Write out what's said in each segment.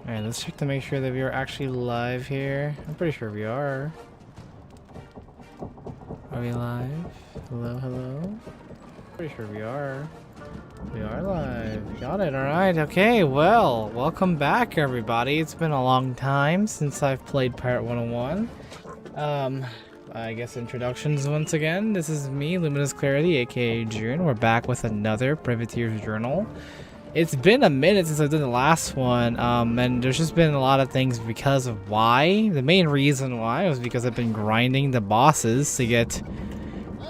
Alright, let's check to make sure that we are actually live here. I'm pretty sure we are. Are we live? Hello, hello? Pretty sure we are. We are live. Got it, alright. Okay, well, welcome back everybody. It's been a long time since I've played Pirate101. I guess introductions once again. This is me, Luminous Clarity, aka June. We're back with another Privateer's Journal. It's been a minute since I've done the last one, and there's just been a lot of things because of why. The main reason why was because I've been grinding the bosses to get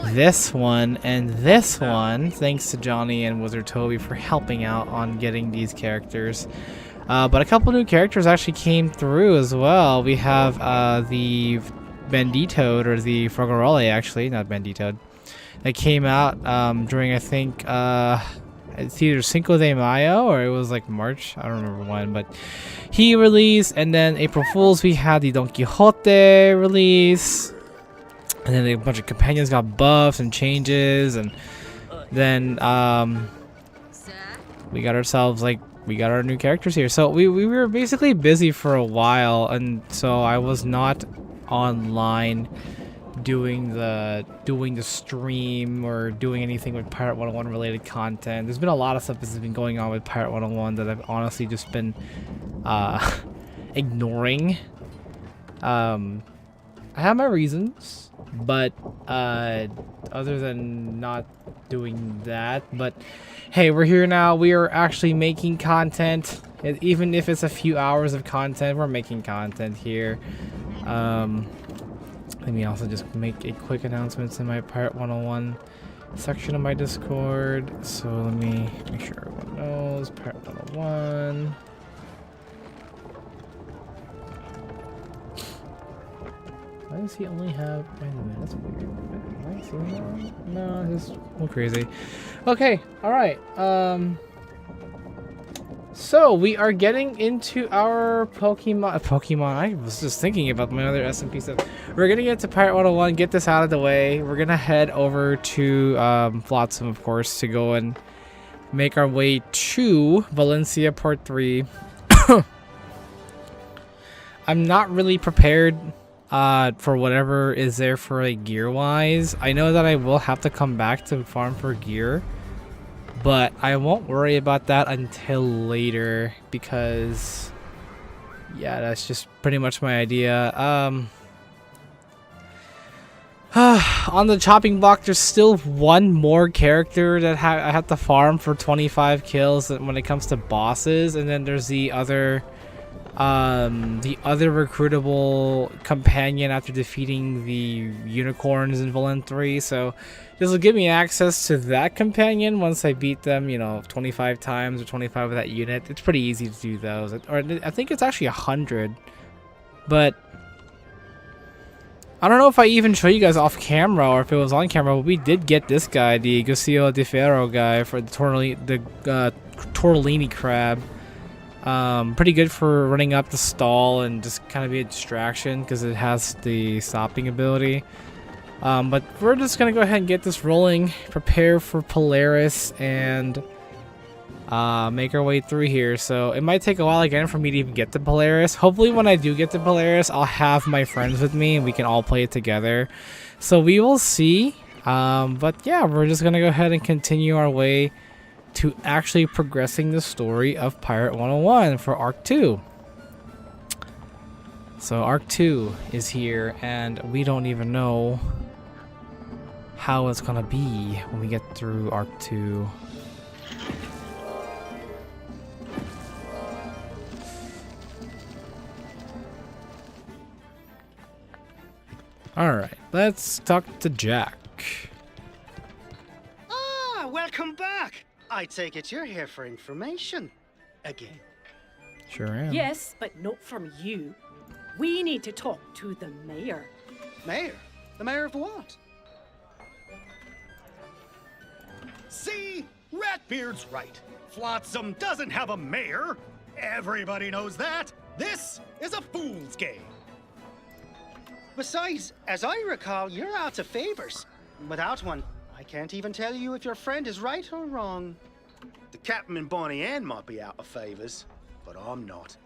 this one and this one, thanks to Johnny and Wizard Toby for helping out on getting these characters. But a couple new characters actually came through as well. We have the Banditoad, or the Frogorole actually, not Banditoad, that came out during, I think, it's either Cinco de Mayo or it was like March. I don't remember when, but he released. And then April Fools, we had the Don Quixote release. And then a bunch of companions got buffs and changes. And then we got ourselves, like, we got our new characters here. So we were basically busy for a while. And so I was not online doing the stream or doing anything with Pirate101 related content. There's been a lot of stuff that's been going on with Pirate101 that I've honestly just been ignoring. I have my reasons, but other than not doing that, but hey, we're here now. We are actually making content, even if it's a few hours of content. We're making content here. Let me also just make a quick announcement in my Pirate101 section of my Discord. So let me make sure everyone knows Pirate101. Why does he only have... Wait a minute, that's weird. Am I seeing that one? No, it's just a little crazy. Okay, alright. So we are getting into our Pokemon. I was just thinking about my other SMP stuff. We're gonna get to Pirate101, get this out of the way. We're gonna head over to Flotsam, of course, to go and make our way to Valencia Part 3. I'm not really prepared for whatever is there for like gear-wise. I know that I will have to come back to farm for gear, but I won't worry about that until later because, yeah, that's just pretty much my idea. On the chopping block, there's still one more character that I have to farm for 25 kills when it comes to bosses, and then there's the other recruitable companion after defeating the unicorns in Valen 3. So this will give me access to that companion once I beat them, you know, 25 times or 25 of that unit. It's pretty easy to do those. Or I think it's actually 100. But I don't know if I even show you guys off camera or if it was on camera, but we did get this guy, the Gusio de Ferro guy, for the Tortellini crab. Pretty good for running up the stall and just kind of be a distraction because it has the stopping ability. But we're just gonna go ahead and get this rolling, prepare for Polaris, and make our way through here. So it might take a while again for me to even get to Polaris. Hopefully when I do get to Polaris, I'll have my friends with me and we can all play it together. So we will see. But yeah, we're just gonna go ahead and continue our way to actually progressing the story of Pirate101 for Arc 2. So Arc 2 is here, and we don't even know how it's gonna be when we get through Arc 2. Alright, let's talk to Jack. Ah, welcome back. I take it you're here for information. Again. Sure am. Yes, but not from you. We need to talk to the mayor. Mayor? The mayor of what? See? Ratbeard's right. Flotsam doesn't have a mayor. Everybody knows that. This is a fool's game. Besides, as I recall, you're out of favors. Without one, I can't even tell you if your friend is right or wrong. The Captain and Bonnie Ann might be out of favors, but I'm not.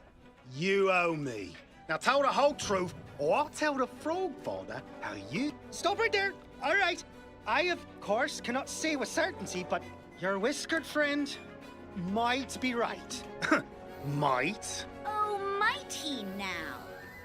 You owe me. Now tell the whole truth, or I'll tell the Frog Father how you... Stop right there. All right. I, of course, cannot say with certainty, but your whiskered friend might be right. Might? Oh, might he now?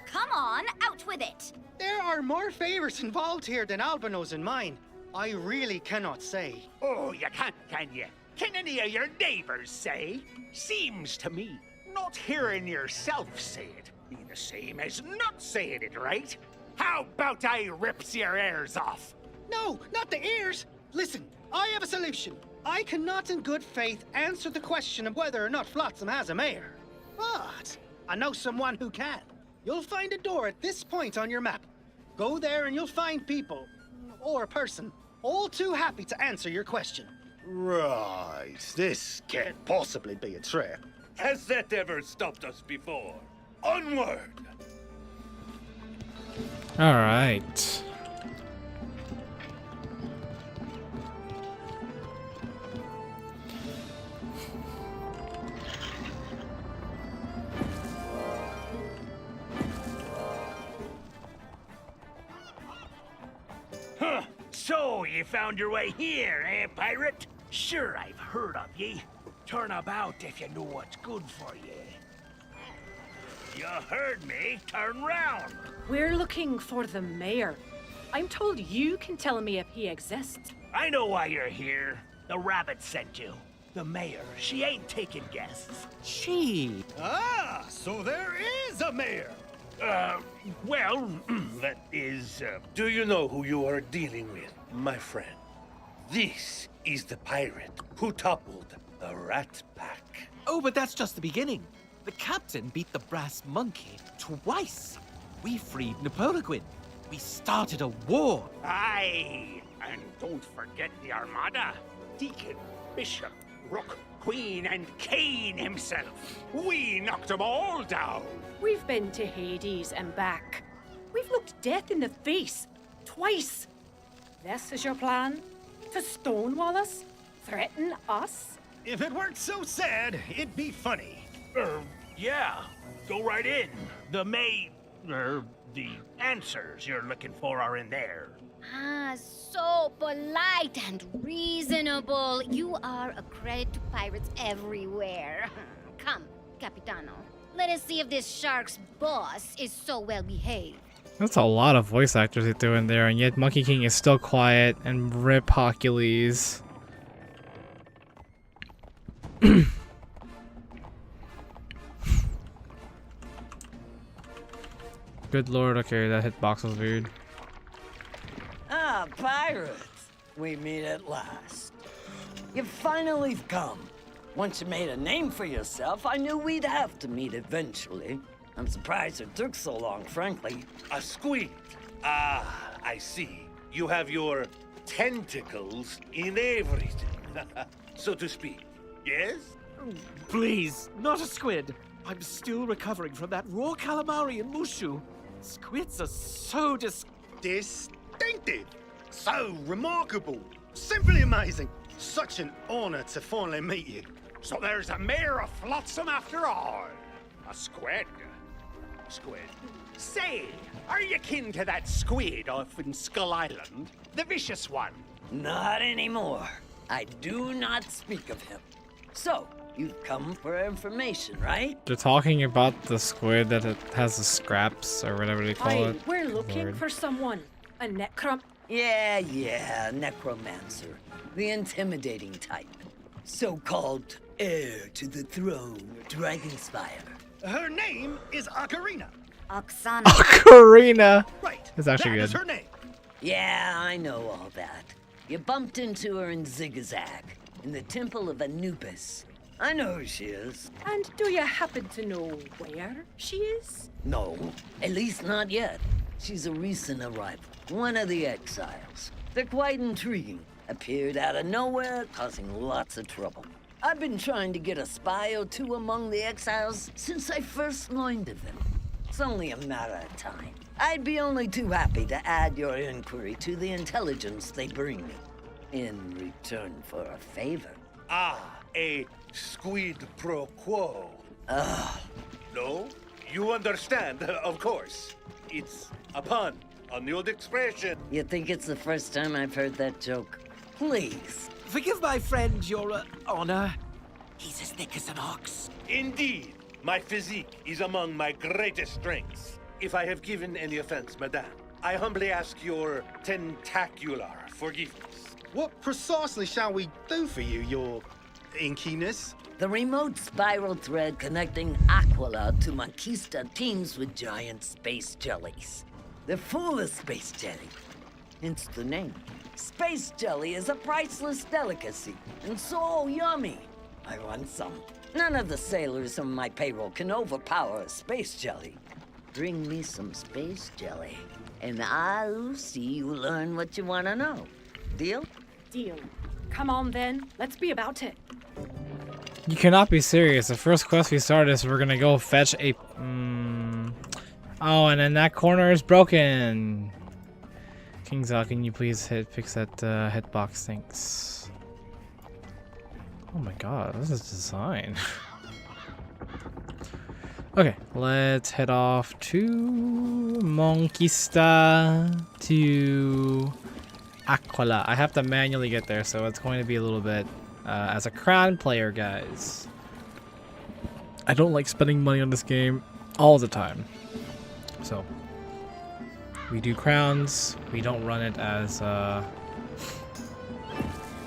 Come on, out with it. There are more favors involved here than Albano's and mine. I really cannot say. Oh, you can't, can you? Can any of your neighbors say? Seems to me, not hearing yourself say it be the same as not saying it, right? How about I rips your ears off? No, not the ears. Listen, I have a solution. I cannot in good faith answer the question of whether or not Flotsam has a mayor. But I know someone who can. You'll find a door at this point on your map. Go there and you'll find people, or a person, all too happy to answer your question. Right, this can't possibly be a trick. Has that ever stopped us before? Onward! All right. Huh. So, you found your way here, eh, pirate? Sure, I've heard of ye. Turn about if you know what's good for you. You heard me. Turn round. We're looking for the mayor. I'm told you can tell me if he exists. I know why you're here. The rabbit sent you. The mayor, she ain't taking guests. She. Ah, so there is a mayor. Well, that is, Do you know who you are dealing with, my friend? This is the pirate who toppled the Rat Pack. Oh, but that's just the beginning. The captain beat the brass monkey twice. We freed Napoleon. We started a war. Aye, and don't forget the Armada. Deacon, Bishop, Rook, Queen, and Kane himself. We knocked them all down. We've been to Hades and back. We've looked death in the face twice. This is your plan? To stonewall us? Threaten us? If it weren't so sad, it'd be funny. Yeah, go right in. The answers you're looking for are in there. Ah, so polite and reasonable. You are a credit to pirates everywhere. Come, Capitano. Let us see if this shark's boss is so well behaved. That's a lot of voice actors they threw in there, and yet Monkey King is still quiet and rip Hercules. Good lord, okay, that hitbox was weird. Ah, pirates! We meet at last. You finally come. Once you made a name for yourself, I knew we'd have to meet eventually. I'm surprised it took so long, frankly. A squid. Ah, I see. You have your tentacles in everything, so to speak. Yes? Please, not a squid. I'm still recovering from that raw calamari in Mushu. Squids are so Distinctive. So remarkable. Simply amazing. Such an honor to finally meet you. So there's a mayor of Flotsam after all. A squid. Squid. Say, are you kin to that squid off in Skull Island? The vicious one? Not anymore. I do not speak of him. So, you've come for information, right? They're talking about the squid that it has the scraps or whatever they call Aye, it. we're looking Lord. for someone. A necrom. Yeah, necromancer. The intimidating type. So-called heir to the throne, Dragonspire. Her name is Ocarina. Oksana. Karina. Right. It's actually that is good. her name. Yeah, I know all that. You bumped into her in Zigzag, in the Temple of Anubis. I know who she is. And do you happen to know where she is? No, at least not yet. She's a recent arrival, one of the exiles. They're quite intriguing. Appeared out of nowhere, causing lots of trouble. I've been trying to get a spy or two among the exiles since I first learned of them. It's only a matter of time. I'd be only too happy to add your inquiry to the intelligence they bring me. In return for a favor. Ah, a squid pro quo. Ugh, No? You understand, of course. It's a pun, a new expression. You think it's the first time I've heard that joke? Please. Forgive my friend, Your Honor. He's as thick as an ox. Indeed, my physique is among my greatest strengths. If I have given any offense, madame, I humbly ask your tentacular forgiveness. What precisely shall we do for you, your inkiness? The remote spiral thread connecting Aquila to Maquista teams with giant space jellies. They're full of space jelly. Hence the name. Space jelly is a priceless delicacy, and so yummy. I want some. None of the sailors on my payroll can overpower a space jelly. Bring me some space jelly, and I'll see you learn what you want to know. Deal? Deal. Come on then, let's be about it. You cannot be serious. The first quest we start is we're gonna go fetch a... Oh, and then that corner is broken. King's can you please fix that hitbox? Thanks. Oh my god, this is design. Okay, let's head off to Monquista to Aquila. I have to manually get there, so it's going to be a little bit as a crown player, guys. I don't like spending money on this game all the time. So we do crowns. We don't run it as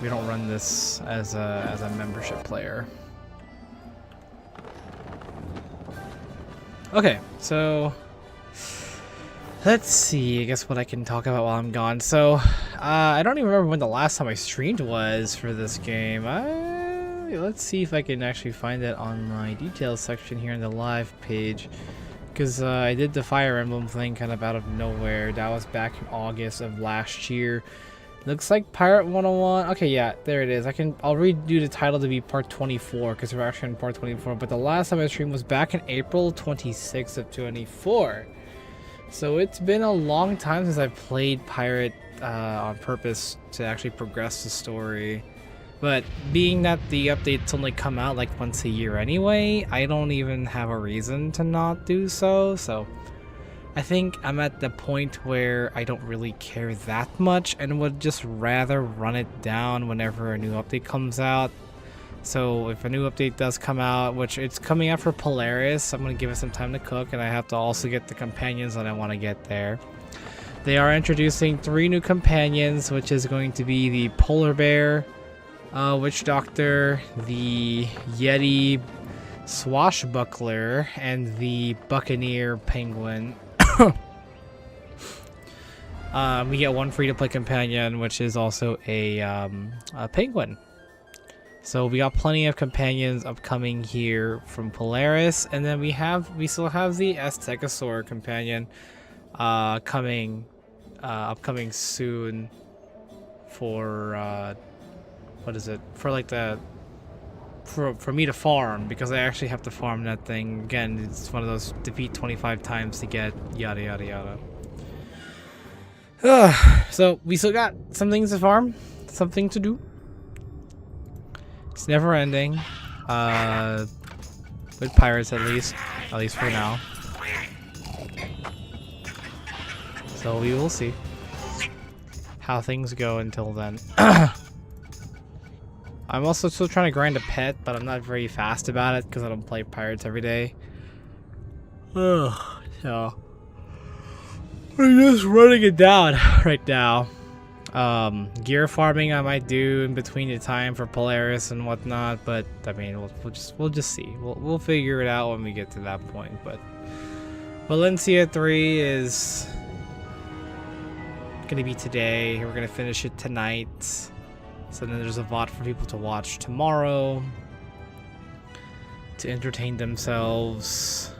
we don't run this as a membership player. Okay, so let's see. I guess what I can talk about while I'm gone. So I don't even remember when the last time I streamed was for this game. Let's see if I can actually find it on my details section here in the live page. Because I did the Fire Emblem thing kind of out of nowhere. That was back in August of last year. Looks like Pirate101. Okay, yeah, there it is. I'll redo the title to be part 24 because we're actually in part 24. But the last time I streamed was back in April 26th of 24. So it's been a long time since I've played Pirate on purpose to actually progress the story. But being that the updates only come out like once a year anyway, I don't even have a reason to not do so. So I think I'm at the point where I don't really care that much and would just rather run it down whenever a new update comes out. So if a new update does come out, which it's coming out for Polaris, I'm going to give it some time to cook, and I have to also get the companions that I want to get there. They are introducing 3 new companions, which is going to be the Polar Bear, Witch Doctor, the Yeti Swashbuckler, and the Buccaneer Penguin. We get 1 free-to-play companion, which is also a penguin. So we got plenty of companions upcoming here from Polaris, and then we still have the Aztecosaur companion upcoming soon for what is it? For like for me to farm, because I actually have to farm that thing. Again, it's one of those defeat 25 times to get yada yada yada. So we still got some things to farm, something to do. It's never ending. With pirates at least for now. So we will see how things go until then. I'm also still trying to grind a pet, but I'm not very fast about it because I don't play pirates every day. So we're just running it down right now. Gear farming I might do in between the time for Polaris and whatnot, but I mean we'll just see. We'll figure it out when we get to that point. But Valencia 3 is gonna be today. We're gonna finish it tonight. So then there's a VOD for people to watch tomorrow to entertain themselves.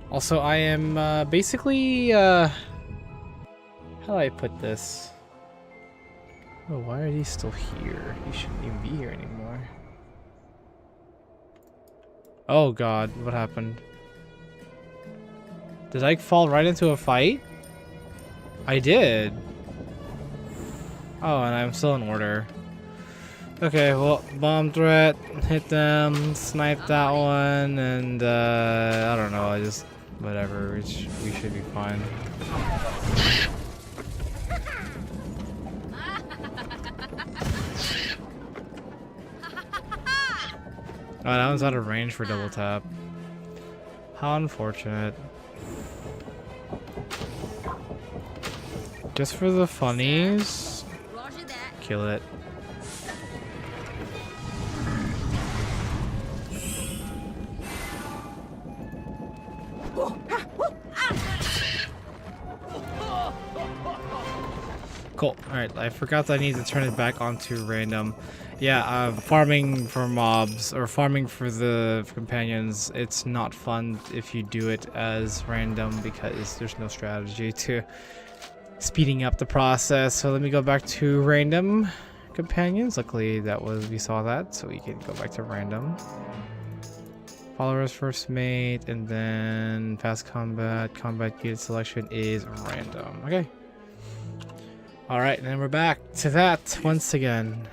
Also, I am basically how do I put this? Oh, why are these still here? These shouldn't even be here anymore. Oh god, what happened? Did I fall right into a fight? I did. Oh, and I'm still in order. Okay, well, bomb threat, hit them, snipe that one, and I don't know, I just, whatever, we should be fine. Oh, that one's out of range for double tap. How unfortunate. Just for the funnies, kill it. Cool. Alright, I forgot that I need to turn it back onto random. Yeah, farming for mobs, or farming for the companions, it's not fun if you do it as random because there's no strategy to speeding up the process. So let me go back to random companions. Luckily we saw that, so we can go back to random. Followers first mate, and then fast combat unit selection is random. Okay. Alright, and then we're back to that once again.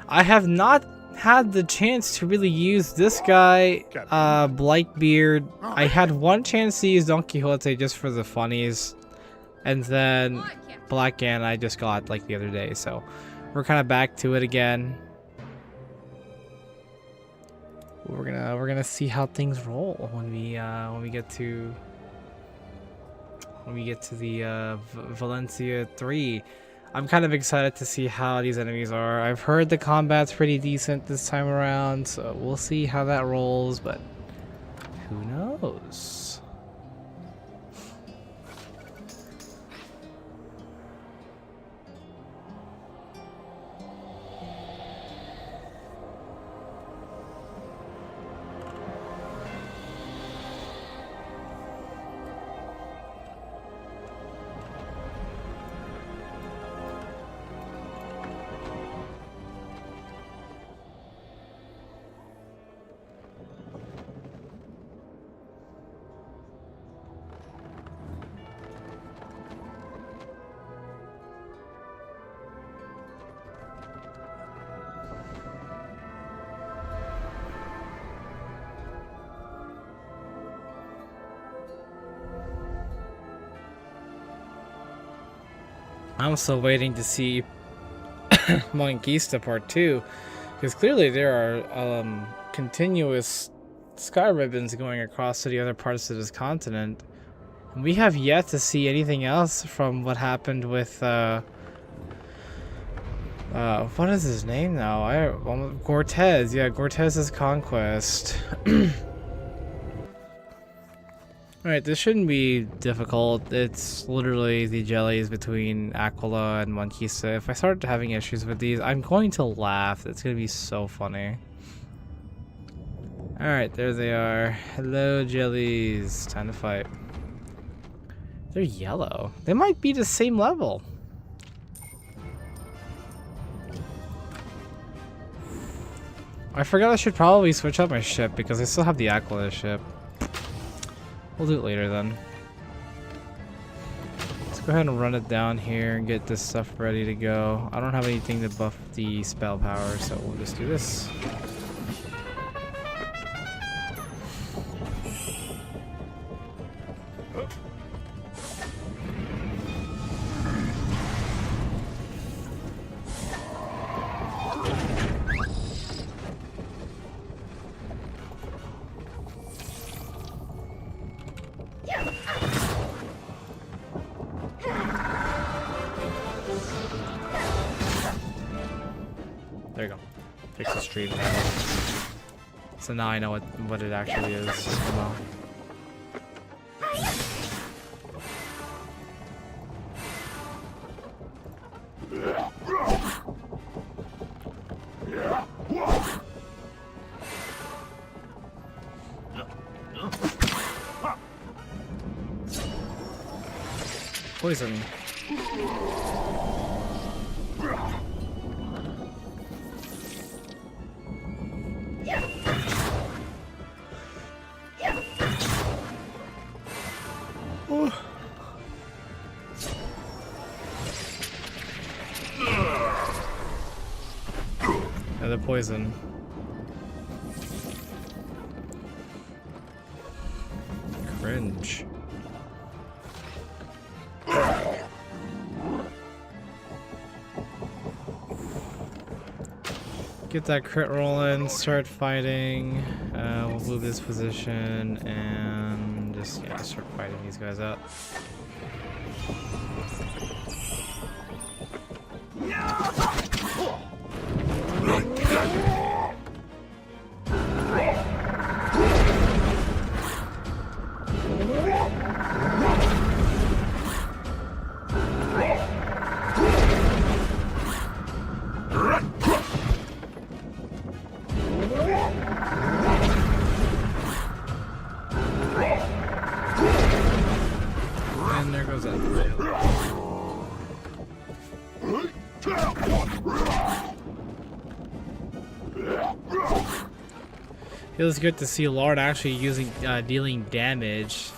I have not had the chance to really use this guy, Blightbeard. I had one chance to use Don Quixote just for the funnies, and then Black Ann I just got like the other day, so we're kind of back to it again. We're gonna see how things roll when we get to the Valencia 3. I'm kind of excited to see how these enemies are. I've heard the combat's pretty decent this time around, so we'll see how that rolls, but who knows? I'm still waiting to see Monquista Part 2, because clearly there are continuous sky ribbons going across to the other parts of this continent. We have yet to see anything else from what happened with what is his name now? Cortez. Yeah, Cortez's conquest. Alright, this shouldn't be difficult. It's literally the jellies between Aquila and Monquista. If I start having issues with these, I'm going to laugh. It's going to be so funny. Alright, there they are. Hello, jellies. Time to fight. They're yellow. They might be the same level. I forgot I should probably switch up my ship because I still have the Aquila ship. We'll do it later then. Let's go ahead and run it down here and get this stuff ready to go. I don't have anything to buff the spell power, so we'll just do this. There you go. Fix the stream now. So now I know what it actually is. Well. Poison. Another poison. Cringe. Get that crit roll in, start fighting. We'll move this position and just start fighting these guys out. And there goes that. Feels good to see Lord actually using dealing damage.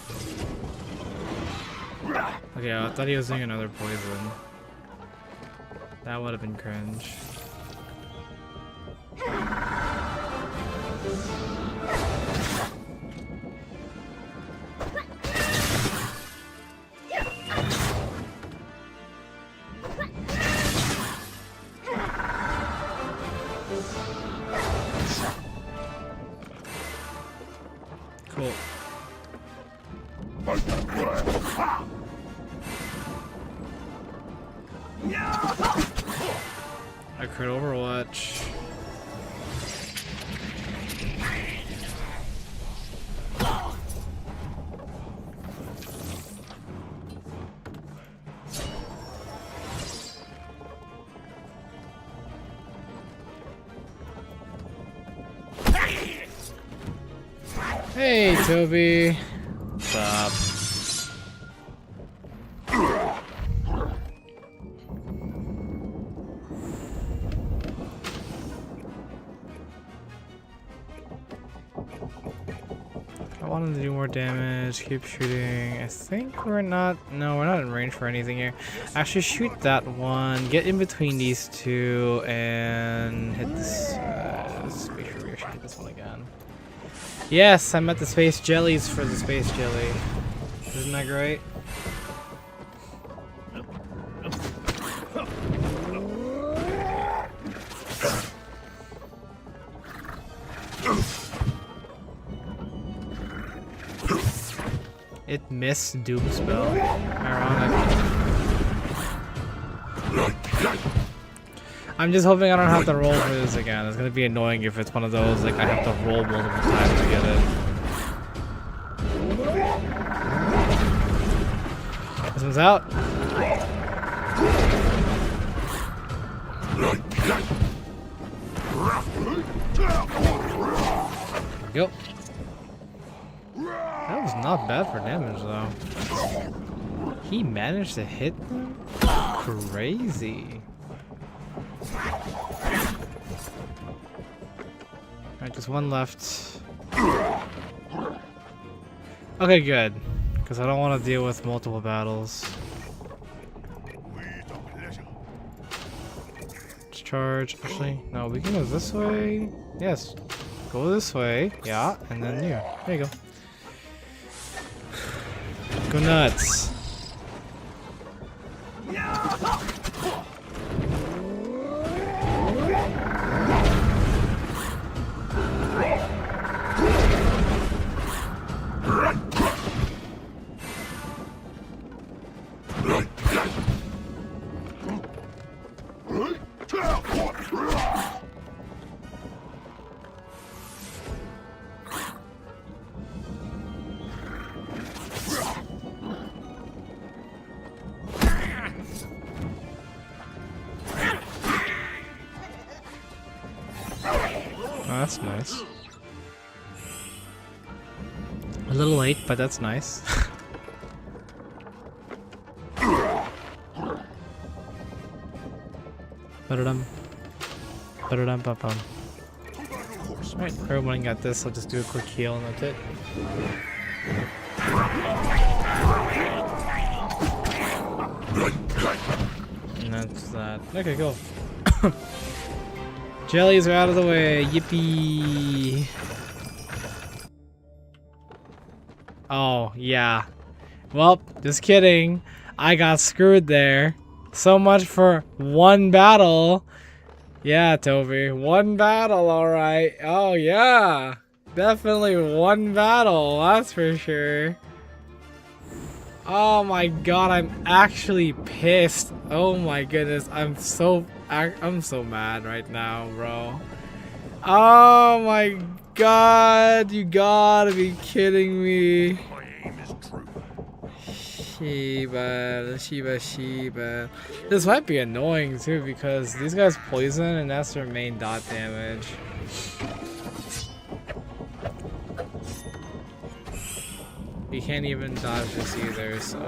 Okay, I thought he was doing another poison. That would have been cringe. Cool. I crit Overwatch. Hey, Toby. What's up? I wanted to do more damage, keep shooting. I think we're not, no, we're not in range for anything here. Actually, shoot that one, get in between these two, and hit this, let's make sure we actually hit this one again. Yes, I'm at the space jellies for the space jelly. Isn't that great? It missed Doom Spell. Ironic. I'm just hoping I don't have to roll for this again. It's gonna be annoying if it's one of those, like, I have to roll multiple times to get it. This one's out. There we go. That was not bad for damage, though. He managed to hit them? Crazy. Alright, just one left. Okay, good. Because I don't want to deal with multiple battles. Let's charge. Actually, no, we can go this way. Yes. Go this way. Yeah, and then here. There you go. Go nuts. Oh, that's nice. A little late, but that's nice. Ba-da-dum. Ba-da-dum-ba-bum. Alright, everyone got this. I'll just do a quick heal and that's it. And that's that. Okay, cool. Jellies are out of the way. Yippee. Oh, yeah. Well, just kidding. I got screwed there. So much for one battle. Yeah, Toby. One battle, alright. Oh, yeah. Definitely one battle. That's for sure. Oh my god, I'm actually pissed. Oh my goodness. I'm so mad right now, bro. Oh my god. You gotta be kidding me. My aim is true. Shiba. This might be annoying too because these guys poison and that's their main dot damage. You can't even dodge this either, so.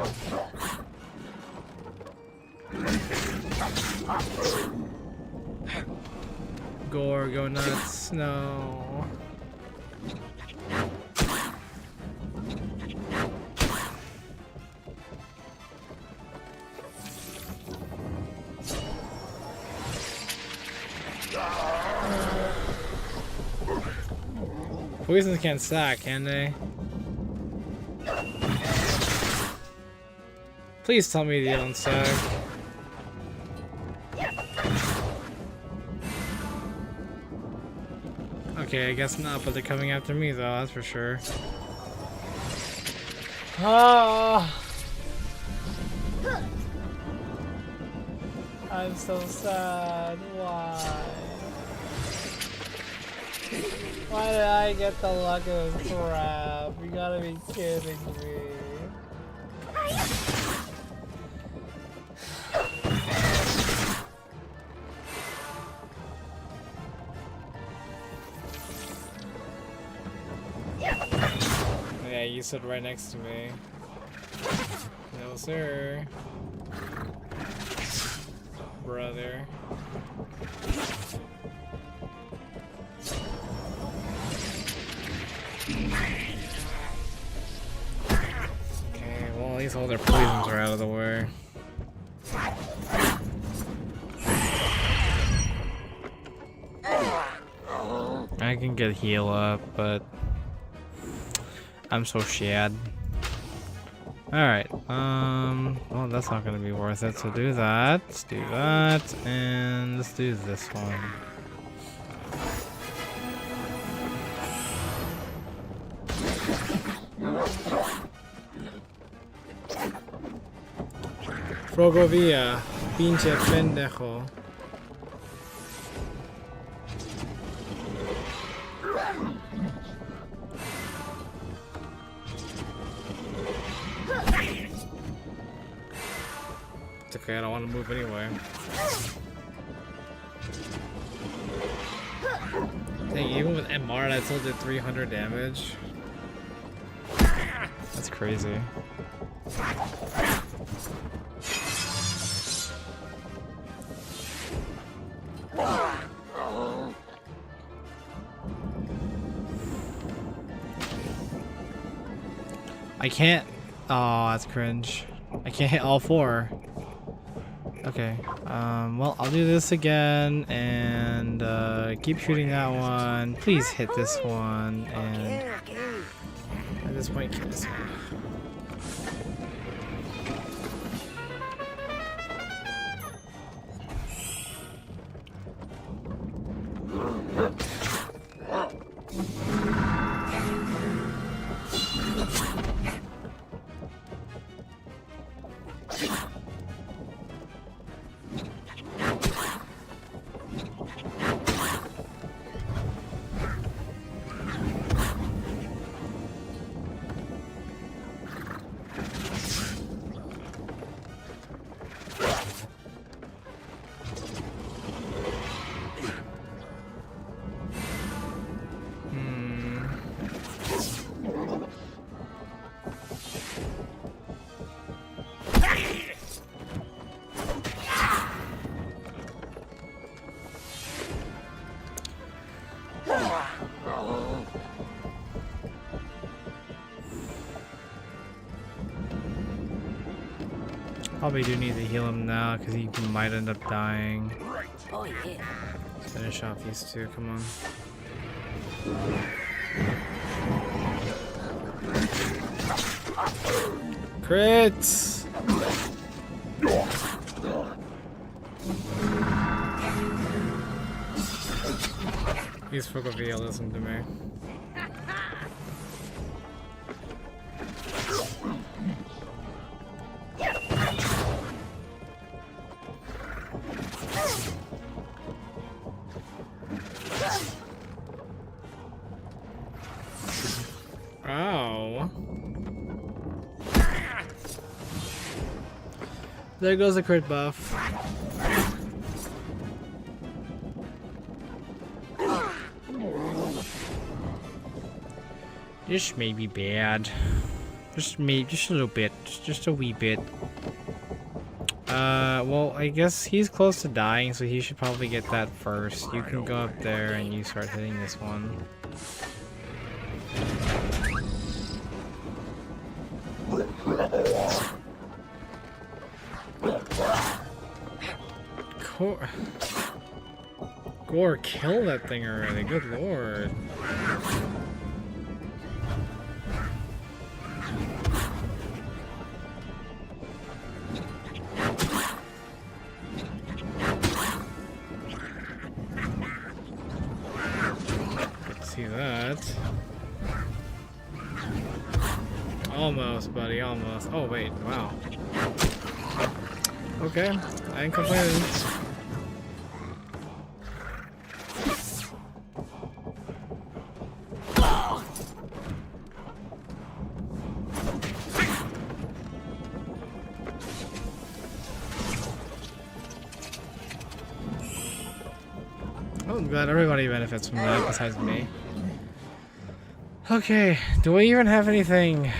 Gore, go nuts. No. Poisons can't stack, can they? Please tell me they don't stack. Okay, I guess not, but they're coming after me though, that's for sure. Ah, I'm so sad. Why? Why did I get the luck of this crap? You gotta be kidding me. Yeah, you stood right next to me. No, sir. Brother. Okay, well, at least all their poisons are out of the way. I can get heal up, but I'm so sad. Alright, well, that's not gonna be worth it, so do that, let's do that, and let's do this one. Frogovia, pinche pendejo. It's okay, I don't want to move anyway. Dang, even with MR, that still did 300 damage. That's crazy. I can't. Oh, that's cringe. I can't hit all four. Okay. Well, I'll do this again and keep shooting that one. Please hit this one and at this point, kill this one. Probably do need to heal him now because he might end up dying. Oh, yeah. Finish off these two, come on. Crits! These folk of VL, listen to me. Ow. There goes a crit buff. This may be bad. Just a little bit. Just a wee bit. Well, I guess he's close to dying, so he should probably get that first. You can go up there and you start hitting this one. Gore, kill that thing already. Good lord. See that? Almost, buddy, almost. Oh, wait, wow. Okay, I ain't complaining. I'm glad everybody benefits from that besides me. Okay, do we even have anything?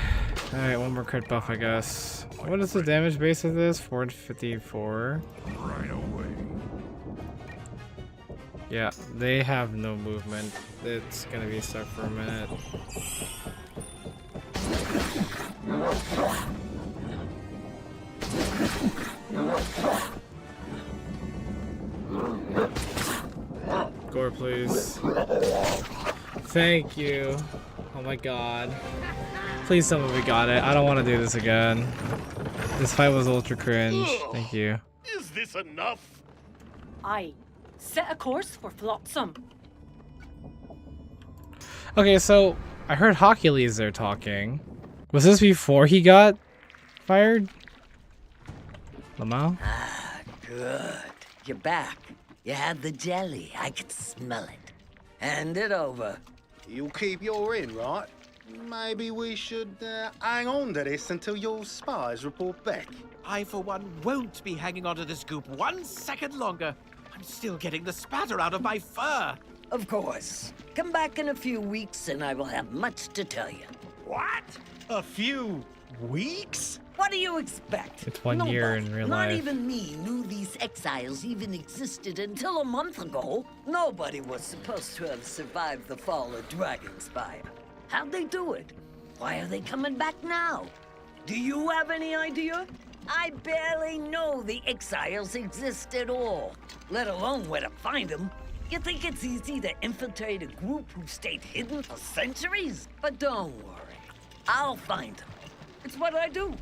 Alright, one more crit buff, I guess. What is the damage base of this? 454. Right away. Yeah, they have no movement. It's gonna be stuck for a minute. Gore, please. Thank you. Oh my god. Please tell me we got it. I don't want to do this again. This fight was ultra cringe. Thank you. Is this enough? Aye. Set a course for Flotsam. Okay, so I heard Hercules there talking. Was this before he got fired? Lamau? Ah, good. You're back. You had the jelly. I could smell it. Hand it over. You'll keep your in, right? Maybe we should hang on to this until your spies report back. I, for one, won't be hanging onto this goop 1 second longer. I'm still getting the spatter out of my fur. Of course. Come back in a few weeks and I will have much to tell you. What? A few weeks? What do you expect? It's 1 year in real life. Not even me knew these exiles even existed until a month ago. Nobody was supposed to have survived the fall of Dragonspire. How'd they do it? Why are they coming back now? Do you have any idea? I barely know the exiles exist at all, let alone where to find them. You think it's easy to infiltrate a group who stayed hidden for centuries? But don't worry, I'll find them. It's what I do.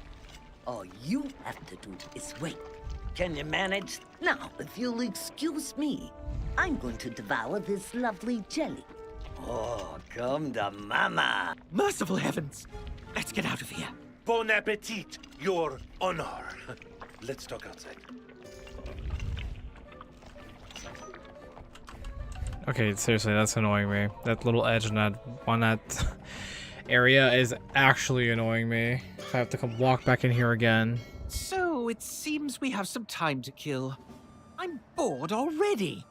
All you have to do is wait. Can you manage? Now, if you'll excuse me, I'm going to devour this lovely jelly. Oh, come to mama. Merciful heavens. Let's get out of here. Bon appetit, your honor. Let's talk outside. Okay, seriously, that's annoying me. That little edge in that area is actually annoying me. I have to come walk back in here again. So, it seems we have some time to kill. I'm bored already.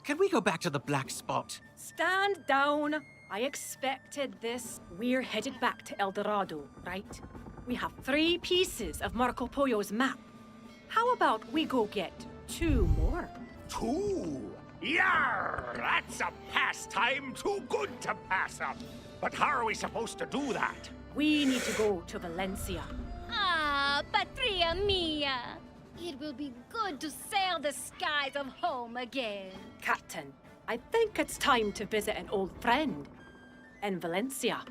Can we go back to the black spot? Stand down. I expected this. We're headed back to El Dorado, right? We have 3 pieces of Marco Polo's map. How about we go get 2 more? 2? Yarr! That's a pastime too good to pass up. But how are we supposed to do that? We need to go to Valencia. Ah, patria mia. It will be good to sail the skies of home again. Captain, I think it's time to visit an old friend in Valencia.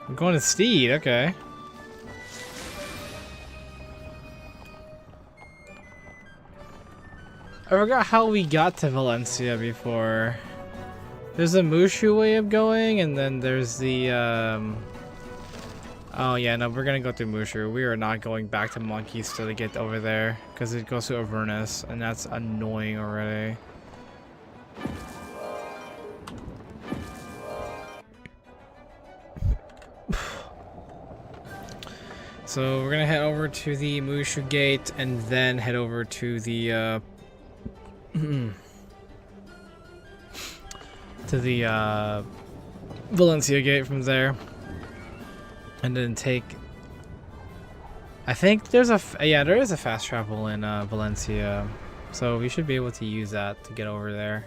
I'm going to Steed, okay. I forgot how we got to Valencia before. There's a Mushu way of going, and then there's the, Oh yeah, no, we're gonna go through Mushu. We are not going back to Monkey still to get over there, because it goes to Avernus, and that's annoying already. So we're gonna head over to the Mushu gate, and then head over to the, Valencia gate from there. And then take... I think there's a... yeah, there is a fast travel in Valencia. So we should be able to use that to get over there.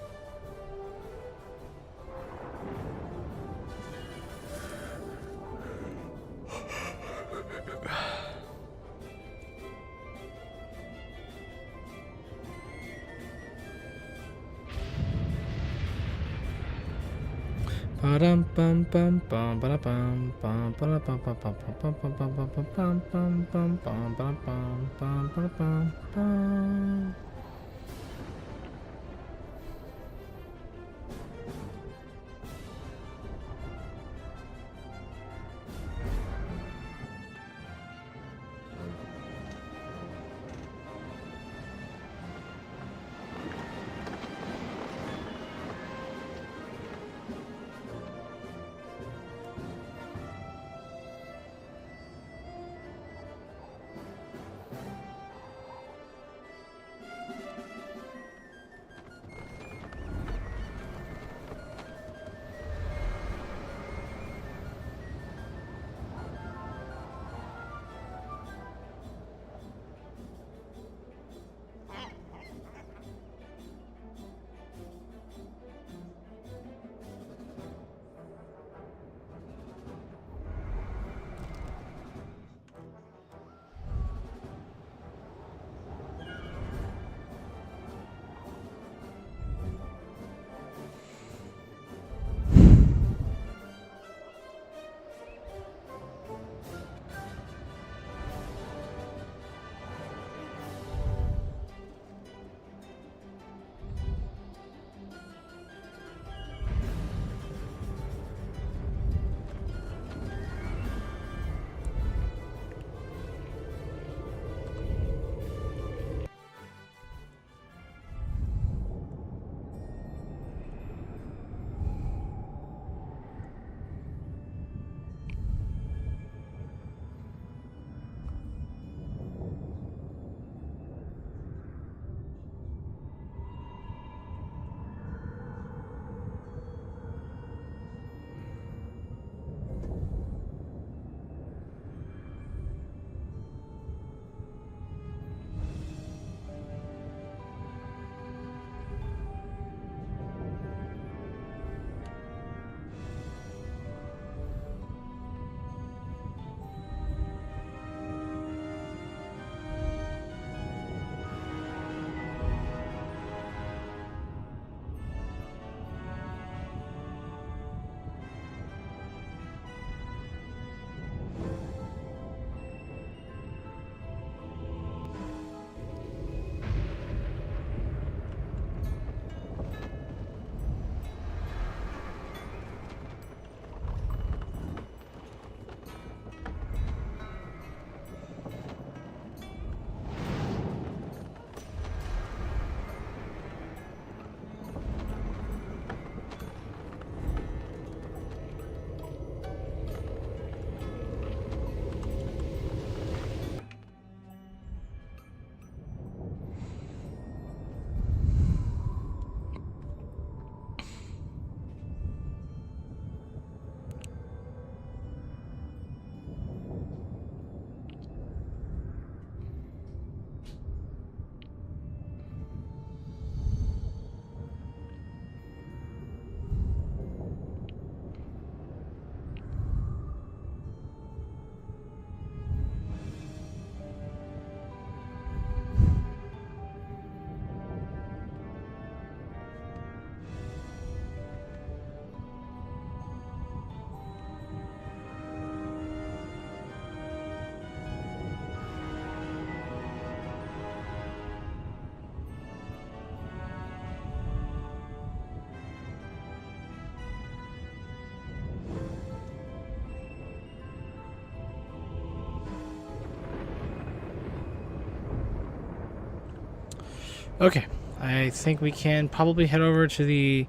Okay, I think we can probably head over to the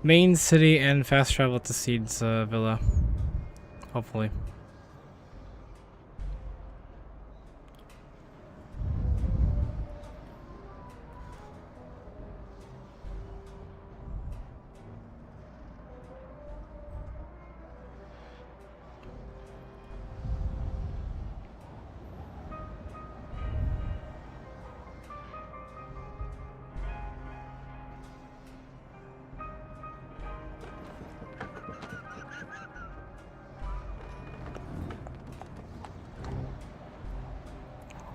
main city and fast travel to Seed's villa. Hopefully.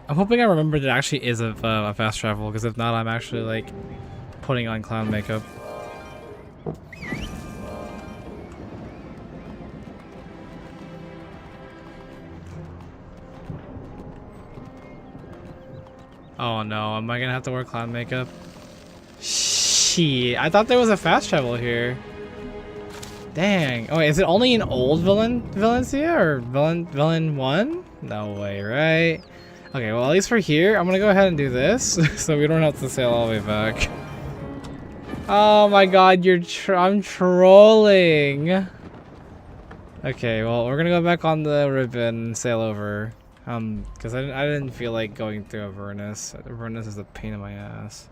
I'm hoping I remember that it actually is a fast travel, because if not, I'm actually like putting on clown makeup. Oh no, am I gonna have to wear clown makeup? Shit, I thought there was a fast travel here. Dang. Oh, wait, is it only in old Valencia or Villain 1? No way, right? Okay, well, at least for here, I'm gonna go ahead and do this, so we don't have to sail all the way back. Oh my god, I'm trolling! Okay, well, we're gonna go back on the ribbon and sail over. Because I didn't feel like going through Avernus. Avernus is a pain in my ass.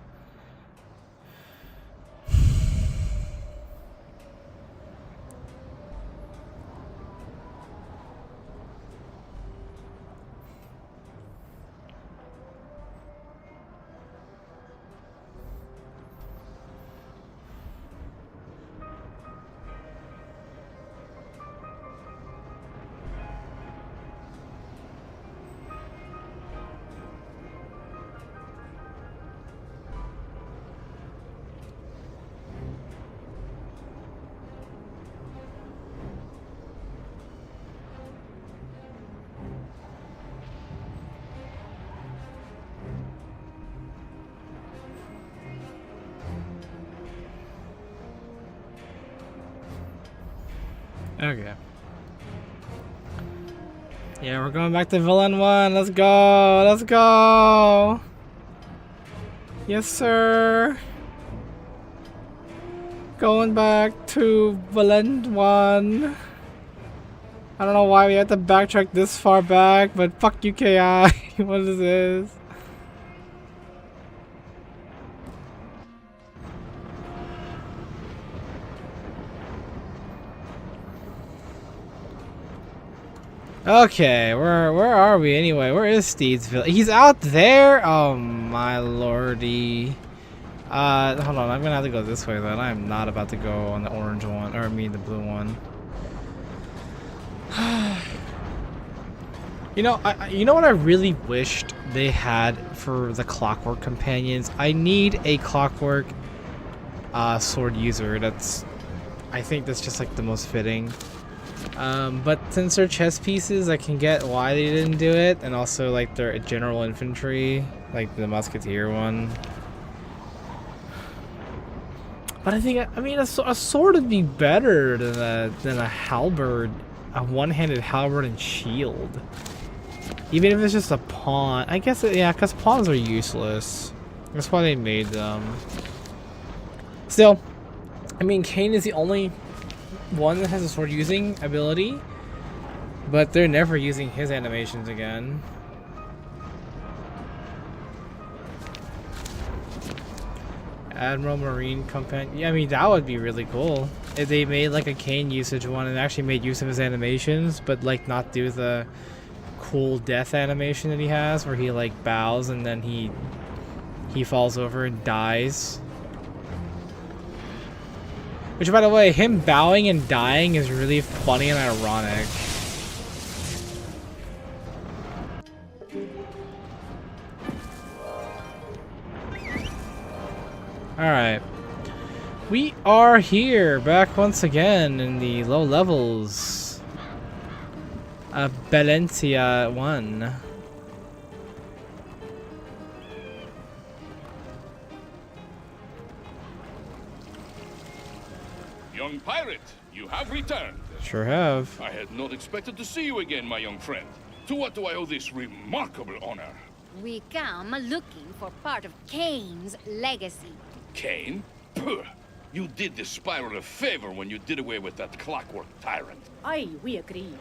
Okay. Yeah, we're going back to Villain 1. Let's go. Let's go. Yes, sir. Going back to Villain 1. I don't know why we have to backtrack this far back, but fuck you, KI. What is this? Okay, where are we anyway? Where is Steedsville? He's out there? Oh my lordy. Hold on, I'm gonna have to go this way then. I'm not about to go on the orange one, or the blue one. You know, you know what I really wished they had for the Clockwork companions? I need a Clockwork sword user. I think that's just like the most fitting. But since they're chess pieces, I can get why they didn't do it, and also like their general infantry, like the musketeer one. But I think, I mean, a sword would be better than a halberd, a one-handed halberd and shield. Even if it's just a pawn. I guess, yeah, because pawns are useless. That's why they made them. Still, I mean, Kane is the only one that has a sword using ability, but they're never using his animations again. Admiral Marine Companion. Yeah, I mean, that would be really cool if they made like a Kane usage one and actually made use of his animations, but like not do the cool death animation that he has where he like bows and then he falls over and dies. Which, by the way, him bowing and dying is really funny and ironic. Alright. We are here, back once again in the low levels of Valencia 1. Young pirate, you have returned. Sure have. I had not expected to see you again, my young friend. To what do I owe this remarkable honor? We come looking for part of Kane's legacy. Kane? Puh! You did the Spiral a favor when you did away with that clockwork tyrant. Aye, we agree.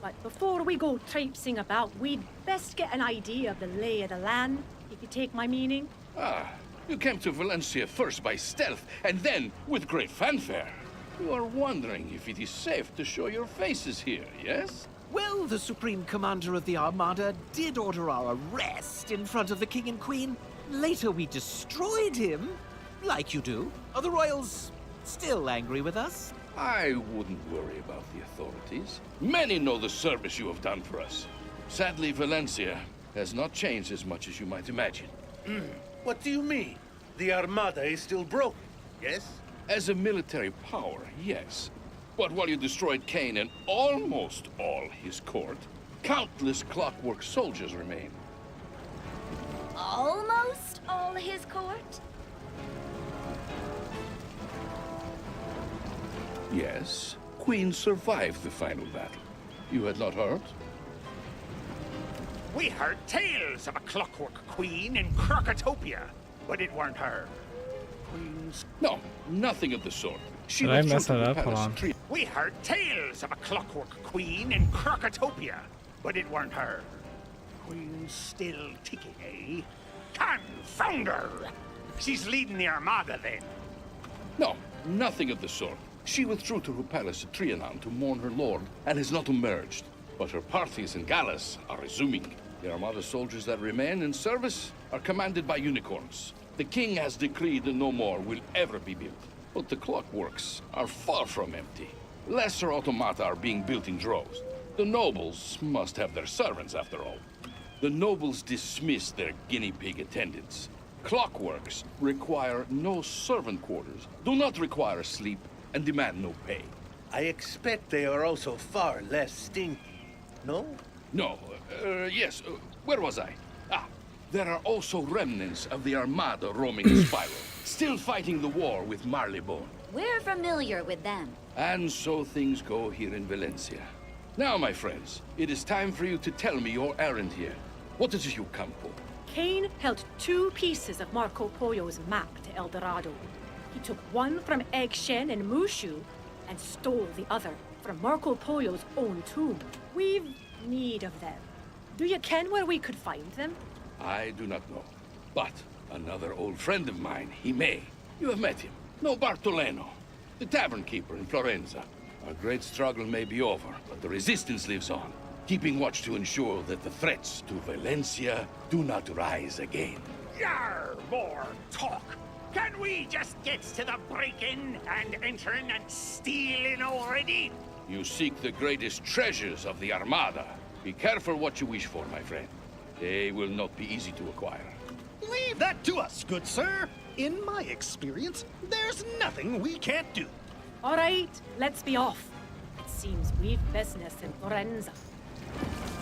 But before we go traipsing about, we'd best get an idea of the lay of the land, if you take my meaning. Ah, you came to Valencia first by stealth, and then with great fanfare. You are wondering if it is safe to show your faces here, yes? Well, the Supreme Commander of the Armada did order our arrest in front of the King and Queen. Later we destroyed him, like you do. Are the royals still angry with us? I wouldn't worry about the authorities. Many know the service you have done for us. Sadly, Valencia has not changed as much as you might imagine. What do you mean? The Armada is still broken, yes? As a military power, yes. But while you destroyed Kane and almost all his court, countless clockwork soldiers remain. Almost all his court? Yes, Queen survived the final battle. You had not heard? We heard tales of a clockwork queen in Crocotopia, but it weren't her. Queen's... No, nothing of the sort. She Did I withdrew mess to that the up? Hold palace on. tree- We heard tales of a clockwork queen in Crocotopia, but it weren't her. Queen's still ticking, eh? Confound her! She's leading the Armada, then. No, nothing of the sort. She withdrew to her palace at Trianon to mourn her lord and has not emerged. But her parties and galas are resuming. The Armada soldiers that remain in service are commanded by unicorns. The king has decreed that no more will ever be built. But the clockworks are far from empty. Lesser automata are being built in droves. The nobles must have their servants, after all. The nobles dismiss their guinea pig attendants. Clockworks require no servant quarters, do not require sleep, and demand no pay. I expect they are also far less stinky, no? No, yes, where was I? Ah, there are also remnants of the Armada roaming the Spiral, still fighting the war with Marleybone. We're familiar with them. And so things go here in Valencia. Now, my friends, it is time for you to tell me your errand here. What is it you come for? Kane held 2 pieces of Marco Polo's map to El Dorado. He took one from Egg Shen in Mushu and stole the other from Marco Polo's own tomb. We've need of them. Do you ken where we could find them? I do not know. But another old friend of mine, he may. You have met him. No, Bartoleno, the tavern keeper in Florenza. Our great struggle may be over, but the resistance lives on, keeping watch to ensure that the threats to Valencia do not rise again. Yar, more talk. Can we just get to the break-in and entering and stealing already? You seek the greatest treasures of the Armada. Be careful what you wish for, my friend. They will not be easy to acquire. Leave that to us, good sir. In my experience, there's nothing we can't do. All right, let's be off. It seems we've business in Florenza.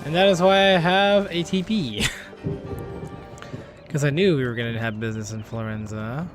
And that is why I have a TP. Because I knew we were going to have business in Florenza.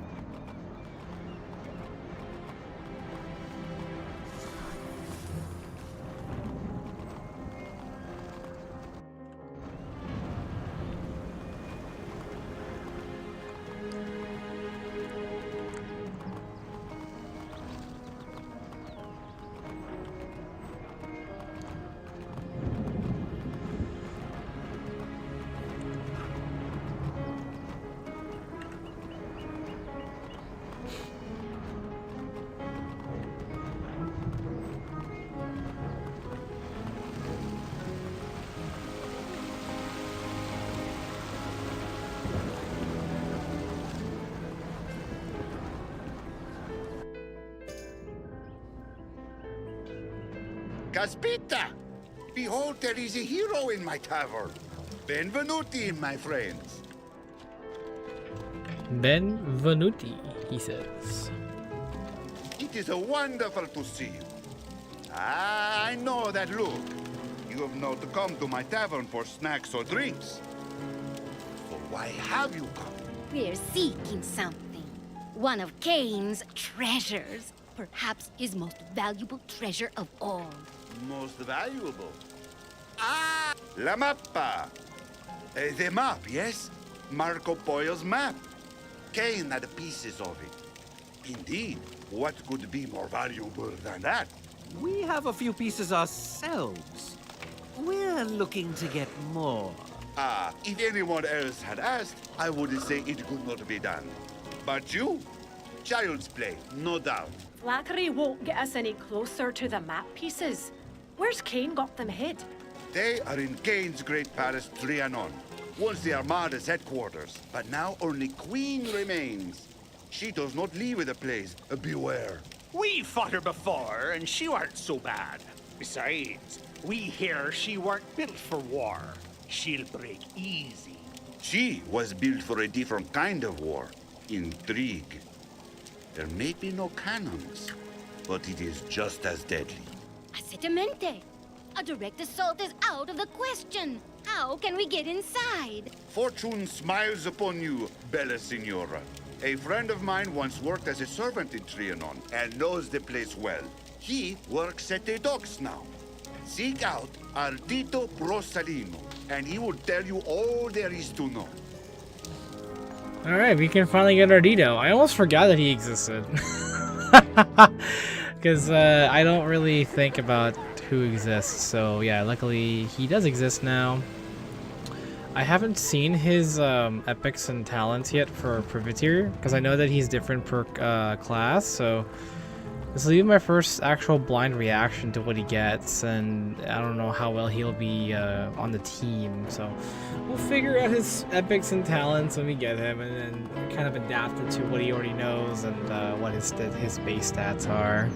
Caspita! Behold, there is a hero in my tavern. Benvenuti, my friends. Benvenuti, he says. It is wonderful to see you. Ah, I know that look. You have not come to my tavern for snacks or drinks. So why have you come? We're seeking something. One of Kane's treasures. Perhaps his most valuable treasure of all. Most valuable. Ah, la mappa. The map, yes? Marco Polo's map. Kane had pieces of it. Indeed, what could be more valuable than that? We have a few pieces ourselves. We're looking to get more. Ah, if anyone else had asked, I would say it could not be done. But you? Child's play, no doubt. Flattery won't get us any closer to the map pieces. Where's Kane got them hid? They are in Kane's great palace, Trianon, once the Armada's headquarters. But now only Queen remains. She does not leave the place. Beware. We fought her before, and she weren't so bad. Besides, we hear she weren't built for war. She'll break easy. She was built for a different kind of war. Intrigue. There may be no cannons, but it is just as deadly. Assetamente. A direct assault is out of the question. How can we get inside? Fortune smiles upon you, Bella Signora. A friend of mine once worked as a servant in Trianon and knows the place well. He works at the docks now. Seek out Ardito Brosalino, and he will tell you all there is to know. Alright, we can finally get Ardito. I almost forgot that he existed. Because I don't really think about who exists. So yeah, luckily he does exist now. I haven't seen his epics and talents yet for Privateer, because I know that he's different per class, so this will be my first actual blind reaction to what he gets, and I don't know how well he'll be on the team, so we'll figure out his epics and talents when we get him, and then kind of adapt it to what he already knows and what his base stats are.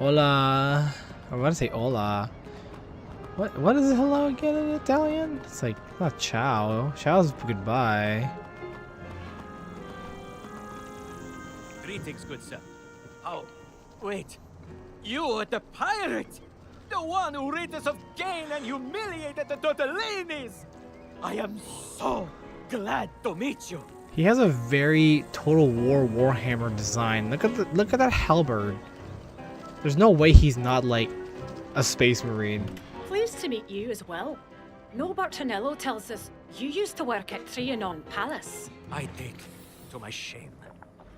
Hola. I want to say hola. What is hello again in Italian? It's like not ciao. Ciao's goodbye. Greetings, good sir. Oh, wait. You are the pirate! The one who rid us of Kane and humiliated the Tortellanis! I am so glad to meet you. He has a very Total War Warhammer design. Look at that halberd. There's no way he's not like a space marine. Pleased to meet you as well. No Bartonello tells us you used to work at Trianon Palace. I did, to my shame.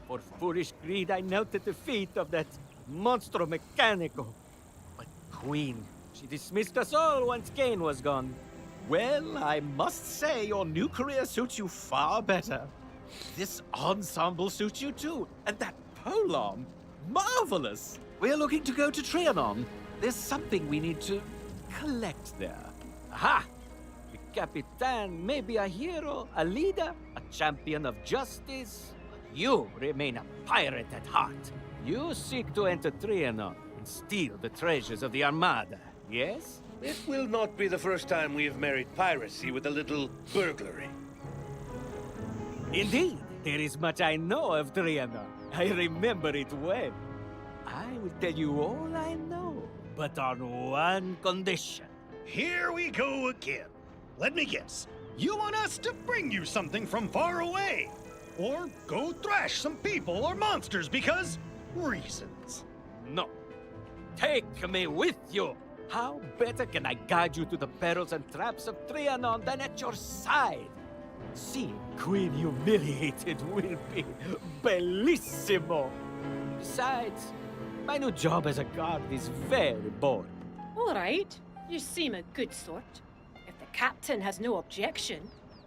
For foolish greed, I knelt at the feet of that monstro mechanico. But Queen, she dismissed us all once Kane was gone. Well, I must say your new career suits you far better. This ensemble suits you too, and that polearm, marvelous. We're looking to go to Trianon. There's something we need to collect there. Aha! The Capitan may be a hero, a leader, a champion of justice. But you remain a pirate at heart. You seek to enter Trianon and steal the treasures of the Armada, yes? It will not be the first time we have married piracy with a little burglary. Indeed, there is much I know of Trianon. I remember it well. I will tell you all I know, but on one condition. Here we go again. Let me guess. You want us to bring you something from far away? Or go thrash some people or monsters because reasons. No. Take me with you. How better can I guide you to the perils and traps of Trianon than at your side? Seeing Queen humiliated will be bellissimo. Besides, my new job as a guard is very boring. All right, you seem a good sort. If the captain has no objection,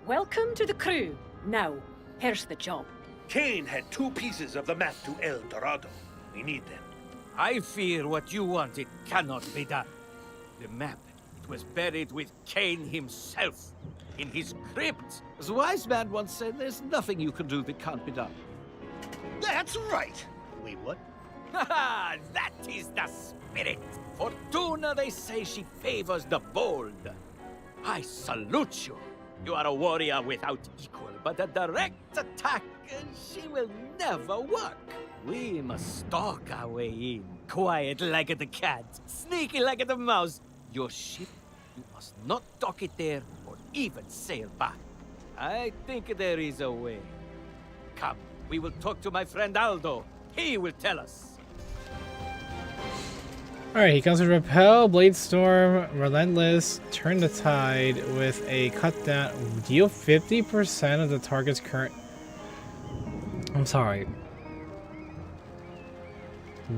welcome to the crew. Now, here's the job. Kane had 2 pieces of the map to El Dorado. We need them. I fear what you want, it cannot be done. The map, it was buried with Kane himself, in his crypt. As a wise man once said, there's nothing you can do that can't be done. That's right. Wait, what? Ha! That is the spirit! Fortuna, they say, she favors the bold. I salute you. You are a warrior without equal, but a direct attack, she will never work. We must stalk our way in, quiet like the cat, sneaky like the mouse. Your ship, you must not dock it there or even sail by. I think there is a way. Come, we will talk to my friend Aldo. He will tell us. Alright, he comes with Repel, Blade Storm, Relentless, Turn the Tide with a cut down. Deal 50% of the target's current. I'm sorry.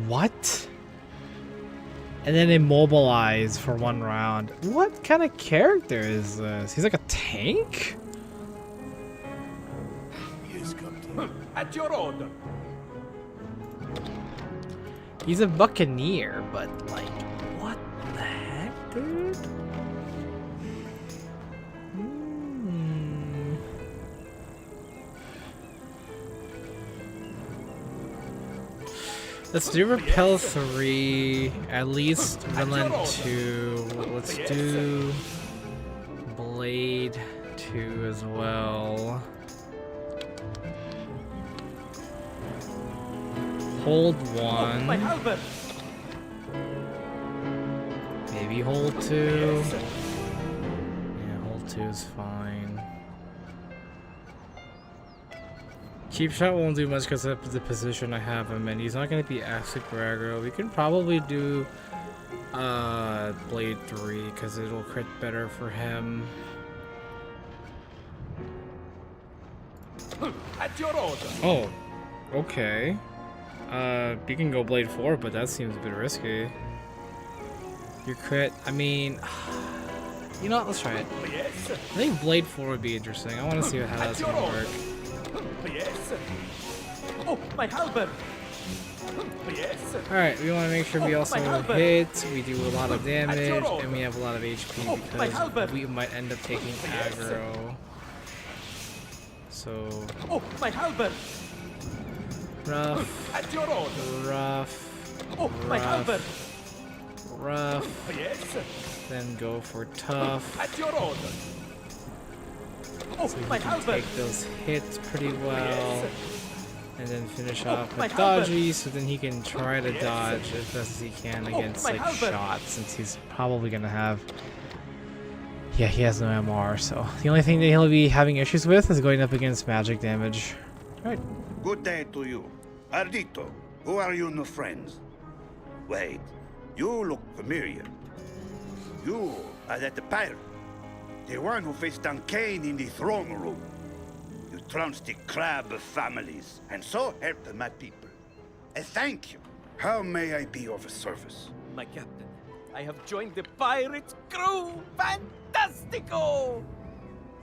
What? And then immobilize for 1 round. What kind of character is this? He's like a tank? Yes, Captain. At your order. He's a buccaneer, but like, what the heck, dude? Let's do Repel 3, at least Relent 2. Let's do Blade 2 as well. Hold 1. Maybe hold 2. Yeah, hold 2 is fine. Cheap shot won't do much because of the position I have him in. He's not going to be super aggro. We can probably do Blade 3 because it'll crit better for him. At your order. Oh, okay. You can go Blade 4, but that seems a bit risky. Your crit, I mean, you know what, let's try it. I think Blade 4 would be interesting. I want to see how that's going to work. Yes. Oh, my halberd. Yes. Alright, we want to make sure we also hit, we do a lot of damage, and we have a lot of HP because we might end up taking aggro. So... Oh, my halberd. Rough. At your order. Rough. Oh, my halberd. Rough. Yes. Then go for tough. At your order. Oh, so we my can halberd. take those hits pretty well. Yes. And then finish Oh, off my with halberd. dodgy, so then he can try to Yes. dodge as best as he can against my like halberd. shots, since he's probably gonna have. Yeah, he has no MR, so the only thing that he'll be having issues with is going up against magic damage. Alright. Good day to you. Ardito, who are you new friends? Wait, you look familiar. You are that the pirate. The one who faced down Cain in the throne room. You trounced the crab of families, and so helped my people. Thank you. How may I be of service? My captain, I have joined the pirate's crew. Fantastico!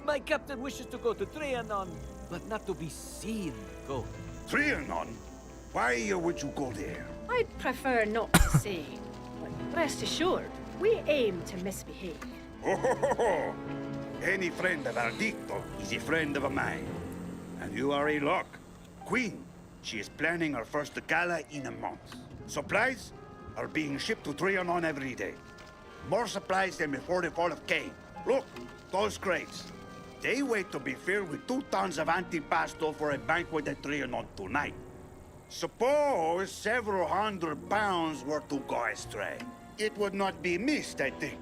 My captain wishes to go to Trianon, but not to be seen go. Trianon? Why would you go there? I'd prefer not to say, but rest assured, we aim to misbehave. Ho, ho, ho, ho. Any friend of Ardito is a friend of mine. And you are a lock. Queen, she is planning her first gala in a month. Supplies are being shipped to Trianon every day. More supplies than before the fall of Cain. Look, those crates. They wait to be filled with 2 tons of antipasto for a banquet at Trianon tonight. Suppose several hundred pounds were to go astray. It would not be missed, I think.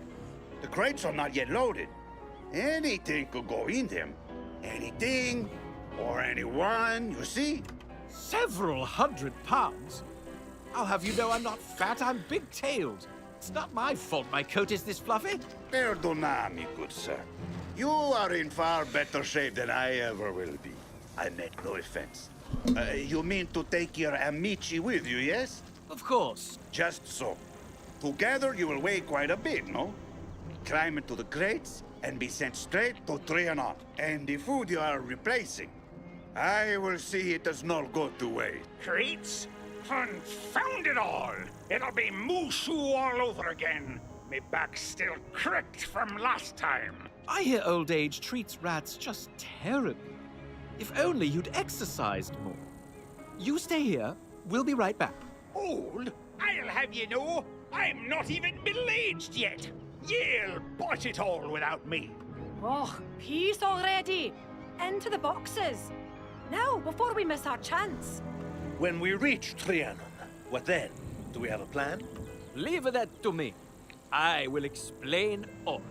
The crates are not yet loaded. Anything could go in them. Anything or anyone, you see? Several hundred pounds? I'll have you know I'm not fat, I'm big-tailed. It's not my fault my coat is this fluffy. Perdonami, good sir. You are in far better shape than I ever will be. I meant no offense. You mean to take your amici with you, yes? Of course. Just so. Together you will weigh quite a bit, no? Climb into the crates and be sent straight to Trianon. And the food you are replacing, I will see it does not go to waste. Crates? Confound it all! It'll be Mushu all over again. Me back's still cricked from last time. I hear old age treats rats just terribly. If only you'd exercised more. You stay here. We'll be right back. Old? I'll have you know, I'm not even middle-aged yet. You'll botch it all without me. Oh, peace already! Into the boxes! Now, before we miss our chance. When we reach Trianon, what then? Do we have a plan? Leave that to me. I will explain all.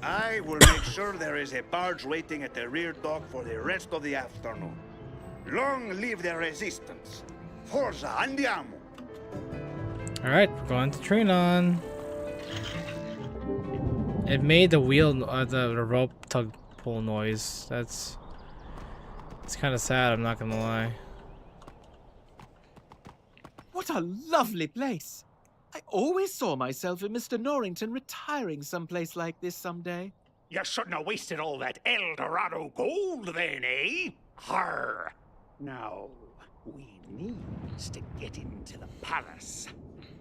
I will make sure there is a barge waiting at the rear dock for the rest of the afternoon. Long live the resistance. Forza, andiamo! Alright, we're going to Trinon. It made the wheel, the rope tug pull noise. It's kind of sad, I'm not gonna lie. What a lovely place! I always saw myself and Mr. Norrington retiring someplace like this someday. You shouldn't have wasted all that El Dorado gold then, eh? Har! Now, we need to get into the palace.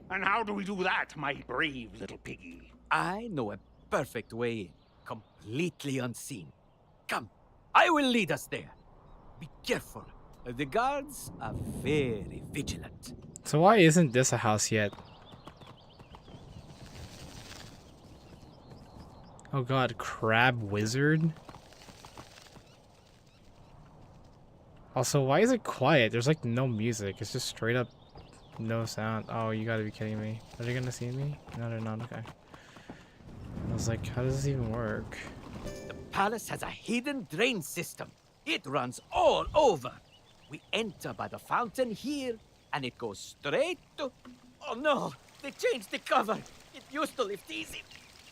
And how do we do that, my brave little piggy? I know a perfect way in, completely unseen. Come, I will lead us there. Be careful. The guards are very vigilant. So why isn't this a house yet? Oh god, crab wizard? Also, why is it quiet? There's like no music. It's just straight up no sound. Oh, you gotta be kidding me. Are they gonna see me? No, they're not. Okay. I was like, how does this even work? The palace has a hidden drain system. It runs all over. We enter by the fountain here, and it goes straight to... Oh no, they changed the cover. It used to lift easy,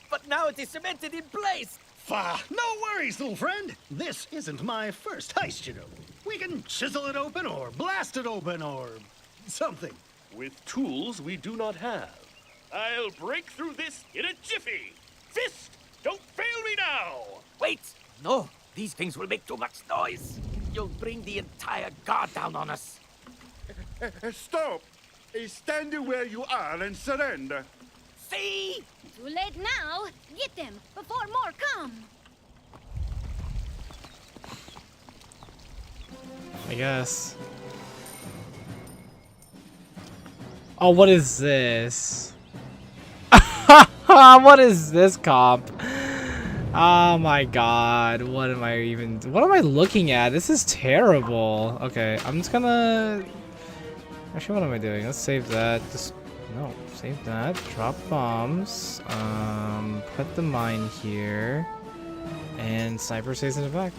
but now it is cemented in place. No worries, little friend. This isn't my first heist, you know. We can chisel it open or blast it open or something. With tools we do not have. I'll break through this in a jiffy. Fist, don't fail me now. Wait, no, these things will make too much noise. You'll bring the entire guard down on us. Stop! Stand where you are and surrender. See? Too late now. Get them before more come. I guess. Oh, what is this? What is this comp? Oh my god, what am I looking at? This is terrible. Okay, I'm just gonna... Actually, what am I doing? Let's save that. No, save that. Drop bombs. Put the mine here. And sniper stays in the back.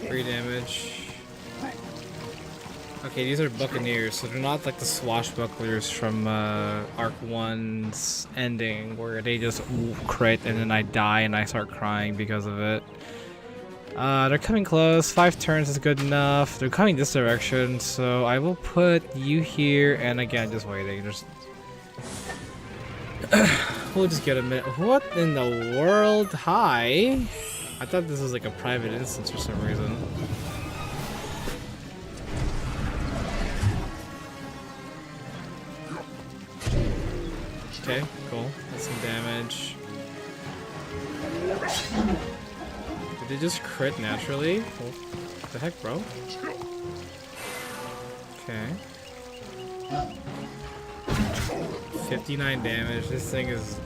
Free damage. Okay, these are Buccaneers, so they're not like the swashbucklers from Arc 1's ending, where they just crit and then I die and I start crying because of it. They're coming close. 5 turns is good enough. They're coming this direction, so I will put you here, and again, just waiting. We'll just get a minute. What in the world? Hi? I thought this was like a private instance for some reason. Okay, cool. That's some damage. Did they just crit naturally? What the heck, bro? Okay. 59 damage. This thing is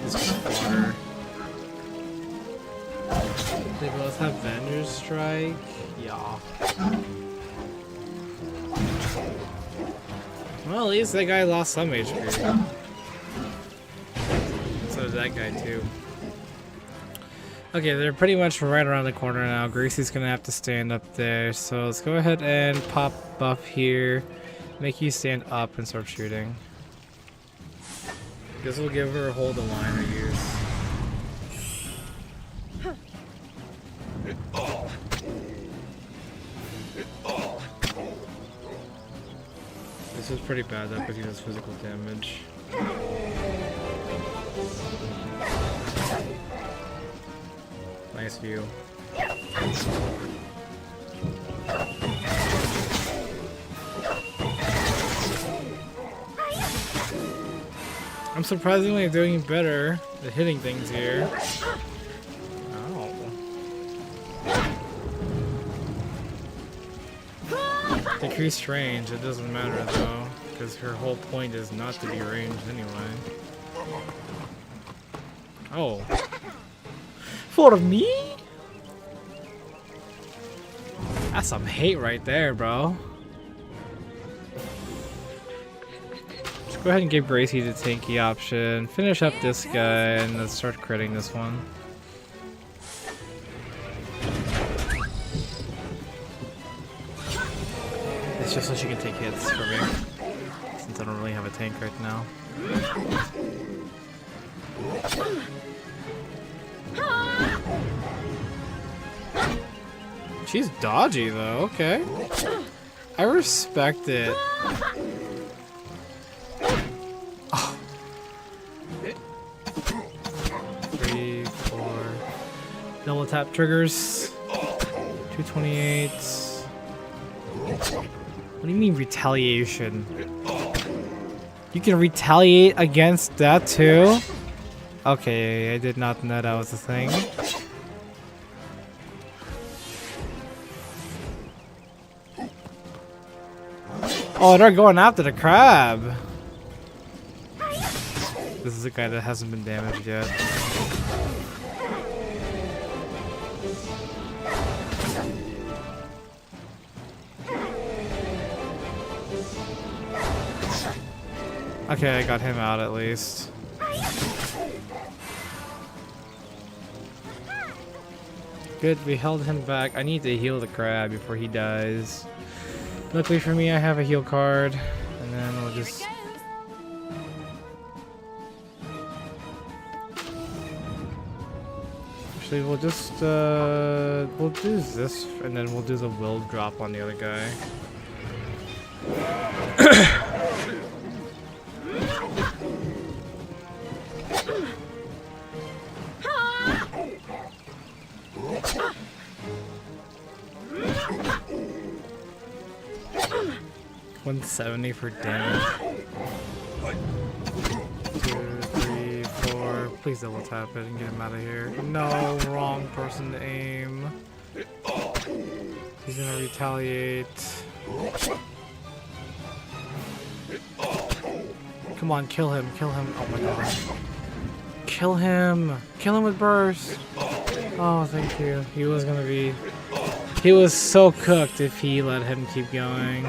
water. They both have Venger's Strike. Yeah. Well, at least that guy lost some HP. So did that guy too. Okay, they're pretty much right around the corner now. Gracie's gonna have to stand up there. So let's go ahead and pop buff here. Make you stand up and start shooting. This will give her a hold the line to use. This is pretty bad though because he does physical damage. Nice view. I'm surprisingly doing better at hitting things here. Oh. Decreased range, it doesn't matter though, because her whole point is not to be ranged anyway. Oh. For me? That's some hate right there, bro. Just go ahead and give Gracie the tanky option. Finish up this guy and let's start critting this one. It's just so she can take hits for me. Since I don't really have a tank right now. She's dodgy though, okay. I respect it. Oh. 3, 4. Double tap triggers. 228. What do you mean retaliation? You can retaliate against that too? Okay, I did not know that was a thing. Oh, they're going after the crab. This is a guy that hasn't been damaged yet. Okay, I got him out at least. Good, we held him back. I need to heal the crab before he dies. Luckily for me, I have a heal card, and then we'll just... Actually, we'll just, we'll do this, and then we'll do the will drop on the other guy. 170 for damage. 2, 3, 4. Please double tap it and get him out of here. No, wrong person to aim. He's gonna retaliate. Come on, kill him, kill him. Oh my god. Kill him! Kill him with burst! Oh, thank you. He was gonna be... He was so cooked if he let him keep going.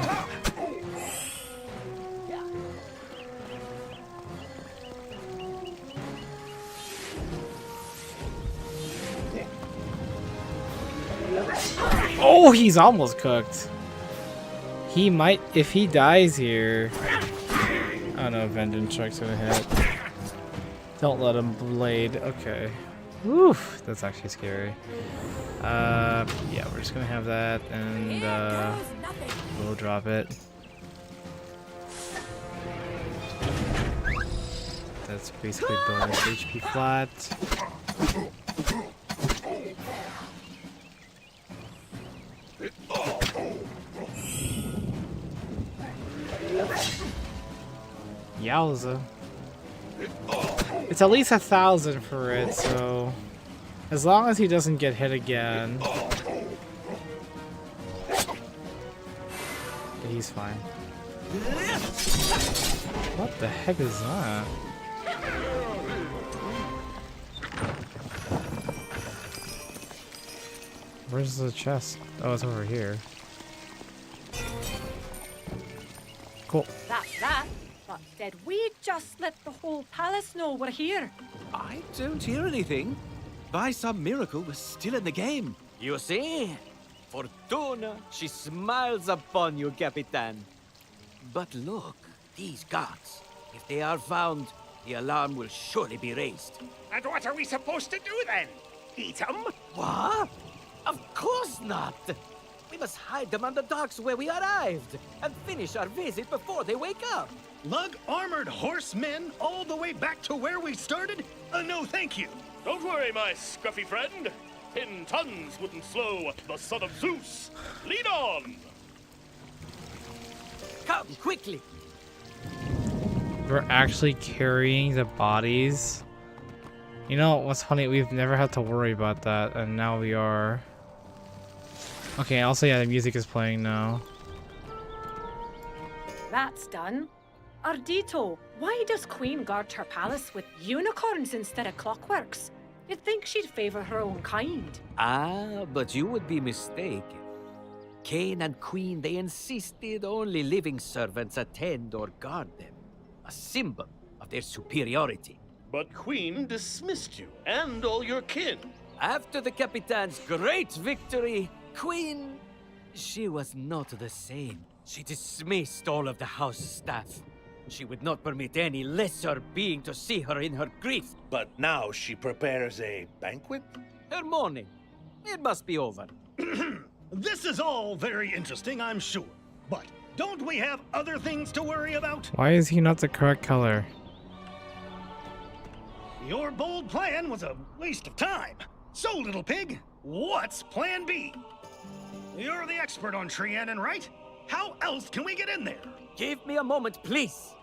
Oh, he's almost cooked. He might, if he dies here. Oh no, Vengeance Strike's gonna hit. Don't let him blade. Okay. Oof, that's actually scary. Yeah, we're just gonna have that, and we'll drop it. That's basically bonus HP flat. Yowza. It's at least 1,000 for it, so as long as he doesn't get hit again, he's fine. What the heck is that? Where's the chest? Oh, it's over here. Cool. That's that. But did we just let the whole palace know we're here? I don't hear anything. By some miracle, we're still in the game. You see? Fortuna, she smiles upon you, Capitan. But look, these guards. If they are found, the alarm will surely be raised. And what are we supposed to do then? Eat them? What? Of course not! We must hide them on the docks where we arrived and finish our visit before they wake up. Lug armored horsemen all the way back to where we started? No, thank you. Don't worry, my scruffy friend. 10 tons wouldn't slow the son of Zeus. Lead on! Come, quickly! We're actually carrying the bodies. You know what's funny? We've never had to worry about that, and now we are. Okay, also, yeah, the music is playing now. That's done. Ardito, why does Queen guard her palace with unicorns instead of clockworks? You'd think she'd favor her own kind. Ah, but you would be mistaken. King and Queen, they insisted only living servants attend or guard them. A symbol of their superiority. But Queen dismissed you and all your kin. After the Capitan's great victory, Queen, she was not the same. She dismissed all of the house staff. She would not permit any lesser being to see her in her grief. But now she prepares a banquet? Her mourning. It must be over. This is all very interesting, I'm sure. But don't we have other things to worry about? Why is he not the correct color? Your bold plan was a waste of time. So, little pig, what's plan B? You're the expert on Trianon, right? How else can we get in there? Give me a moment, please.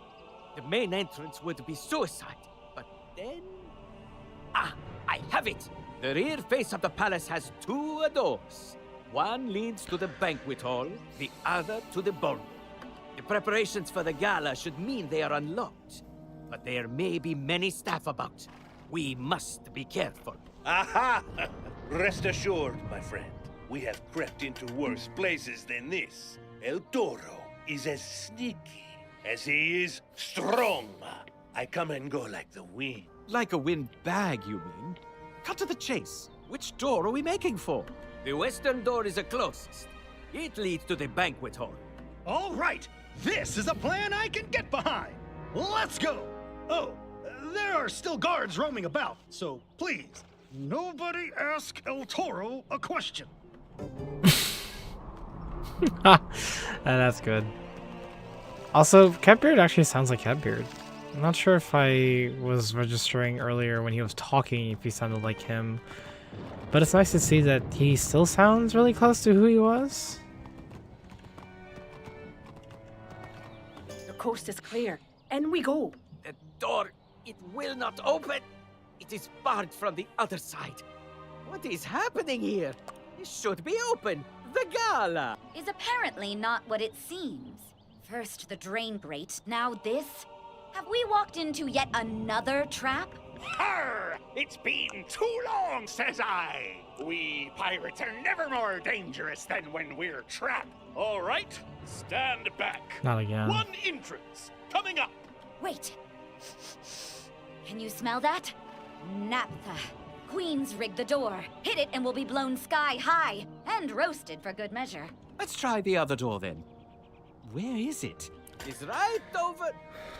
The main entrance would be suicide. But then... Ah, I have it! The rear face of the palace has two doors. One leads to the banquet hall, the other to the ballroom. The preparations for the gala should mean they are unlocked. But there may be many staff about. We must be careful. Aha! Rest assured, my friend. We have crept into worse places than this. El Toro is as sneaky as he is strong. I come and go like the wind. Like a wind bag, you mean? Cut to the chase. Which door are we making for? The western door is the closest. It leads to the banquet hall. All right, this is a plan I can get behind. Let's go. Oh, there are still guards roaming about, so please, nobody ask El Toro a question. That's good. Also, Catbeard actually sounds like Catbeard. I'm not sure if I was registering earlier when he was talking if he sounded like him. But it's nice to see that he still sounds really close to who he was. The coast is clear. In we go. The door, it will not open. It is barred from the other side. What is happening here? It should be open. The gala Is apparently not what it seems. First the drain grate, now this. Have we walked into yet another trap? Arr! It's been too long, says I. We pirates are never more dangerous than when we're trapped. All right, stand back. Not again. One entrance coming up. Wait. Can you smell that? Naphtha. Queen's rigged the door. Hit it and we'll be blown sky high. And roasted for good measure. Let's try the other door then. Where is it? is right over...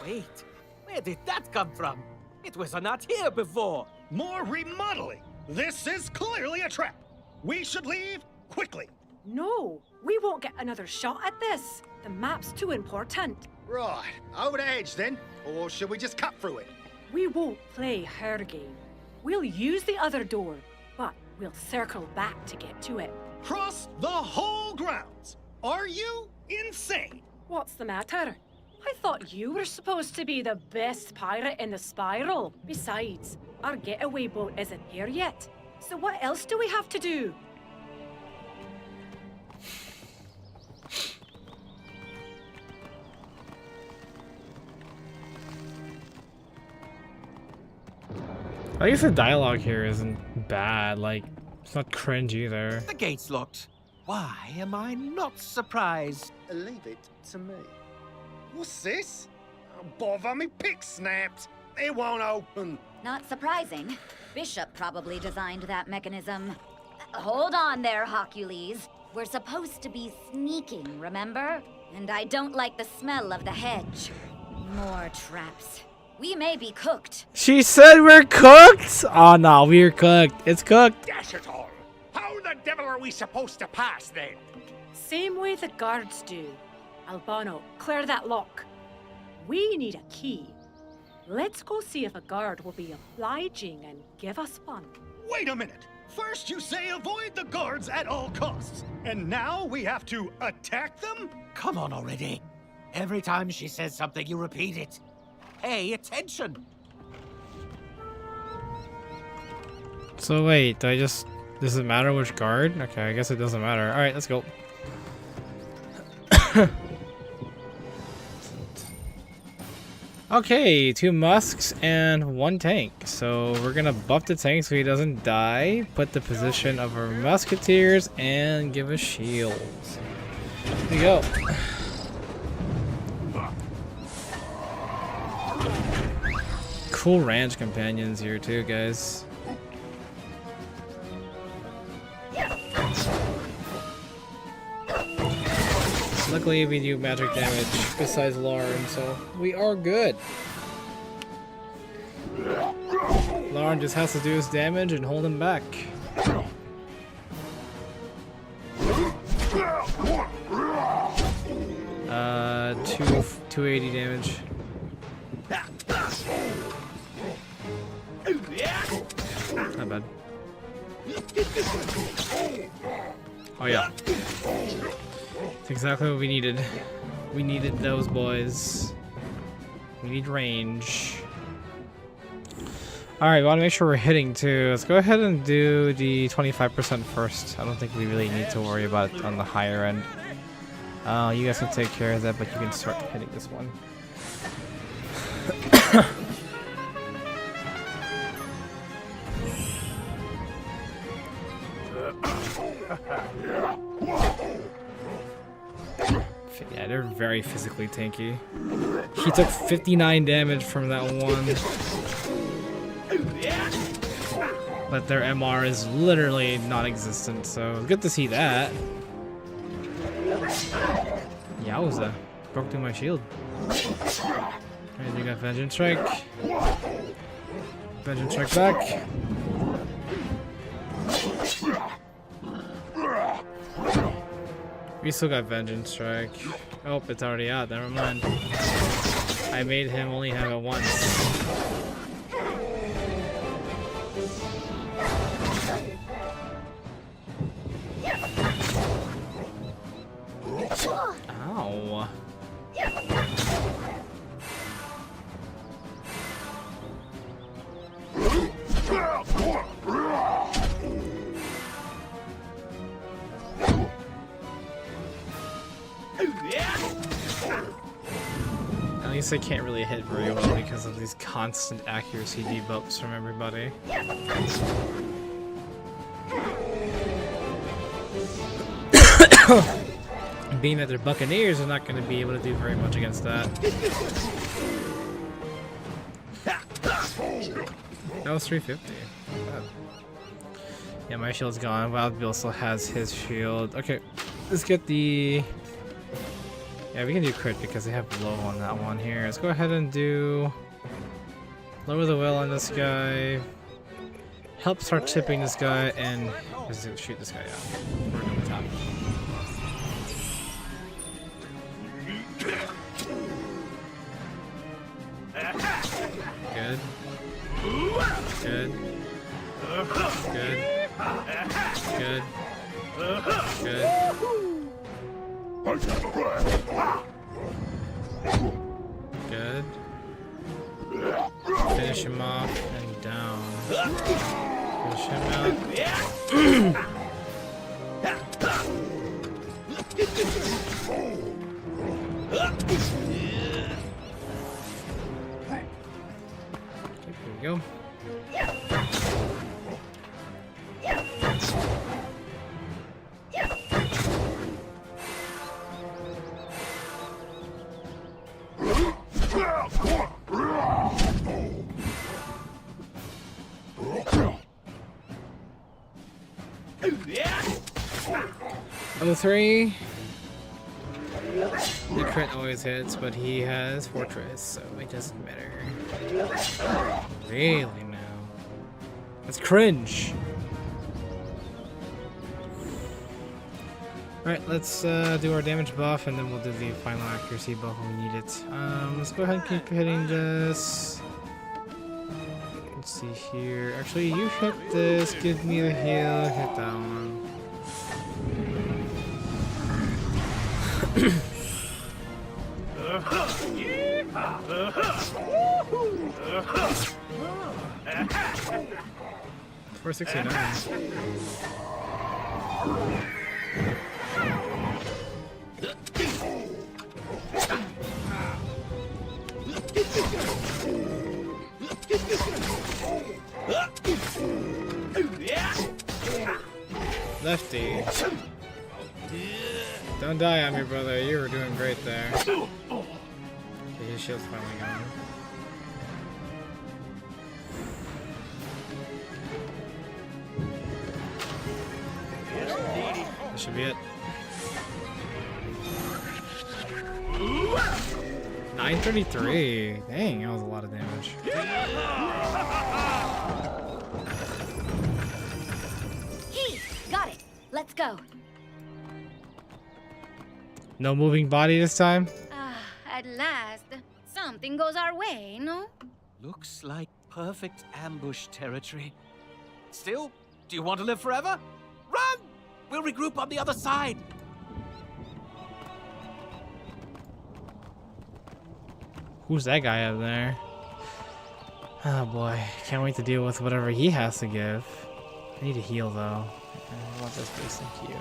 Wait, where did that come from? It was not here before. More remodeling. This is clearly a trap. We should leave quickly. No, we won't get another shot at this. The map's too important. Right, over the edge then. Or should we just cut through it? We won't play her game. We'll use the other door, but we'll circle back to get to it. Cross the whole grounds. Are you insane? What's the matter? I thought you were supposed to be the best pirate in the spiral. Besides, our getaway boat isn't here yet. So what else do we have to do? I guess the dialogue here isn't bad. Like, it's not cringe either. The gate's locked. Why am I not surprised? Leave it to me. What's this? Oh, bother, me pick snapped. It won't open. Not surprising. Bishop probably designed that mechanism. Hold on there, Hercules. We're supposed to be sneaking, remember? And I don't like the smell of the hedge. More traps. We may be cooked. She said we're cooked? Oh no, we're cooked. It's cooked. Dash it all! How the devil are we supposed to pass then? Same way the guards do. Albano, clear that lock. We need a key. Let's go see if a guard will be obliging and give us one. Wait a minute. First you say avoid the guards at all costs. And now we have to attack them? Come on already. Every time she says something, you repeat it. Pay attention. So wait, does it matter which guard? Okay, I guess it doesn't matter. Alright, let's go. Okay, 2 musks and 1 tank. So we're gonna buff the tank so he doesn't die, put the position of our musketeers, and give a shield. Here we go. Cool ranch companions here too, guys. Luckily, we do magic damage besides Lauren, so we are good. Lauren just has to do his damage and hold him back. 280 damage. Not bad. Oh yeah. That's exactly what we needed. We needed those boys. We need range. Alright, we want to make sure we're hitting too. Let's go ahead and do the 25% first. I don't think we really need to worry about it on the higher end. You guys can take care of that, but you can start hitting this one. Yeah, they're very physically tanky. He took 59 damage from that one. But their MR is literally non-existent, so it's good to see that. Yowza. Broke through my shield. Alright, they got Vengeance Strike. Vengeance Strike back. We still got Vengeance Strike. Oh, it's already out. Never mind. I made him only have it once. Ow. At least I can't really hit very well because of these constant accuracy debuffs from everybody. Being that they're Buccaneers, they're not going to be able to do very much against that. That was 350. Yeah, my shield's gone. Wild Bill still has his shield. Okay, let's get the... Yeah, we can do crit because they have low on that one here. Let's go ahead and do... Lower the will on this guy. Help start chipping this guy, and let's shoot this guy out. We're going to top. Good. Good. Good. Good. Good. Finish him off and down. Finish him out. There we go. Level 3. The crit always hits, but he has Fortress, so it doesn't matter. Really now? That's cringe. Alright, let's do our damage buff and then we'll do the final accuracy buff when we need it. Let's go ahead and keep hitting this. Let's see here. Actually, you hit this, give me the heal, hit that one. $469. Lefty. Don't die on me, brother. You were doing great there. Okay, his shield's finally gone. That should be it. 933. Dang, that was a lot of damage. He got it. Let's go. No moving body this time? Ah, at last. Something goes our way, no? Looks like perfect ambush territory. Still, do you want to live forever? Run! We'll regroup on the other side. Who's that guy up there? Oh boy, can't wait to deal with whatever he has to give. I need to heal though. I want this base, thank you.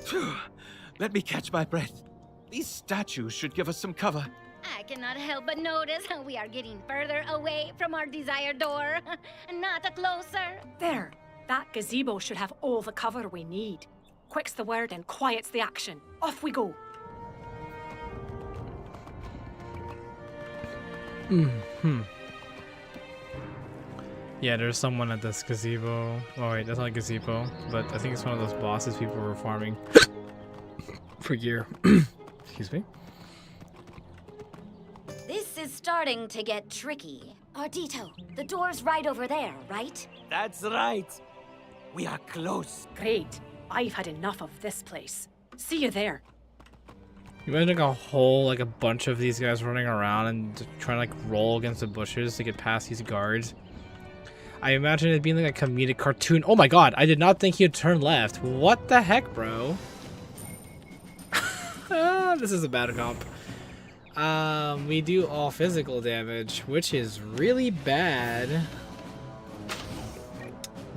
Phew. Let me catch my breath. These statues should give us some cover. I cannot help but notice how we are getting further away from our desired door. Not closer. There. That gazebo should have all the cover we need. Quick's the word and quiet's the action. Off we go. Yeah, there's someone at this gazebo. Oh wait, that's not a gazebo, but I think it's one of those bosses people were farming for gear. Excuse me. This is starting to get tricky. Ardito, the door's right over there, right? That's right. We are close. Great. I've had enough of this place. See you there. You imagine like a bunch of these guys running around and trying to like roll against the bushes to get past these guards. I imagine it being like a comedic cartoon. Oh my god, I did not think he'd turn left. What the heck, bro? This is a bad comp. We do all physical damage, which is really bad.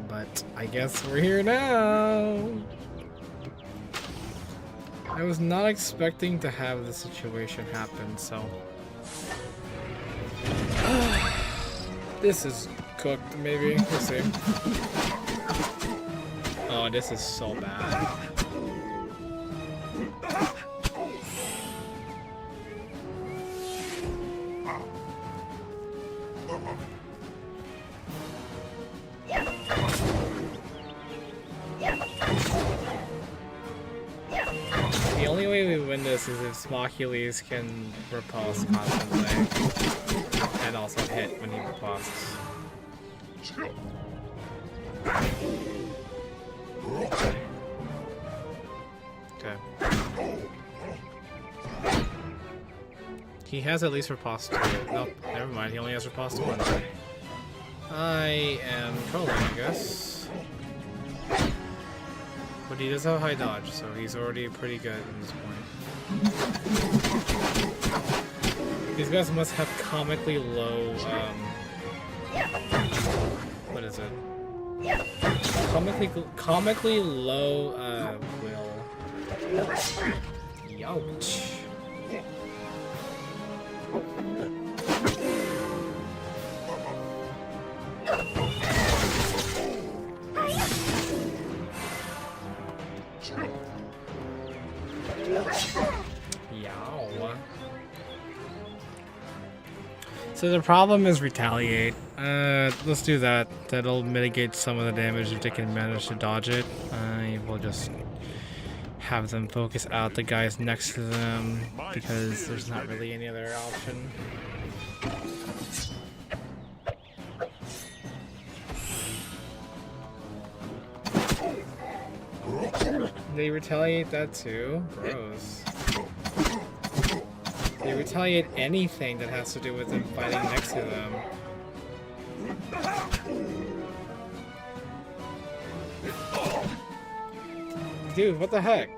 But I guess we're here now. I was not expecting to have this situation happen, so... This is cooked, maybe. We'll see. Oh, this is so bad. The only way we win this is if Smokules can repulse constantly and also hit when he repulses. Okay. He has at least riposte 2. Nope, never mind, he only has riposte 1. I am trolling, I guess. But he does have high dodge, so he's already pretty good at this point. These guys must have comically low, what is it? Comically low, will. Youch. Yow. So the problem is retaliate. Let's do that. That'll mitigate some of the damage if they can manage to dodge it. We'll just have them focus out the guys next to them because there's not really any other option. They retaliate that too? Gross. They retaliate anything that has to do with them fighting next to them. Dude, what the heck?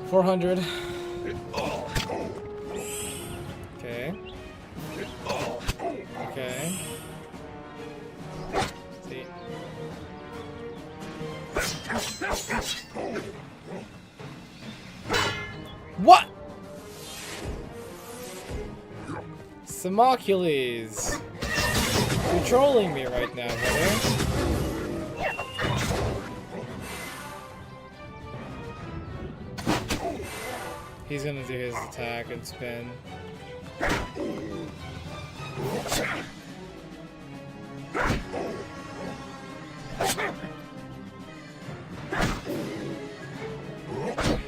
$400. Okay. Okay. See. What? Smokules. You're trolling me right now, brother. He's gonna do his attack and spin.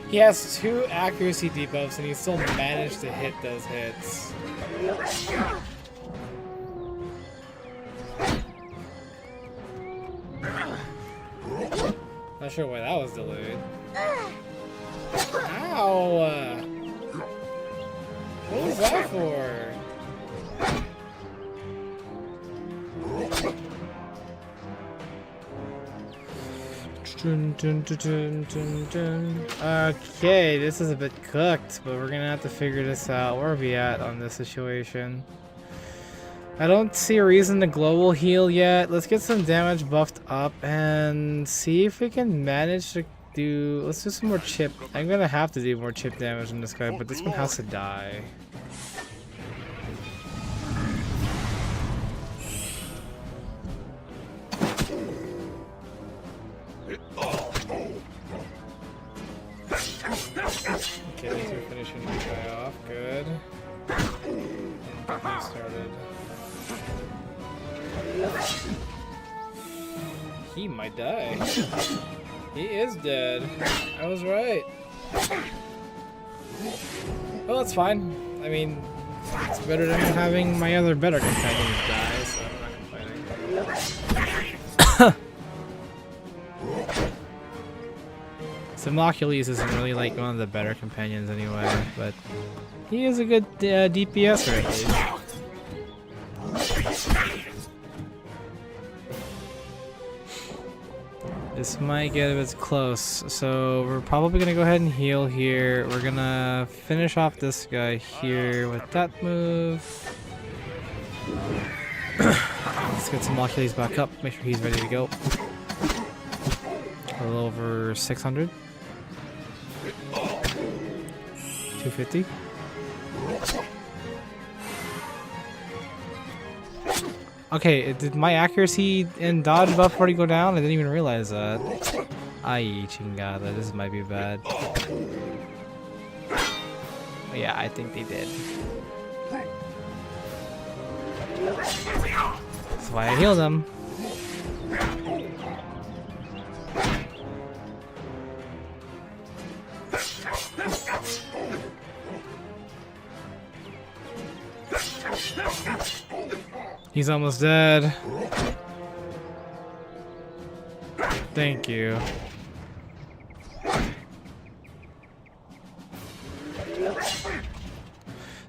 He has 2 accuracy debuffs and he still managed to hit those hits. Not sure why that was delayed. Ow! What was that for? Dun, dun, dun, dun, dun, dun. Okay, this is a bit cooked, but we're gonna have to figure this out. Where are we at on this situation? I don't see a reason to global heal yet. Let's get some damage buffed up and see if we can manage to do... Let's do some more chip. I'm gonna have to do more chip damage on this guy, but this one has to die. Okay, these are finishing this guy off. Good. And get him started. He might die. He is dead. I was right. Well, that's fine. I mean, it's better than having my other better companions die, so I'm not complaining. Simocules isn't really like one of the better companions anyway, but he is a good DPS at least. This might get a bit close, so we're probably gonna go ahead and heal here. We're gonna finish off this guy here with that move. Let's get Simocules back up, make sure he's ready to go. A little over 600. 250. Okay, did my accuracy and dodge buff already go down? I didn't even realize that. Ay, chingada, this might be bad. Yeah, I think they did. That's why I healed them. He's almost dead. Thank you.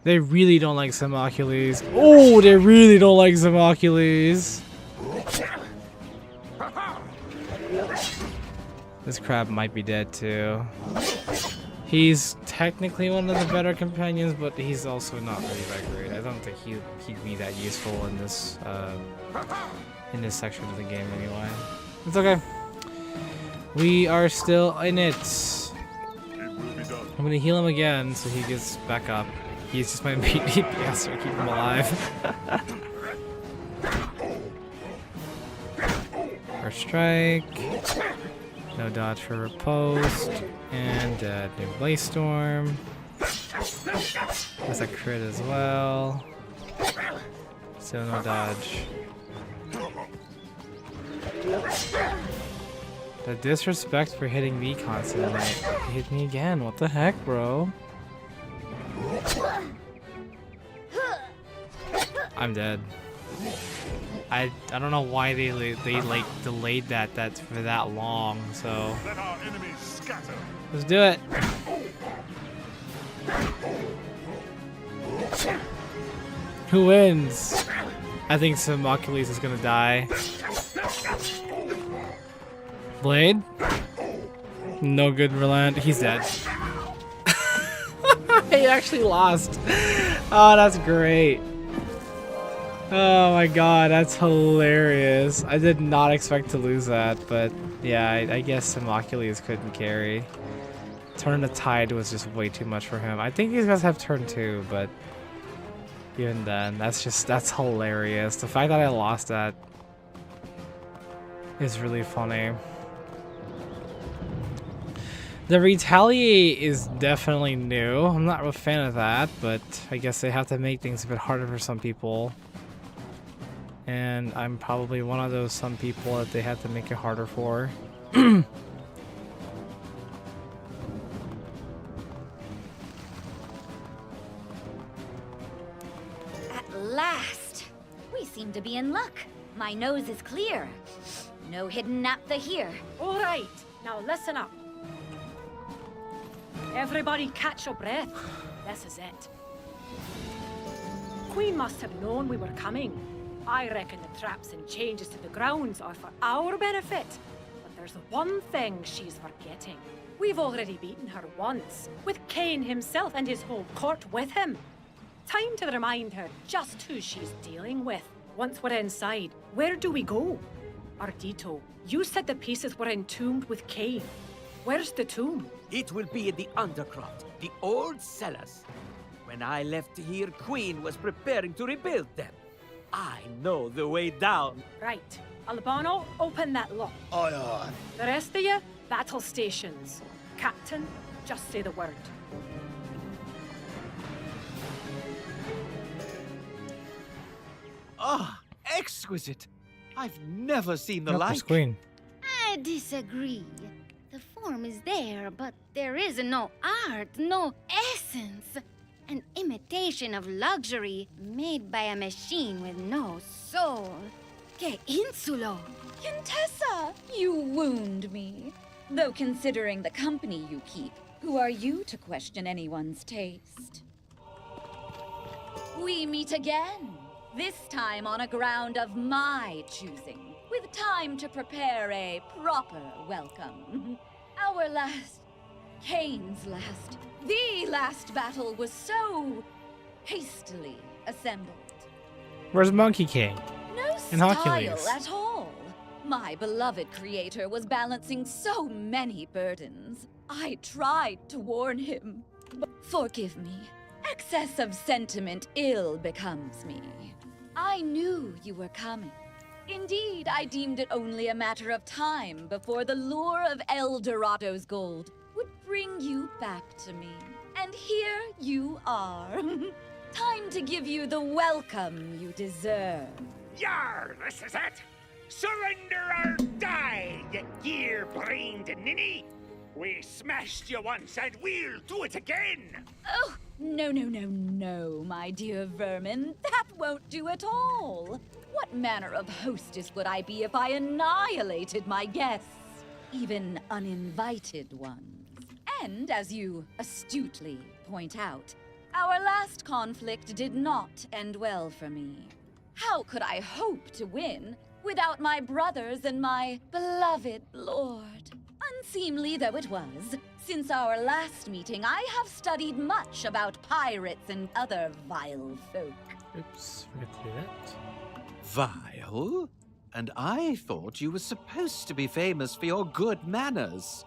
They really don't like Simocules. Oh, they really don't like Simocules. This crab might be dead too. He's technically one of the better companions, but he's also not really that great. I don't think he'd be that useful in this section of the game anyway. It's okay. We are still in it. I'm gonna heal him again so he gets back up. He's just my main DPS, so I keep him alive. First strike. No dodge for riposte. And new Blaze Storm. That's a crit as well. So no dodge. The disrespect for hitting me constantly. He hit me again. What the heck, bro? I'm dead. I don't know why they like delayed that for that long. So Let our enemies scatter. let's do it. Who wins? I think Simocules is gonna die. Blade? No good, Roland. He's dead. He actually lost. Oh, that's great. Oh my god, that's hilarious. I did not expect to lose that, but yeah, I guess Simocules couldn't carry. Turn the Tide was just way too much for him. I think these guys have turn 2, but even then, that's hilarious. The fact that I lost that is really funny. The retaliate is definitely new. I'm not a fan of that, but I guess they have to make things a bit harder for some people. And I'm probably one of those some people that they have to make it harder for. At last! We seem to be in luck. My nose is clear. No hidden naphtha here. All right, now listen up. Everybody catch your breath. This is it. Queen must have known we were coming. I reckon the traps and changes to the grounds are for our benefit. But there's one thing she's forgetting. We've already beaten her once, with Cain himself and his whole court with him. Time to remind her just who she's dealing with. Once we're inside, where do we go? Ardito, you said the pieces were entombed with Cain. Where's the tomb? It will be in the underground, the old cellars. When I left here, Queen was preparing to rebuild them. I know the way down. Right. Albano, open that lock. Aye, aye. The rest of you, battle stations. Captain, just say the word. Ah, exquisite. I've never seen the Nope, like. it's Queen. I disagree. The form is there, but there is no art, no essence. An imitation of luxury made by a machine with no soul. Que insulo! Contessa, you wound me. Though considering the company you keep, who are you to question anyone's taste? We meet again, this time on a ground of my choosing, with time to prepare a proper welcome. Our last, Cain's last, the last battle was so hastily assembled. Where's Monkey King? No And style Hercules. at all. My beloved creator was balancing so many burdens. I tried to warn him, but forgive me. Excess of sentiment ill becomes me. I knew you were coming. Indeed, I deemed it only a matter of time before the lure of El Dorado's gold would bring you back to me. And here you are. Time to give you the welcome you deserve. Yar, this is it! Surrender or die, you gear-brained ninny! We smashed you once and we'll do it again! Oh, no, my dear vermin. That won't do at all. What manner of hostess would I be if I annihilated my guests? Even uninvited ones. And, as you astutely point out, our last conflict did not end well for me. How could I hope to win without my brothers and my beloved lord? Unseemly though it was, since our last meeting, I have studied much about pirates and other vile folk. Oops, forgot to do that. Vile? And I thought you were supposed to be famous for your good manners.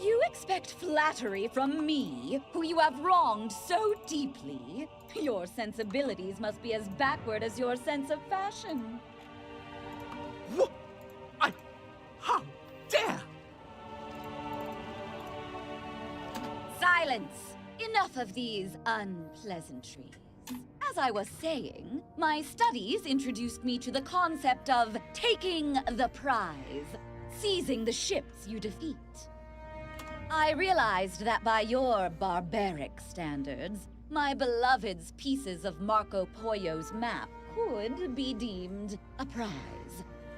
You expect flattery from me, who you have wronged so deeply? Your sensibilities must be as backward as your sense of fashion. What? How dare! Silence! Enough of these unpleasantries. As I was saying, my studies introduced me to the concept of taking the prize, seizing the ships you defeat. I realized that by your barbaric standards, my beloved's pieces of Marco Pollo's map could be deemed a prize.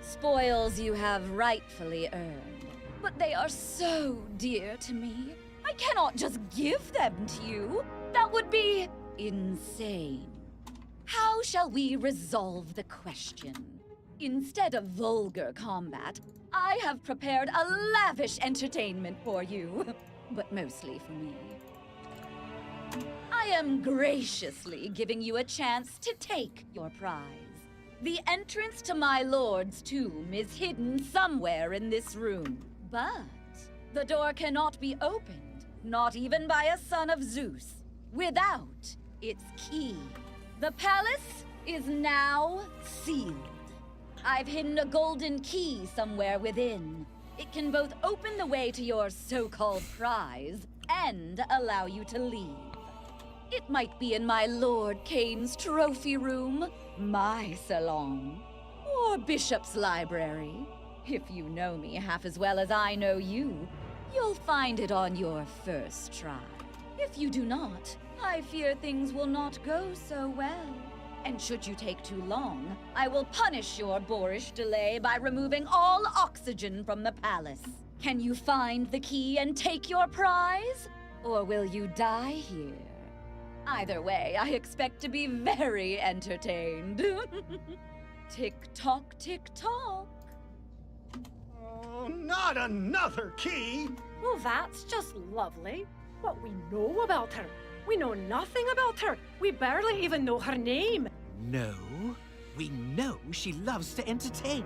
Spoils you have rightfully earned. But they are so dear to me. I cannot just give them to you. That would be insane. How shall we resolve the question? Instead of vulgar combat, I have prepared a lavish entertainment for you. But mostly for me. I am graciously giving you a chance to take your prize. The entrance to my lord's tomb is hidden somewhere in this room. But the door cannot be opened, not even by a son of Zeus, without its key. The palace is now sealed. I've hidden a golden key somewhere within. It can both open the way to your so-called prize and allow you to leave. It might be in my Lord Kane's trophy room, my salon, or Bishop's library. If you know me half as well as I know you, you'll find it on your first try. If you do not, I fear things will not go so well. And should you take too long, I will punish your boorish delay by removing all oxygen from the palace. Can you find the key and take your prize? Or will you die here? Either way, I expect to be very entertained. Tick-tock, tick-tock. Oh, not another key! Well, that's just lovely. What we know about her. We know nothing about her. We barely even know her name. No, we know she loves to entertain.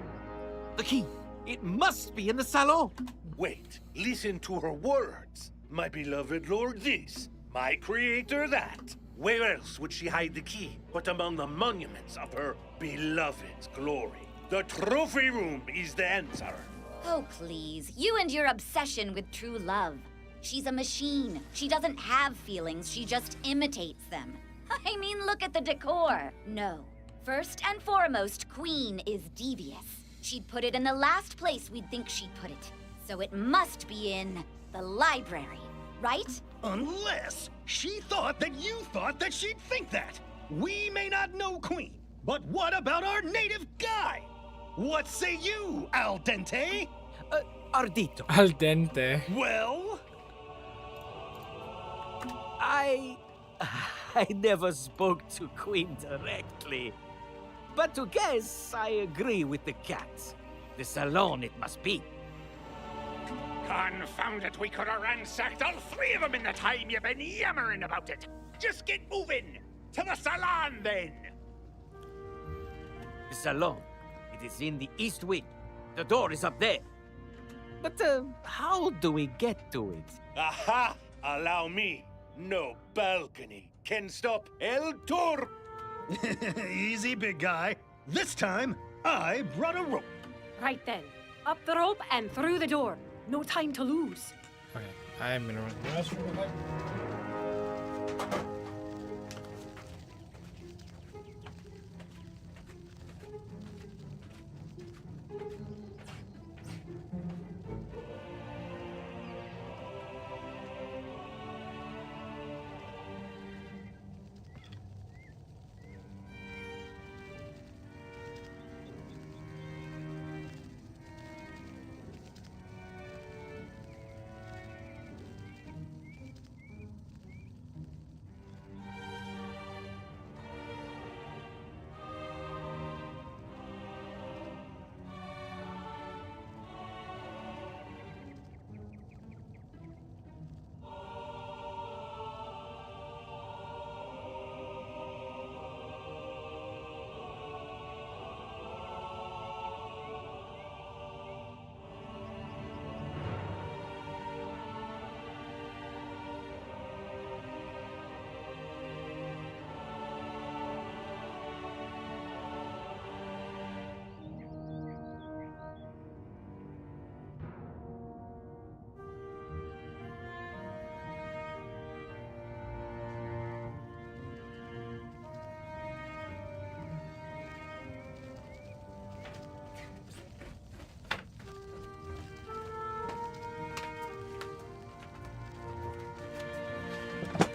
The key, it must be in the salon. Wait, listen to her words. My beloved lord this, my creator that. Where else would she hide the key but among the monuments of her beloved's glory? The trophy room is the answer. Oh, please. You and your obsession with true love. She's a machine. She doesn't have feelings. She just imitates them. I mean, look at the decor. No. First and foremost, Queen is devious. She'd put it in the last place we'd think she'd put it. So it must be in the library, right? Unless she thought that you thought that she'd think that. We may not know Queen, but what about our native guy? What say you, Al Dente? Ardito. Al dente. Well? I never spoke to Queen directly. But to guess, I agree with the cat. The salon it must be. Confound it, we could have ransacked all three of them in the time you've been yammering about it. Just get moving. To the salon, then. The salon. It is in the east wing. The door is up there. But how do we get to it? Aha! Allow me. No balcony can stop El Toro. Easy, big guy. This time, I brought a rope. Right then. Up the rope and through the door. No time to lose. Okay, I'm gonna run to the restroom real quick.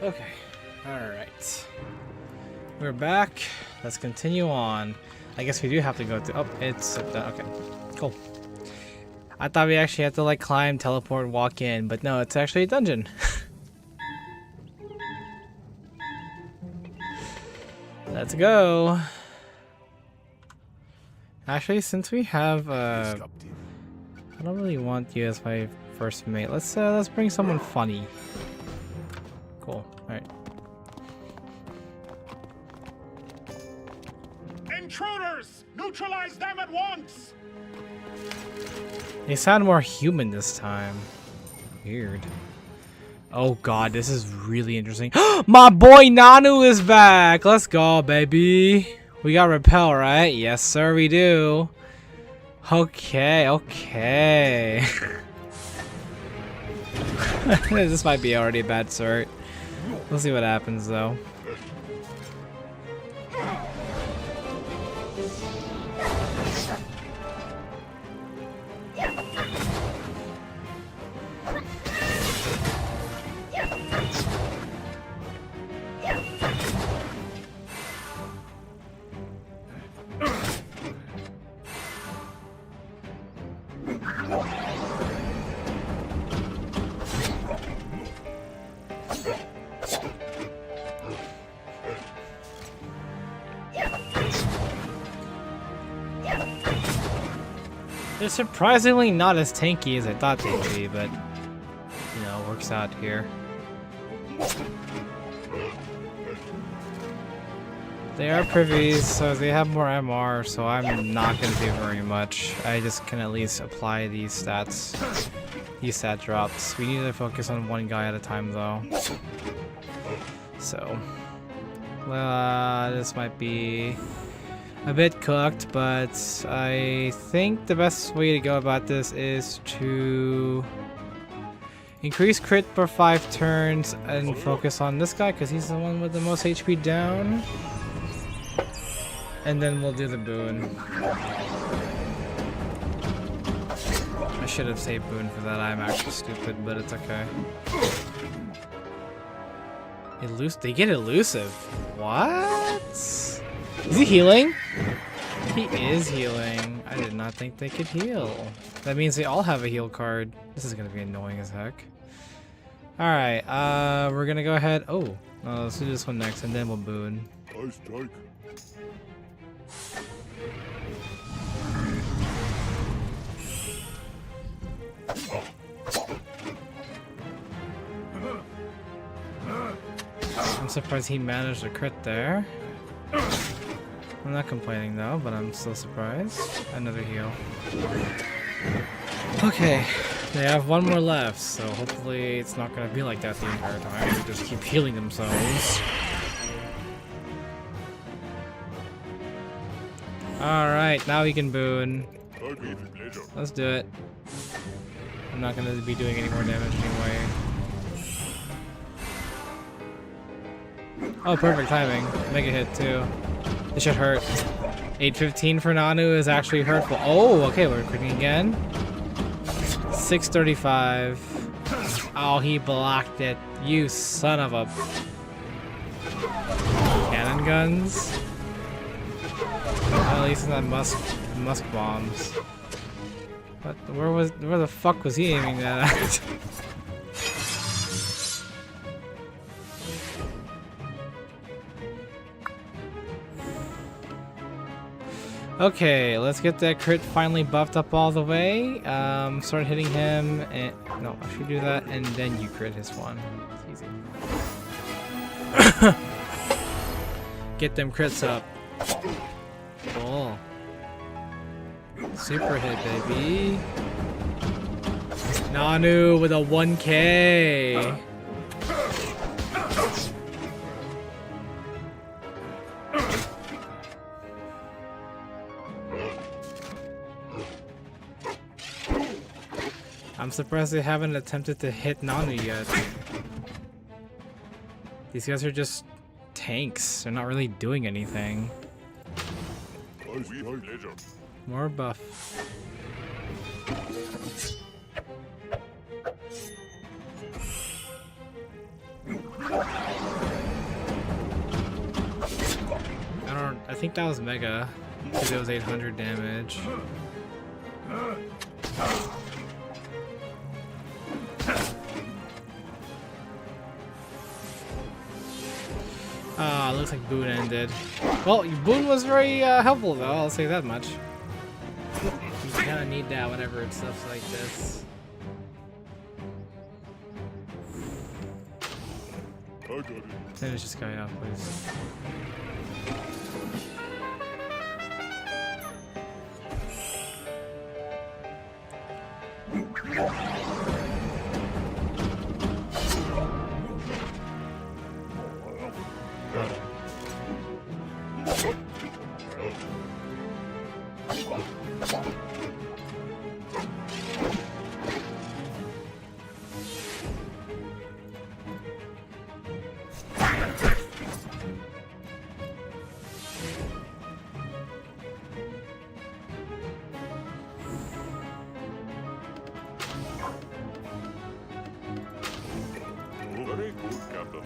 Okay, alright. We're back. Let's continue on. I guess we do have to go through. Oh, it's okay. Cool. I thought we actually had to like climb, teleport, walk in, but no, it's actually a dungeon. Let's go. Actually, since we have I don't really want you as my first mate. Let's bring someone funny. Cool. Alright. Intruders! Neutralize them at once! They sound more human this time. Weird. Oh god, this is really interesting. My boy Nanu is back! Let's go, baby. We got repel, right? Yes, sir, we do. Okay, okay. This might be already a bad start. We'll see what happens though. They're surprisingly not as tanky as I thought they'd be, but you know, it works out here. They are privies, so they have more MR, so I'm not going to do very much. I just can at least apply these stats, these stat drops. We need to focus on one guy at a time though. So, this might be a bit cooked, but I think the best way to go about this is to increase crit per 5 turns and focus on this guy because he's the one with the most HP down. And then we'll do the boon. I should have saved boon for that. I'm actually stupid, but it's okay. They get elusive. What? Is he healing? He is healing. I did not think they could heal. That means they all have a heal card. This is gonna be annoying as heck. Alright, we're gonna go ahead. Oh, no, let's do this one next and then we'll boon. Nice strike. I'm surprised he managed a crit there. I'm not complaining though, but I'm still surprised. Another heal. Okay, they have one more left, so hopefully it's not gonna be like that the entire time. They just keep healing themselves. Alright, now we can boon. Let's do it. I'm not gonna be doing any more damage anyway. Oh, perfect timing. Mega hit too. It should hurt. 815 for Nanu is actually hurtful. Oh, okay, we're critting again. 635. Oh, he blocked it. You son of a... Cannon guns? At least it's not musk bombs. But where the fuck was he aiming that at? Okay, let's get that crit finally buffed up all the way. Start hitting him, and no, I should do that, and then you crit his one. It's easy. Get them crits up. Cool. Super hit, baby. Nanu with a 1K. I'm surprised they haven't attempted to hit Nanu yet. These guys are just tanks. They're not really doing anything. More buff. I think that was Mega, because it was 800 damage. Ah, looks like Boon ended. Well, Boon was very helpful though, I'll say that much. You kinda need that whenever it's stuff like this. Finish this guy off, please. Very good, Captain.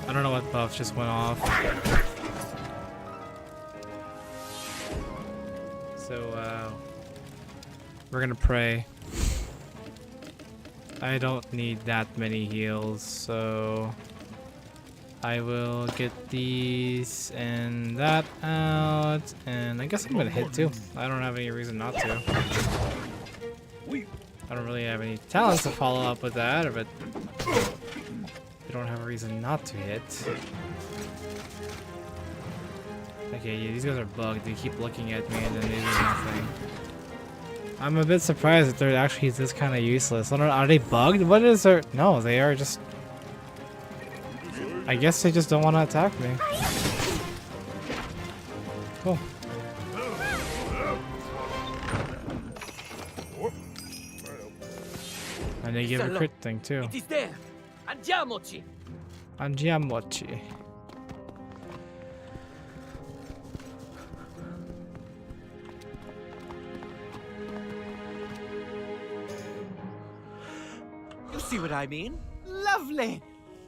I don't know what buff just went off. So, we're gonna pray. I don't need that many heals, so I will get these and that out, and I guess I'm gonna hit too. I don't have any reason not to. I don't really have any talents to follow up with that, but I don't have a reason not to hit. Okay, yeah, these guys are bugged. They keep looking at me and then they do nothing. I'm a bit surprised that they're actually this kind of useless. I don't know, are they bugged? What is their... No, they are just... I guess they just don't want to attack me. Cool. And they give a crit thing too. It is there. Andiamoci. Andiamoci. You see what I mean? Lovely.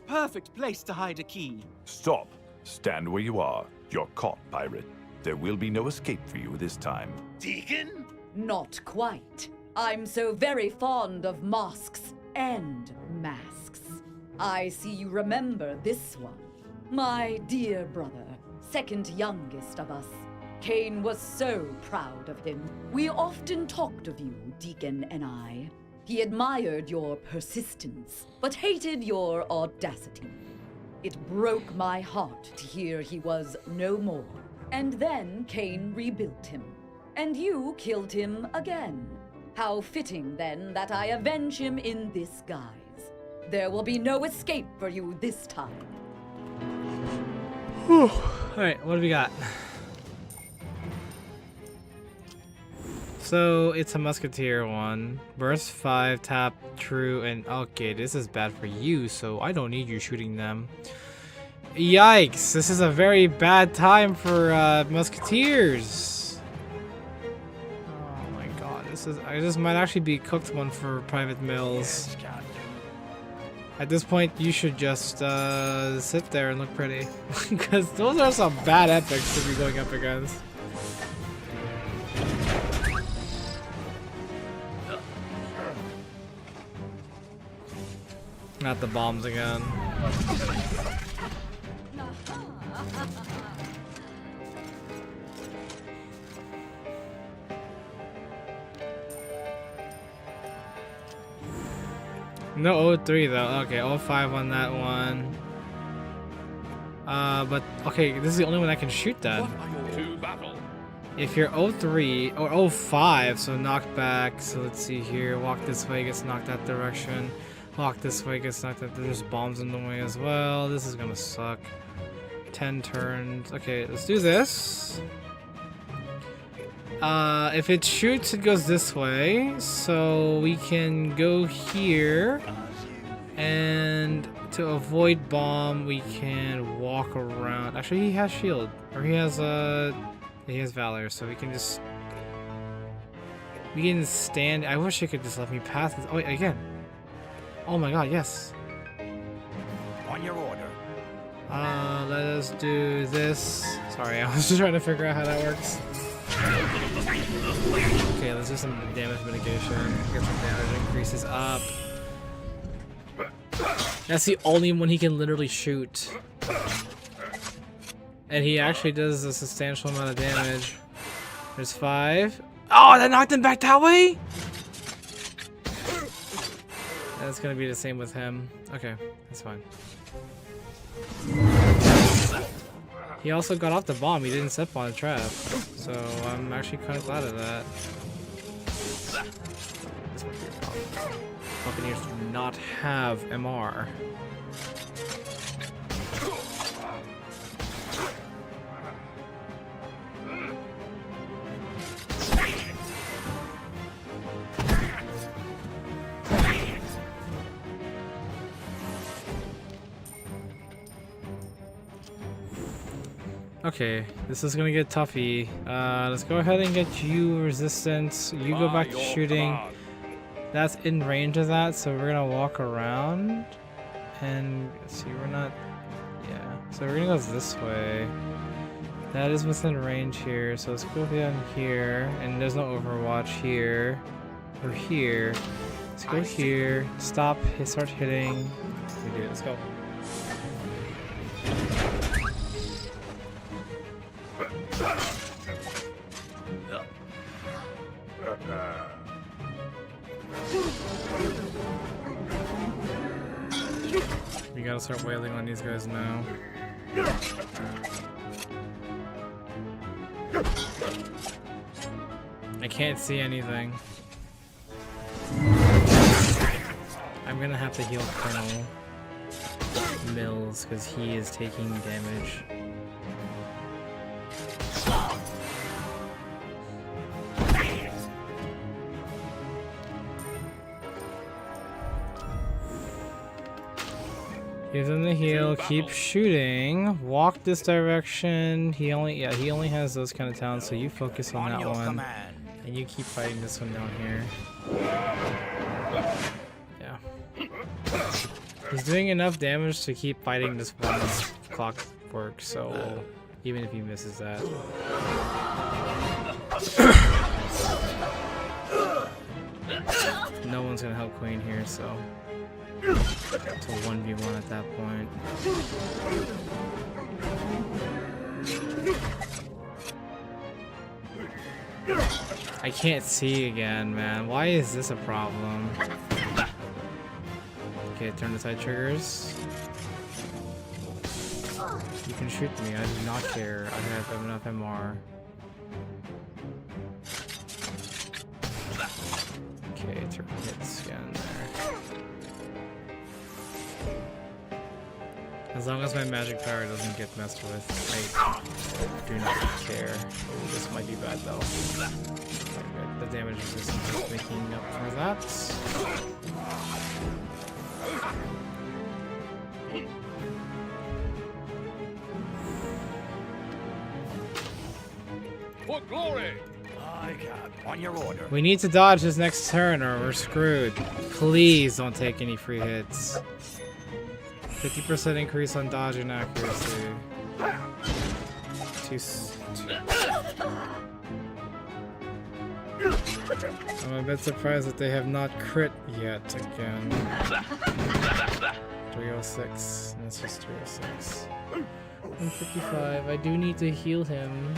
Perfect place to hide a key. Stop. Stand where you are. You're caught, pirate. There will be no escape for you this time. Deacon? Not quite. I'm so very fond of masks and masks. I see you remember this one. My dear brother, second youngest of us. Cain was so proud of him. We often talked of you, Deacon and I. He admired your persistence, but hated your audacity. It broke my heart to hear he was no more. And then Cain rebuilt him. And you killed him again. How fitting, then, that I avenge him in this guise. There will be no escape for you this time. Whew. Alright, what do we got? So, it's a musketeer one. Burst 5, tap, true, and... Okay, this is bad for you, so I don't need you shooting them. Yikes! This is a very bad time for musketeers. Oh my god, this might actually be a cooked one for private mills. At this point, you should just sit there and look pretty. Because those are some bad epics to be going up against. Not the bombs again. No 03 though. Okay, 05 on that one. But okay, this is the only one I can shoot then. If you're 03 or 05, so knocked back. So let's see here. Walk this way, gets knocked that direction. Walk this way, gets knocked that. There's bombs in the way as well. This is gonna suck. 10 turns. Okay, let's do this. If it shoots, it goes this way. So we can go here. And to avoid bomb, we can walk around. Actually, he has shield. Or he has valor, so we can just... We can stand... I wish it could just let me pass this. Oh, wait, again. Oh my god, yes. On your order. Let us do this. Sorry, I was just trying to figure out how that works. Okay, let's do some damage mitigation. Get some damage increases up. That's the only one he can literally shoot. And he actually does a substantial amount of damage. There's 5. Oh, that knocked him back that way? That's gonna be the same with him. Okay, that's fine. He also got off the bomb. He didn't step on a trap. So I'm actually kind of glad of that. Buccaneers do not have MR. Okay, this is gonna get toughy. Let's go ahead and get you resistance. You go back to shooting. That's in range of that, so we're gonna walk around and see. We're not. Yeah, so we're gonna go this way. That is within range here, so let's go down here. And there's no Overwatch here or here. Let's go here. Stop. Start hitting. We do it. Let's go. We gotta start wailing on these guys now. I can't see anything. I'm gonna have to heal Colonel Mills because he is taking damage. Give him the heal, keep shooting, walk this direction. He only has those kind of talents, so you focus on that one. And you keep fighting this one down here. Yeah. He's doing enough damage to keep fighting this one clockwork, so even if he misses that. No one's gonna help Queen here, so it's a 1v1 at that point. I can't see again, man. Why is this a problem? Okay, turn the side triggers. You can shoot me, I do not care. I have enough MR. Okay, turn hits again there. As long as my magic power doesn't get messed with, I do not care. Oh, this might be bad though. The damage resistance is making up for that. For glory! On your order. We need to dodge his next turn or we're screwed. Please don't take any free hits. 50% increase on dodge and accuracy. I'm a bit surprised that they have not crit yet again. 306. That's just 306. 155. I do need to heal him.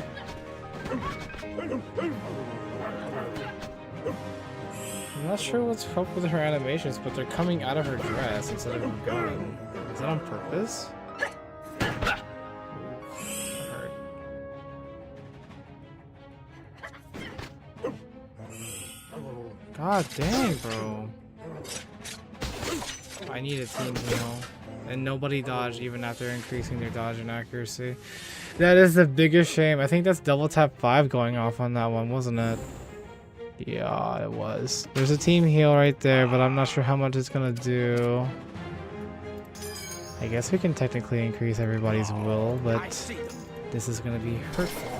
I'm not sure what's up with her animations, but they're coming out of her dress instead of a gun. Is that on purpose? God dang, bro. I need a team heal. And nobody dodged even after increasing their dodge and accuracy. That is the biggest shame. I think that's double tap 5 going off on that one, wasn't it? Yeah, it was. There's a team heal right there, but I'm not sure how much it's gonna do. I guess we can technically increase everybody's will, but this is gonna be hurtful.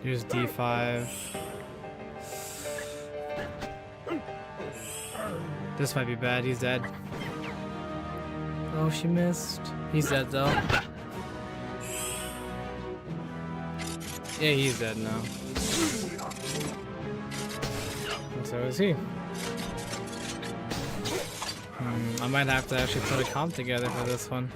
Here's D5. This might be bad. He's dead. Oh, she missed. He's dead though. Yeah, he's dead now. And so is he. I might have to actually put a comp together for this one.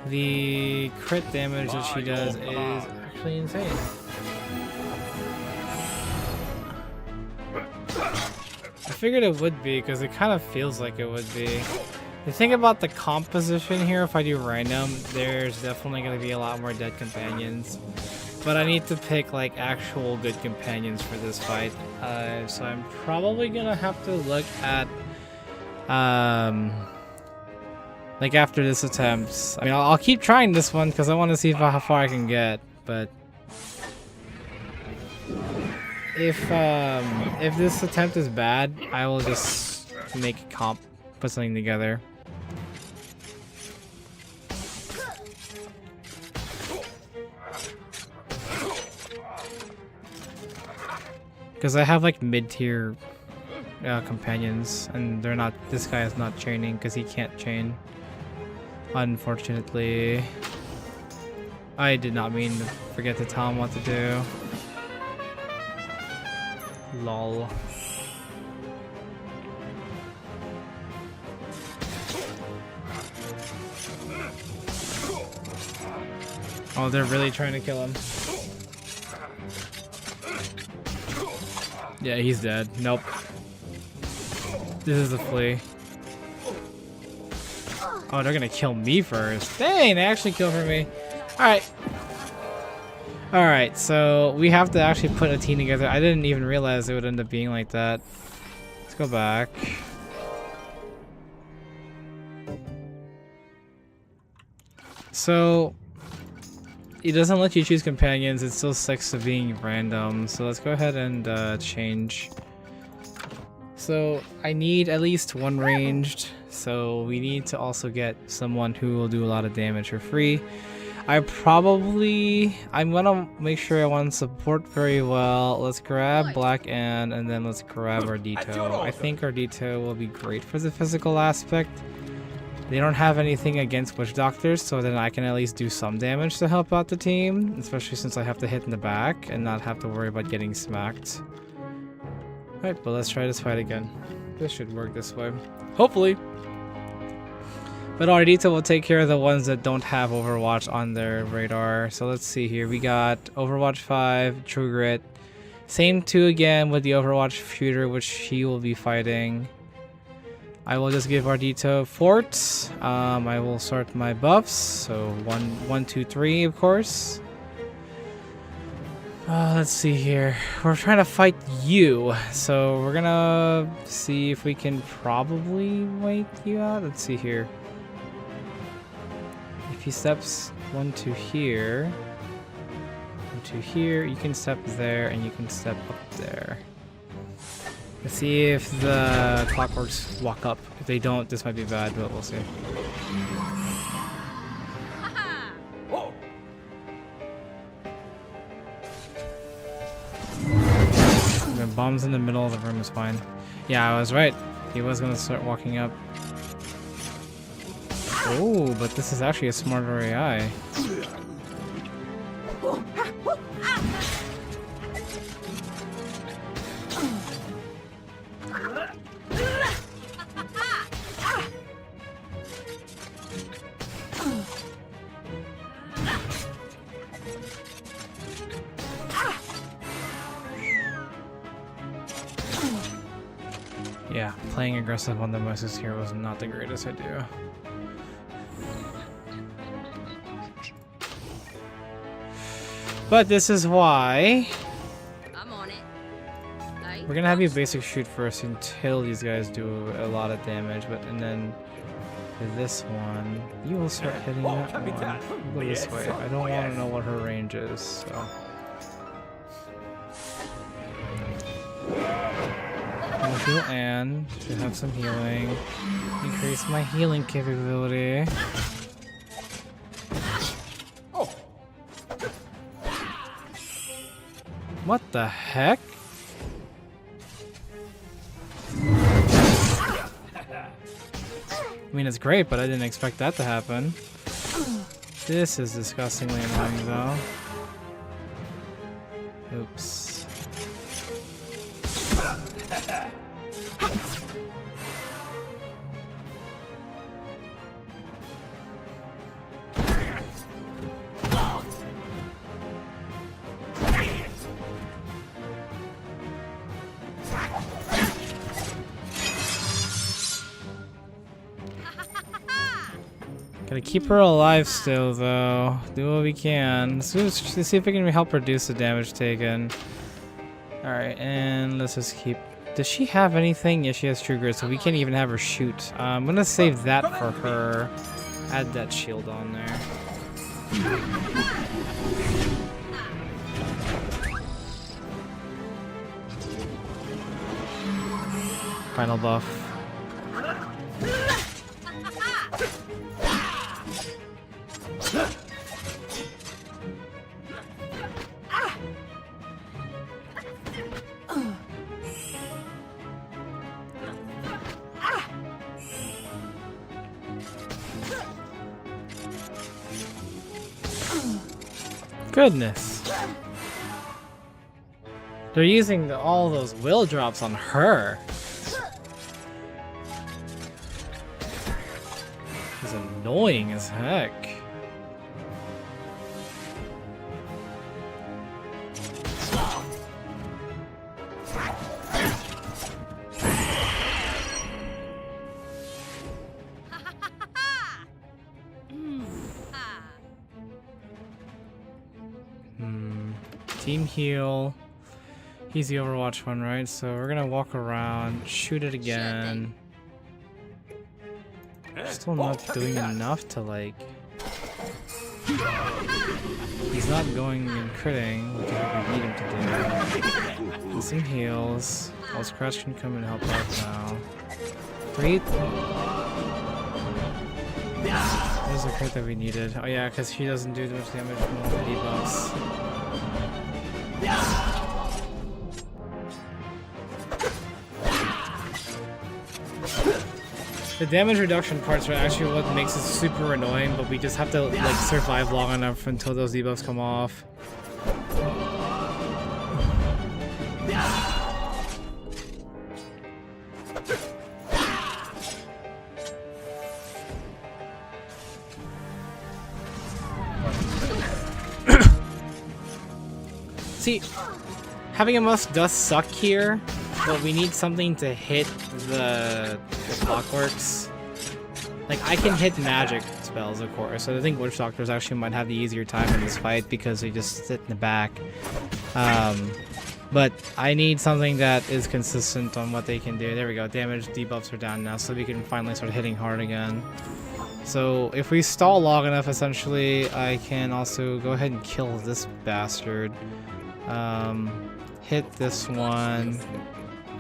The crit damage that she does is actually insane. I figured it would be because it kind of feels like it would be. The thing about the composition here, if I do random, there's definitely going to be a lot more dead companions. But I need to pick like actual good companions for this fight. So I'm probably going to have to look at like after this attempt. I mean, I'll keep trying this one because I want to see how far I can get, but if this attempt is bad, I will just make a comp, put something together. Because I have like mid-tier companions, and they're not. This guy is not chaining because he can't chain. Unfortunately, I did not mean to forget to tell him what to do. Lol. Oh, they're really trying to kill him. Yeah, he's dead. Nope. This is a flea. Oh, they're gonna kill me first. Dang, they actually killed for me. Alright. Alright, so we have to actually put a team together. I didn't even realize it would end up being like that. Let's go back. So it doesn't let you choose companions. It still sticks to being random. So let's go ahead and change. So I need at least one ranged. So we need to also get someone who will do a lot of damage for free. I'm gonna make sure I want to support very well. Let's grab Black Ann and then let's grab Ardito. I think Ardito will be great for the physical aspect. They don't have anything against witch doctors, so then I can at least do some damage to help out the team, especially since I have to hit in the back and not have to worry about getting smacked. Alright, but let's try this fight again. This should work this way. Hopefully. But Ardito will take care of the ones that don't have Overwatch on their radar. So let's see here. We got Overwatch 5, True Grit. Same 2 again with the Overwatch shooter, which he will be fighting. I will just give Ardito forts. I will sort my buffs. So 1, 2, 3, of course. Let's see here. We're trying to fight you. So we're gonna see if we can probably wait you out. Let's see here. If he steps 1 to here, 1 to here, you can step there and you can step up there. Let's see if the clockworks walk up. If they don't, this might be bad, but we'll see. The bombs in the middle of the room is fine. Yeah, I was right. He was gonna start walking up. Oh, but this is actually a smarter AI. Yeah, playing aggressive on the Moses here was not the greatest idea. But this is why I'm on it. we're gonna have you basic shoot first until these guys do a lot of damage, and then for this one, you will start hitting that one. Go this way. I don't want to know what her range is, so. I'll heal Anne to have some healing. Increase my healing capability. What the heck? I mean, it's great, but I didn't expect that to happen. This is disgustingly annoying, though. Oops. Gotta keep her alive still, though. Do what we can. Let's see if we can help reduce the damage taken. Alright, and let's just keep... Does she have anything? Yeah, she has True Grit, so we can't even have her shoot. I'm gonna save that for her. Add that shield on there. Final buff. Goodness. They're using all those will drops on her. It's annoying as heck. Team heal. He's the Overwatch one, right? So we're gonna walk around, shoot it again. Still not doing enough to like... He's not going and critting, which is what we need him to do. Some heals. Well, Scratch can come and help out now. Great. Where's the crit that we needed? Oh yeah, because she doesn't do much damage from all the debuffs. The damage reduction parts are actually what makes it super annoying, but we just have to like survive long enough until those debuffs come off. See, having a must does suck here, but we need something to hit the clockworks. Like, I can hit magic spells, of course, so I think Witch Doctors actually might have the easier time in this fight because they just sit in the back. But I need something that is consistent on what they can do. There we go, damage debuffs are down now, so we can finally start hitting hard again. So if we stall long enough, essentially, I can also go ahead and kill this bastard. Hit this one,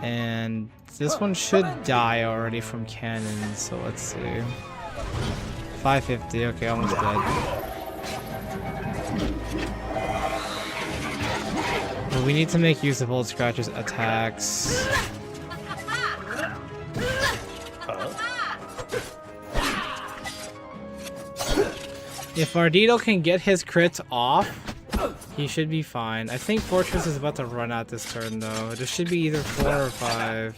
and this one should die already from cannon, so let's see. 550, okay, almost dead. But we need to make use of Old Scratch's attacks. If Ardito can get his crits off, he should be fine. I think Fortress is about to run out this turn, though. This should be either 4 or 5.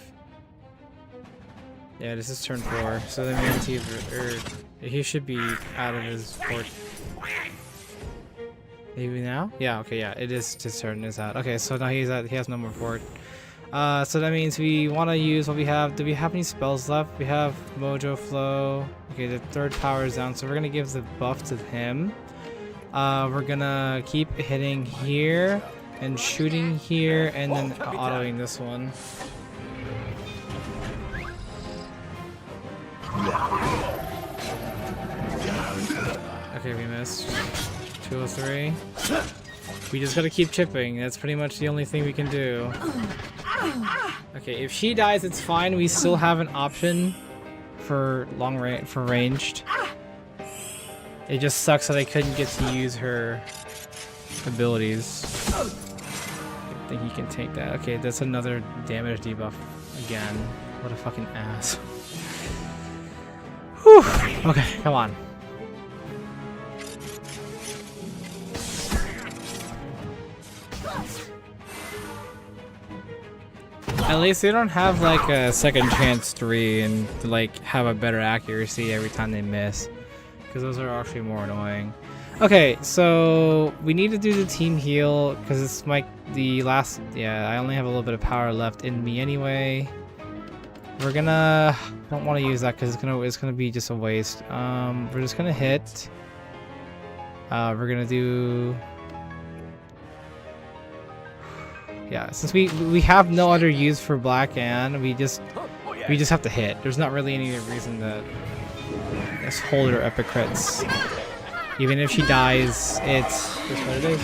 Yeah, this is turn 4. So that means he should be out of his fort. Maybe now? Yeah, okay, yeah. It is his turn is out. Okay, so now he's out. He has no more fort. So that means we want to use what we have. Do we have any spells left? We have Mojo Flow. Okay, the third power is down, so we're gonna give the buff to him. We're gonna keep hitting here and shooting here and then autoing this one. Okay, we missed. 203. We just gotta keep chipping. That's pretty much the only thing we can do. Okay, if she dies, it's fine. We still have an option for ranged. It just sucks that I couldn't get to use her abilities. I think he can take that. Okay, that's another damage debuff again. What a fucking ass. Whew. Okay, come on. At least they don't have like a second chance 3 and to like have a better accuracy every time they miss. Because those are actually more annoying. Okay, so we need to do the team heal because it's like the last. Yeah, I only have a little bit of power left in me anyway. We're gonna... I don't want to use that because it's gonna be just a waste. We're just gonna hit. We're gonna do... Yeah, since we have no other use for Black Anne, we just have to hit. There's not really any reason to just hold her epic crits. Even if she dies, it's just what it is.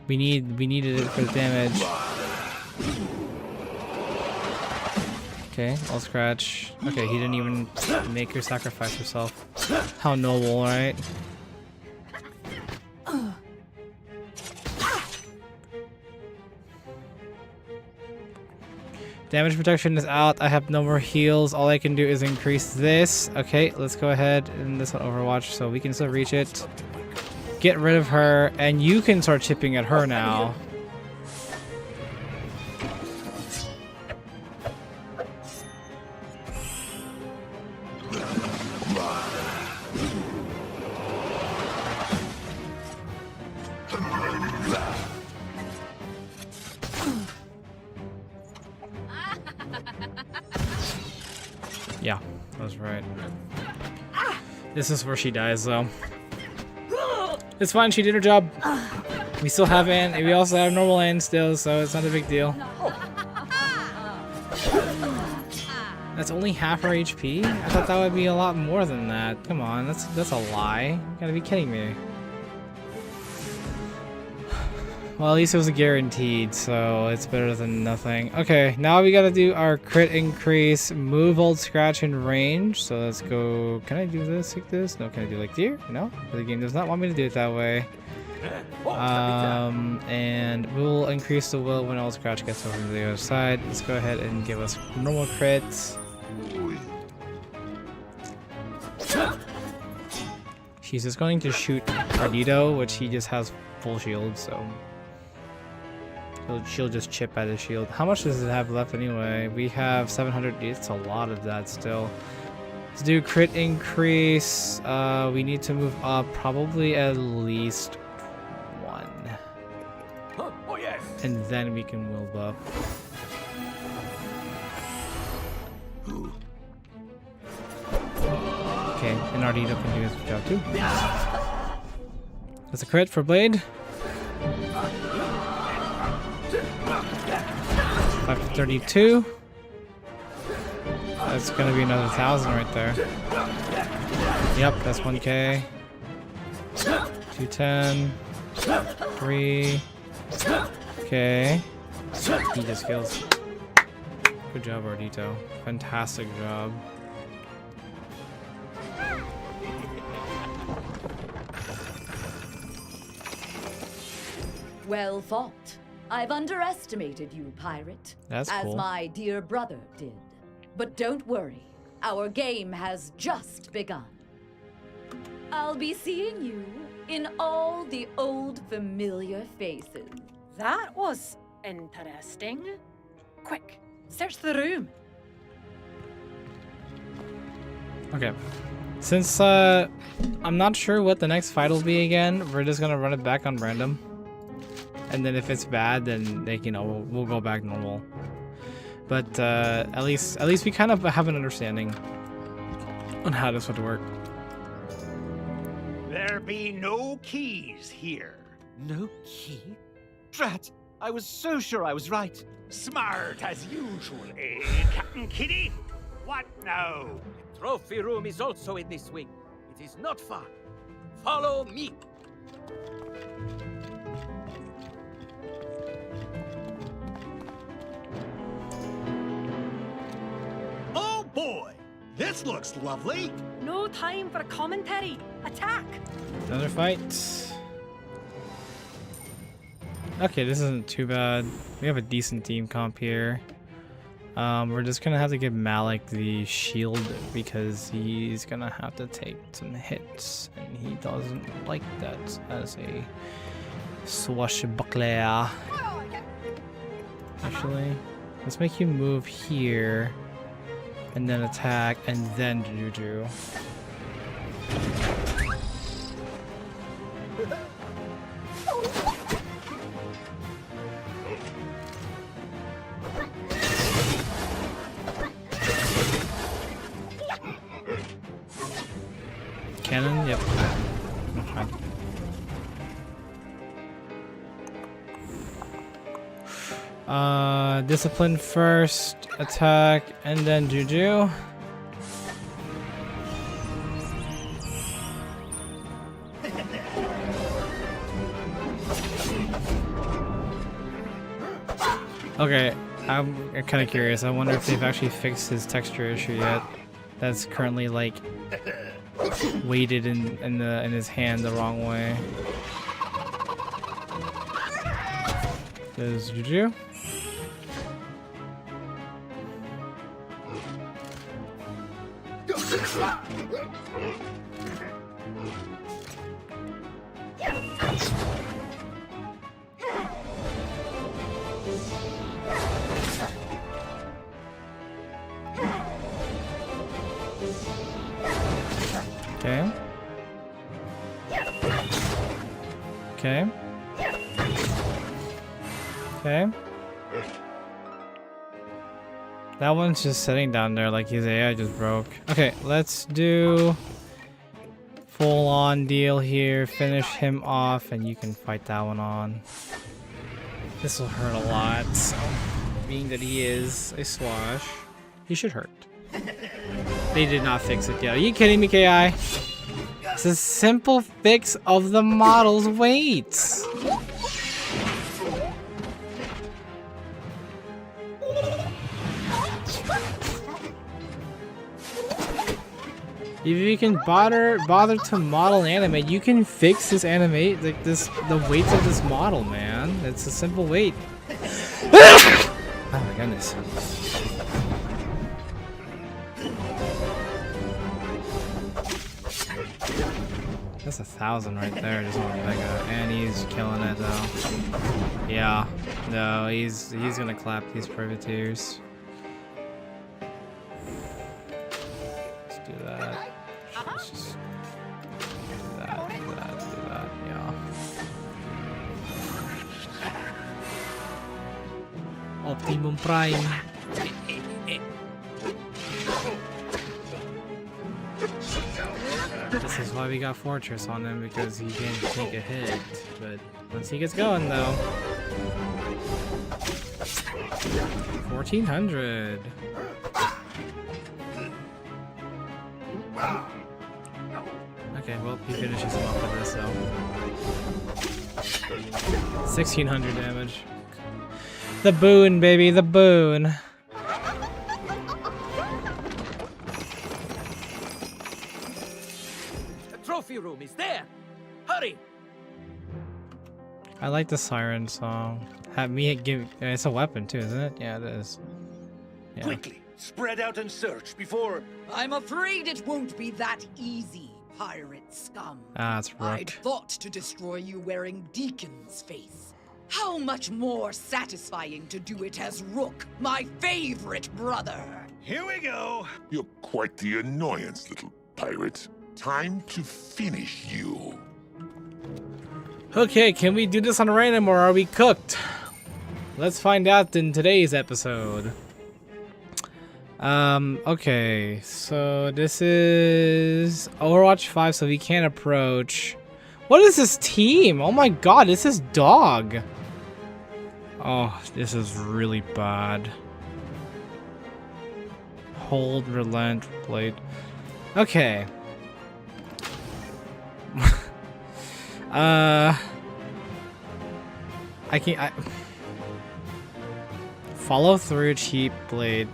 We needed it for the damage. Okay, I'll scratch. Okay, he didn't even make her sacrifice herself. How noble, right? Damage protection is out. I have no more heals. All I can do is increase this. Okay, let's go ahead and this one Overwatch so we can still reach it. Get rid of her, and you can start chipping at her now. Yeah, that was right. This is where she dies, though. It's fine, she did her job. We still have Anne, and we also have normal Anne still, so it's not a big deal. That's only half her HP? I thought that would be a lot more than that. Come on, that's a lie. You gotta be kidding me. Well, at least it was guaranteed, so it's better than nothing. Okay, now we gotta do our crit increase, move, hold, scratch, and range. So let's go. Can I do this like this? No, can I do like here? No, the game does not want me to do it that way. And we'll increase the will when hold scratch gets over to the other side. Let's go ahead and give us normal crits. She's just going to shoot Ardito, which he just has full shield, so she'll just chip at his shield. How much does it have left anyway? We have 700. It's a lot of that still. Let's do crit increase. We need to move up probably at least 1. Oh yes. And then we can will buff. Okay, and Ardito can do his job too. That's a crit for Blade. 532. That's gonna be another 1,000 right there. Yep, that's 1k. 210. 3. Okay. He just kills. Good job, Ardito. Fantastic job. Well fought. I've underestimated you, pirate. That's as cool. my dear brother did. But don't worry, our game has just begun. I'll be seeing you in all the old familiar faces. That was interesting. Quick, search the room. Okay. Since I'm not sure what the next fight will be again, we're just gonna run it back on random. And then if it's bad, then they, we'll go back normal. But at least we kind of have an understanding on how this would work. There be no keys here. No key? Drat! I was so sure I was right. Smart as usual, eh, Captain Kitty? What now? The trophy room is also in this wing. It is not far. Follow me. Oh boy, this looks lovely. No time for commentary. Attack! Another fight. Okay, this isn't too bad. We have a decent team comp here. We're just gonna have to give Malik the shield because he's gonna have to take some hits, and he doesn't like that as a swashbuckler. Actually, let's make you move here, and then attack, and then Juju. cannon? Yep. I'm fine. Discipline first, attack, and then Juju. Okay, I'm kind of curious. I wonder if they've actually fixed his texture issue yet. That's currently like weighted in his hand the wrong way. There's Juju. Okay. Okay. Okay. That one's just sitting down there like his AI just broke. Okay, let's do full on deal here. Finish him off and you can fight that one on. This will hurt a lot. So, being that he is a swash, he should hurt. They did not fix it yet. Are you kidding me, KI? It's a simple fix of the model's weights. If you can bother to model animate, you can fix this animate the weights of this model, man. It's a simple weight. Oh my goodness. That's 1,000 right there, just on Mega, and he's killing it though. Yeah, no, he's gonna clap these privateers. Let's do that. Let's just do that, yeah. Optimum Prime. This is why we got Fortress on him, because he can't take a hit. But once he gets going, though, 1,400. Okay, well, he finishes him off with this, though. 1,600 damage. The boon, baby, the boon. Trophy room is there. Hurry! I like the siren song. Have me give. It's a weapon too, isn't it? Yeah, it is. Yeah. Quickly, spread out and search before. I'm afraid it won't be that easy, pirate scum. Ah, it's Rook. I'd thought to destroy you wearing Deacon's face. How much more satisfying to do it as Rook, my favorite brother. Here we go. You're quite the annoyance, little pirate. Time to finish you. Okay, can we do this on random or are we cooked? Let's find out in today's episode. Okay, so this is Overwatch 5, so we can't approach. What is this team? Oh my god, this is Dog. Oh, this is really bad. Hold, relent, blade. Okay. I follow through, cheap blade.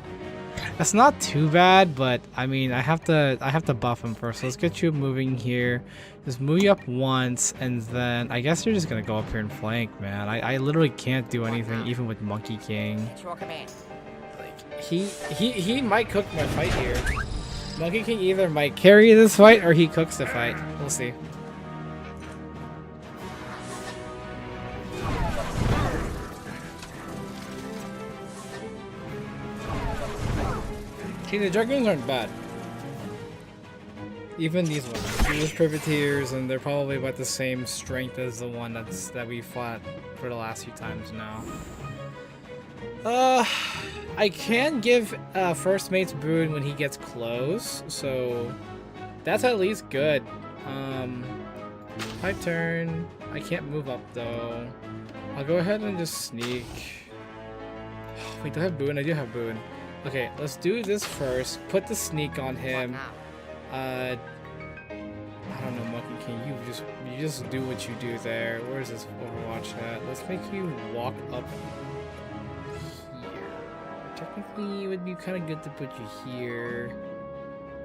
That's not too bad, but I mean I have to buff him first. So let's get you moving here. Just move you up once, and then I guess you're just gonna go up here and flank, man. I literally can't do anything even with Monkey King. Like he might cook my fight here. Monkey King either might carry this fight or he cooks the fight. We'll see. See, the Dragons aren't bad. Even these ones. These Privateers, and they're probably about the same strength as the one that we fought for the last few times now. I can give First Mate's Boon when he gets close, so that's at least good. My turn. I can't move up though. I'll go ahead and just sneak. Wait, do I have Boone? I do have Boone. Okay, let's do this first. Put the sneak on him. I don't know, Monkey King. You just do what you do there. Where's this Overwatch at? Let's make you walk up here. Technically, it would be kind of good to put you here.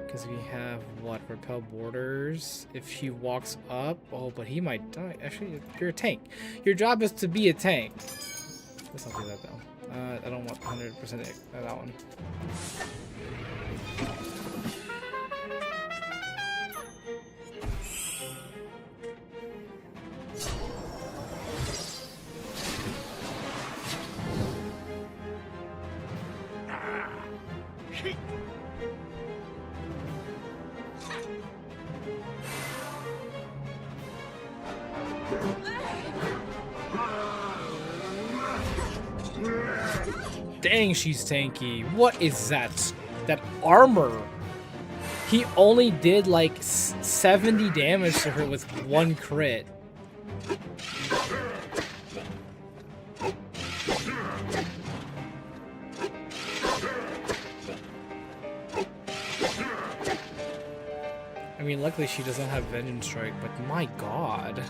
Because we have, what, repel borders. If he walks up, oh, but he might die. Actually, you're a tank. Your job is to be a tank. Let's not do that, though. I don't want 100% that one. Dang, she's tanky. What is that? That armor. He only did like 70 damage to her with one crit. I mean, luckily she doesn't have Vengeance Strike, but my god.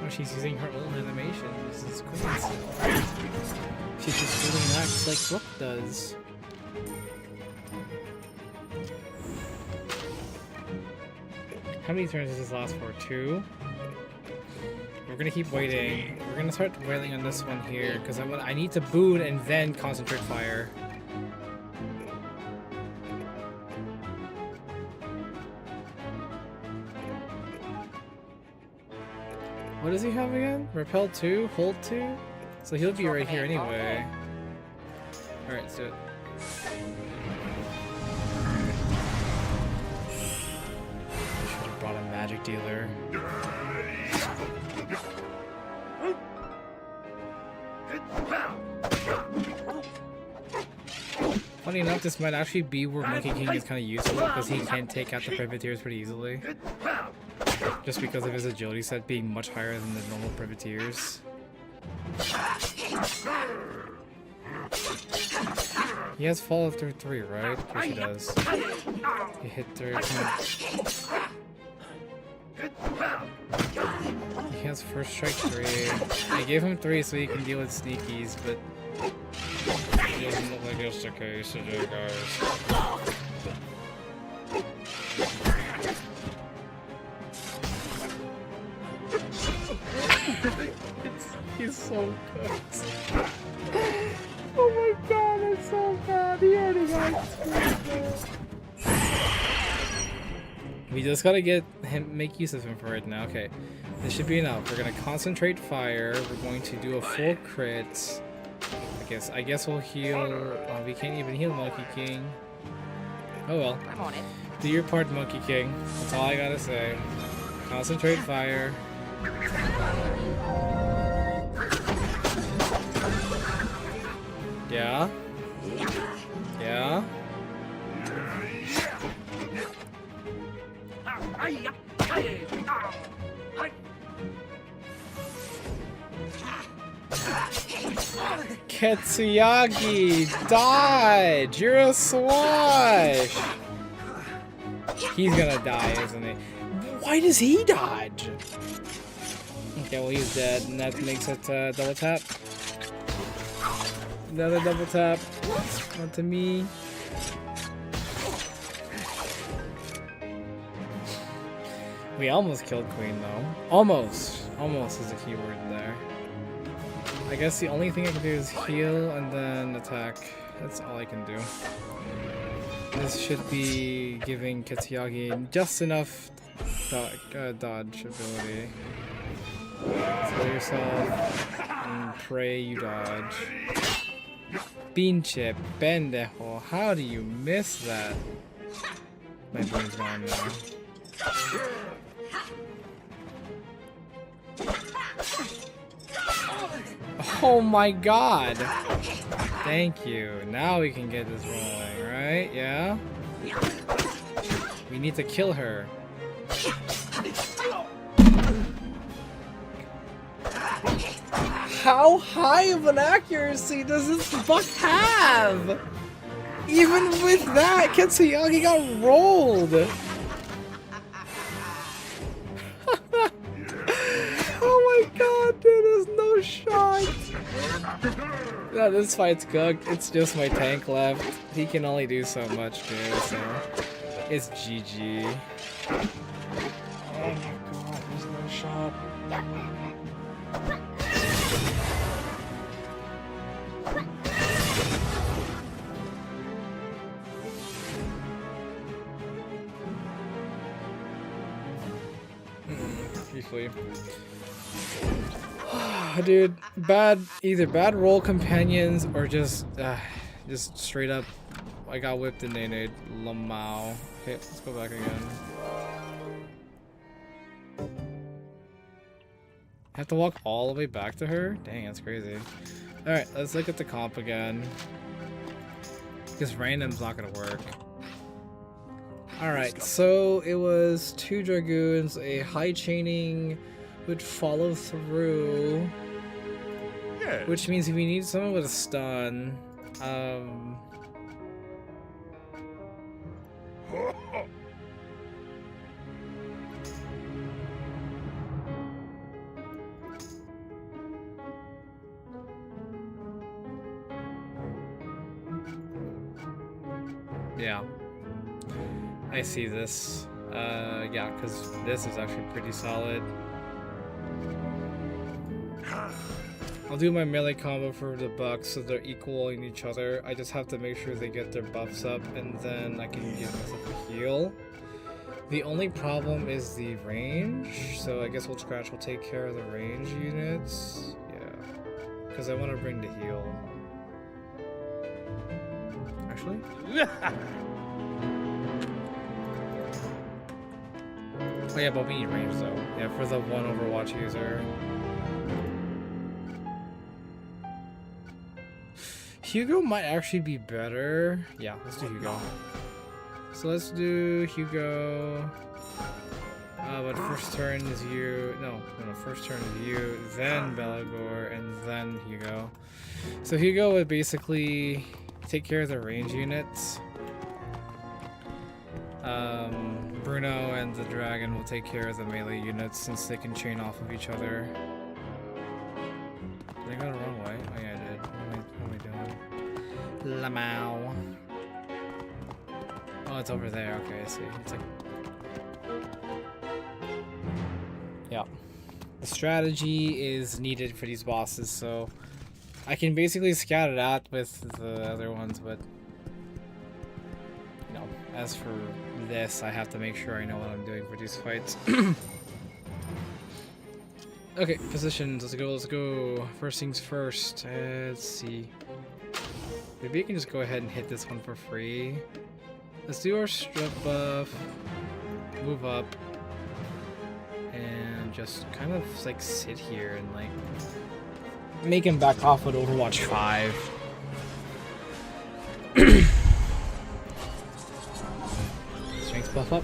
She's using her old animation. This is crazy. She just really acts like Brooke does. How many turns does this last for? 2? We're gonna keep waiting. We're gonna start wailing on this one here because I need to boon and then concentrate fire. What does he have again? Repel 2? Hold 2? So he'll be right here anyway. Alright, so... I should have brought a magic dealer. Funny enough, this might actually be where Monkey King is kind of useful because he can take out the privateers pretty easily. Just because of his agility set being much higher than the normal privateers. He has fall through 3, right? Of course he does. He hit 3. He has first strike 3. I gave him 3 so he can deal with sneakies, but it doesn't look like that's the case today, guys. He's so good. Oh my god, I'm so bad. He already got screwed. We just gotta get him, make use of him for right now. Okay, this should be enough. We're gonna concentrate fire. We're going to do a full crit. I guess we'll heal. We can't even heal Monkey King. Oh well. I'm on it. Do your part, Monkey King. That's all I gotta say. Concentrate fire. Yeah? Yeah? Ketsuyagi, dodge! You're a swash! He's gonna die, isn't he? Why does he dodge? Okay, well he's dead, and that makes it double tap. Another double tap. Onto me. We almost killed Queen though. Almost. Almost is a key word there. I guess the only thing I can do is heal and then attack. That's all I can do. This should be giving Ketsuyagi just enough dodge ability. Throw yourself and pray you dodge. Pinche pendejo, how do you miss that? My brain's gone now. Oh my god. Thank you. Now we can get this rolling, right? Yeah? We need to kill her. How high of an accuracy does this buck have? Even with that, Kitsuyagi got rolled. Oh my god, dude, there's no shot. No, this fight's cooked. It's just my tank left. He can only do so much, dude, so it's GG. Oh my god, there's no shot. Briefly. Dude, either bad roll companions or just straight up, I got whipped and they Lamau. Okay, let's go back again. I have to walk all the way back to her? Dang, that's crazy. Alright, let's look at the comp again. Because random's not gonna work. Alright, so it was 2 Dragoons, a high chaining would follow through. Yeah. Which means if we need someone with a stun, yeah. I see this. Yeah, because this is actually pretty solid. I'll do my melee combo for the bucks so they're equaling each other. I just have to make sure they get their buffs up and then I can give myself a heal. The only problem is the range, so I guess Old Scratch will take care of the range units. Yeah, because I want to bring the heal. Actually? Oh yeah, but we need range though. Yeah, for the one Overwatch user. Hugo might actually be better. Yeah, let's do Hugo. So let's do Hugo. But first turn is you. No, first turn is you, then Belagor, and then Hugo. So Hugo would basically take care of the range units. Bruno and the dragon will take care of the melee units since they can chain off of each other. Did I go the wrong way? Oh yeah, I did. What am I doing? Lamau. Oh, it's over there. Okay, I see. It's like... Yeah. The strategy is needed for these bosses, so I can basically scout it out with the other ones, but you know, as for this, I have to make sure I know what I'm doing for these fights. Okay, positions. Let's go. Let's go. First things first. Let's see. Maybe you can just go ahead and hit this one for free. Let's do our strip buff. Move up. And just kind of like sit here and like make him back off with Overwatch 5. Strength buff up.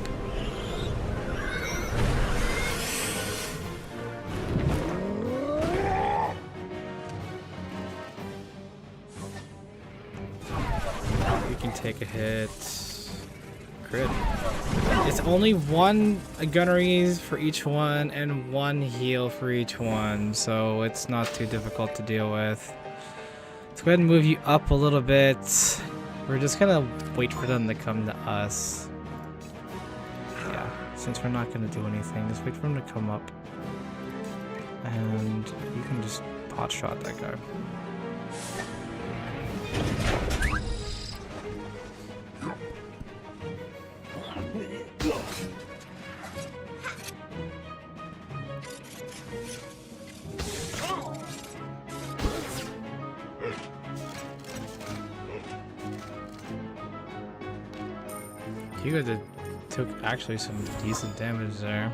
We can take a hit. Crit. It's only one gunneries for each one and one heal for each one, so it's not too difficult to deal with. Let's go ahead and move you up a little bit. We're just gonna wait for them to come to us. Yeah, since we're not gonna do anything, just wait for them to come up. And you can just pot shot that guy. Hugo took actually some decent damage there.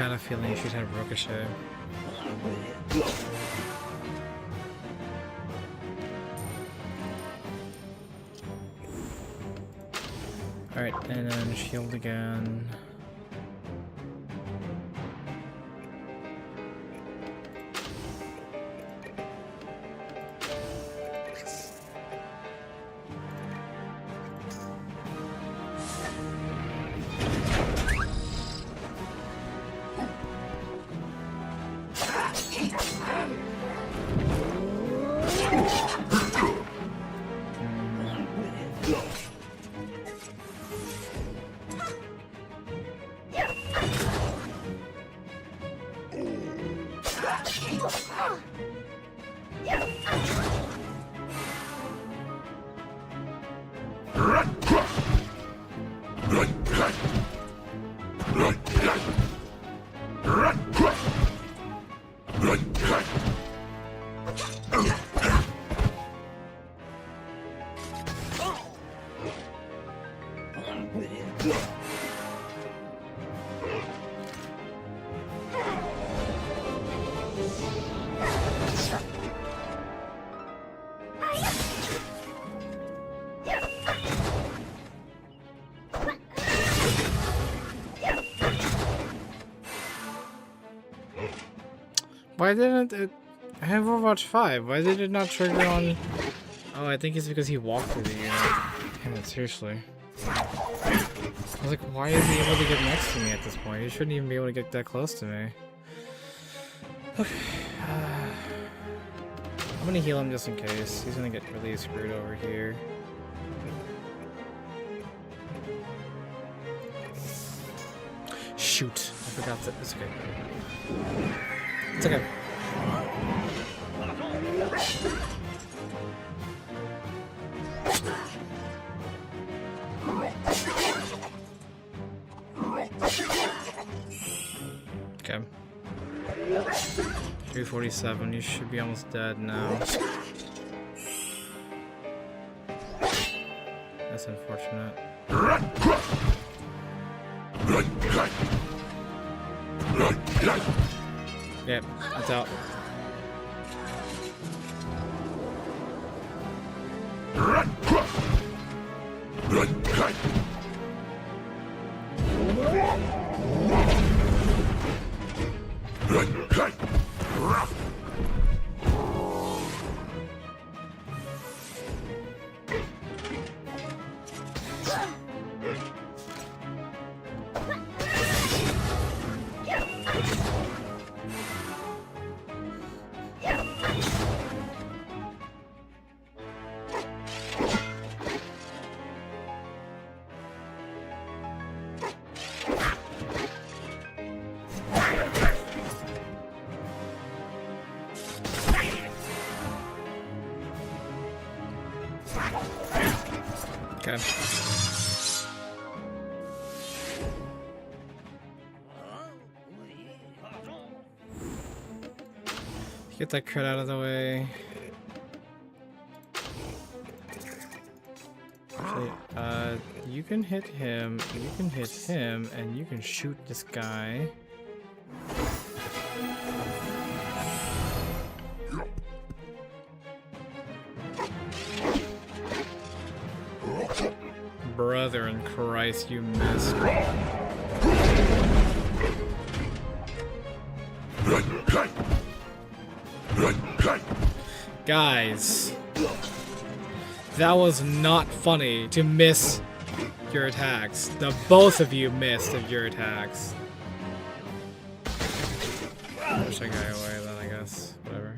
got a feeling you should have Ricochet. Alright, and then shield again. Why didn't it... I have Overwatch 5. Why did it not trigger on... Oh, I think it's because he walked through the unit. Damn it, seriously. I was like, why is he able to get next to me at this point? He shouldn't even be able to get that close to me. Okay. I'm gonna heal him just in case. He's gonna get really screwed over here. Shoot. I forgot that. It's okay. It's okay. Okay. 347, you should be almost dead now. That's unfortunate. Yep, it's out. Okay. Get that crit out of the way. Actually, you can hit him, and you can shoot this guy. Brother in Christ, you missed. Guys, that was not funny to miss your attacks. The both of you missed of your attacks. Push that guy away then, I guess. Whatever.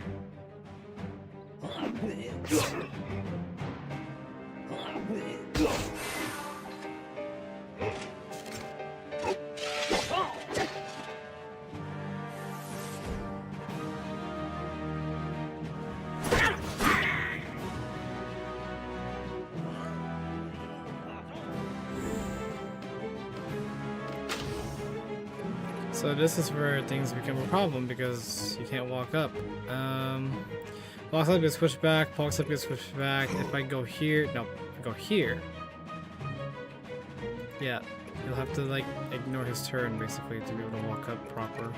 So this is where things become a problem because you can't walk up. Walks up gets switched back, walks up gets switched back. If I go here, no, I go here. Yeah, He'll have to like ignore his turn basically to be able to walk up proper.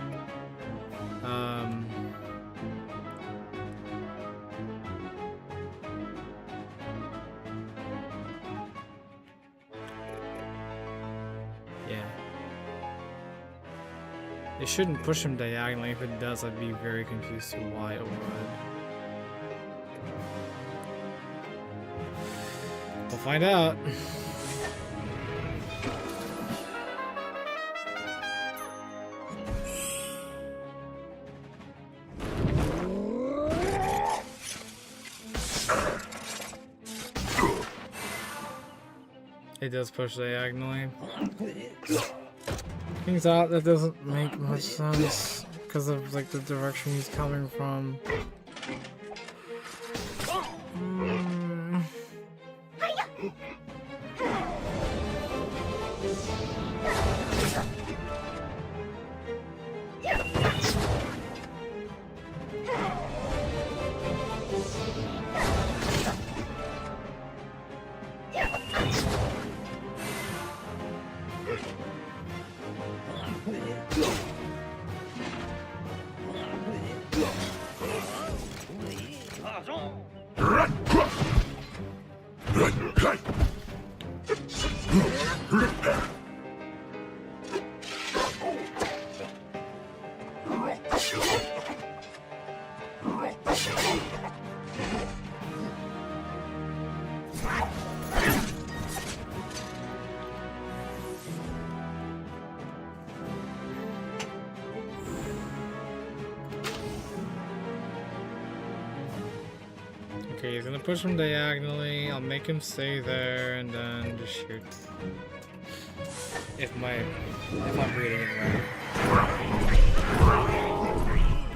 Yeah. It shouldn't push him diagonally. If it does, I'd be very confused to why it would. We'll find out. It does push diagonally. Things out that doesn't make much sense because of like the direction he's coming from. Okay, he's gonna push him diagonally. I'll make him stay there and then just shoot. If I'm reading it right.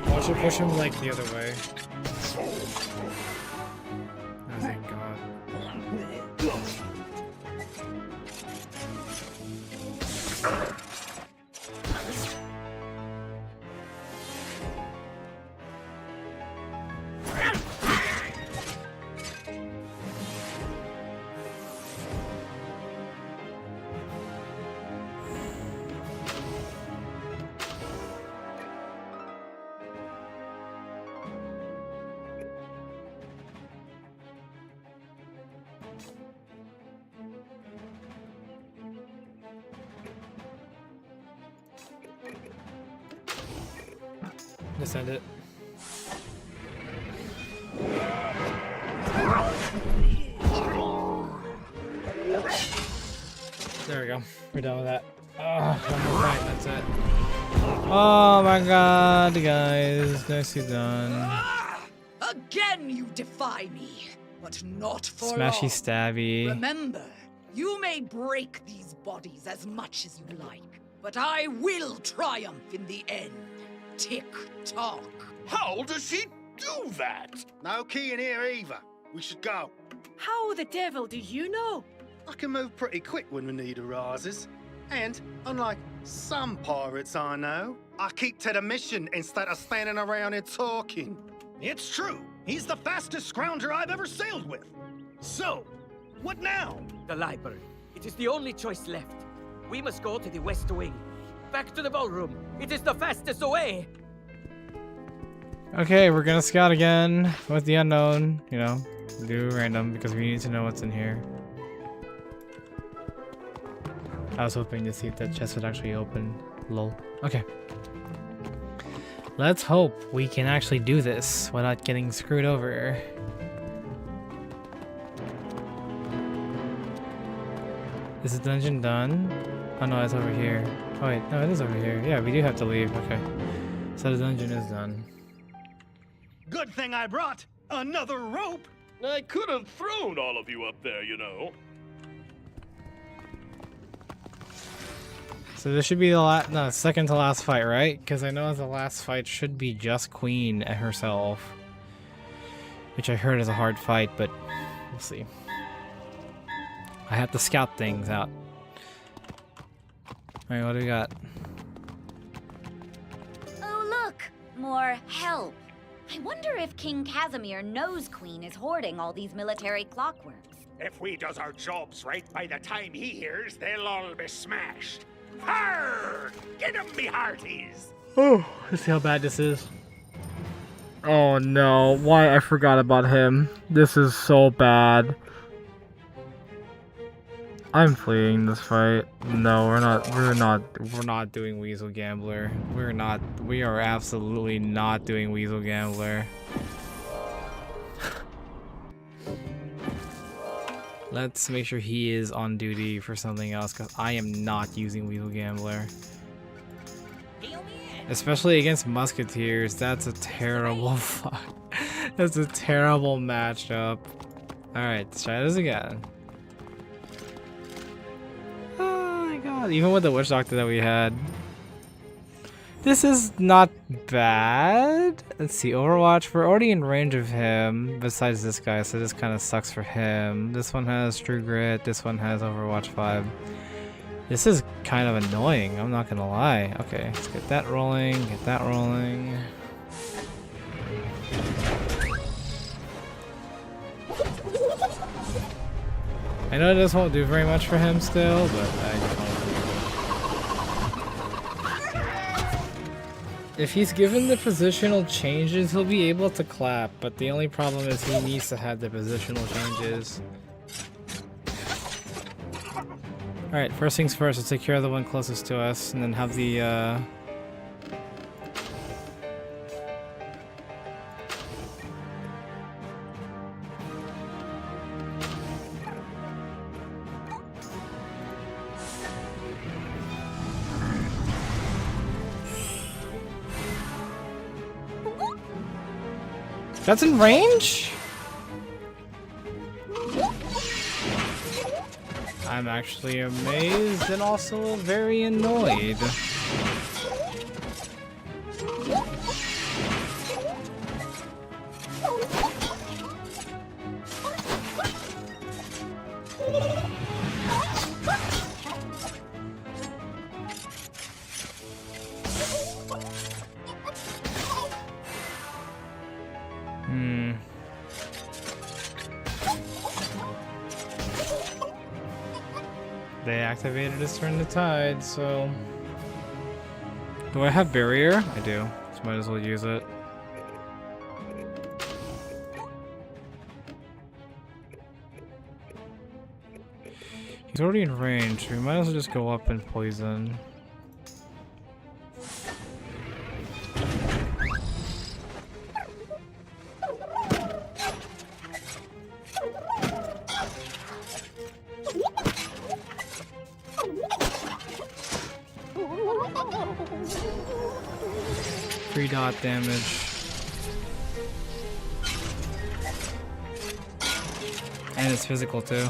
I should push him like the other way. Oh, thank God. Just end it. There we go. We're done with that. One more fight, that's it. Oh my God, guys. Nicely done. Again you defy me, but not for Smashy long. stabby. Remember, you may break these bodies as much as you like, but I will triumph in the end. Tick-tock. How does she do that? No key in here either. We should go. How the devil do you know? I can move pretty quick when we need arises. And, unlike some pirates I know, I keep to the mission instead of standing around and talking. It's true. He's the fastest scrounger I've ever sailed with. So, what now? The library. It is the only choice left. We must go to the west wing. Back to the ballroom. It is the fastest way. Okay, we're gonna scout again with the unknown. You know, do random because we need to know what's in here. I was hoping to see if that chest would actually open. Lol. Okay. Let's hope we can actually do this without getting screwed over. Is the dungeon done? Oh no, it's over here. Oh wait, no, it is over here. Yeah, we do have to leave. Okay. So the dungeon is done. Good thing I brought another rope. I could have thrown all of you up there, you know. So this should be the second to last fight, right? Because I know the last fight should be just Queen herself. Which I heard is a hard fight, but we'll see. I have to scout things out. Alright, what do we got? Oh, look! More help. I wonder if King Casimir knows Queen is hoarding all these military clockworks. If we does our jobs right, by the time he hears, they'll all be smashed. Arr! Get 'em, me hearties! Oh, let's see how bad this is. Oh no, why I forgot about him. This is so bad. I'm fleeing this fight. No, we're not doing Weasel Gambler. We are absolutely not doing Weasel Gambler. Let's make sure he is on duty for something else, because I am not using Weasel Gambler. Especially against Musketeers, that's a terrible fight. That's a terrible matchup. Alright, let's try this again. Oh my god, even with the Witch Doctor that we had. This is not bad. Let's see, Overwatch, we're already in range of him, besides this guy, so this kind of sucks for him. This one has True Grit, this one has Overwatch 5. This is kind of annoying, I'm not gonna lie. Okay, let's get that rolling, get that rolling. I know this won't do very much for him still, but I just want to. If he's given the positional changes, he'll be able to clap, but the only problem is he needs to have the positional changes. Alright, first things first, let's take care of the one closest to us, and then have the, That's in range? I'm actually amazed and also very annoyed. They activated his Turn the Tide, so... Do I have Barrier? I do, so might as well use it. He's already in range, so we might as well just go up and poison. Dot damage. And it's physical too.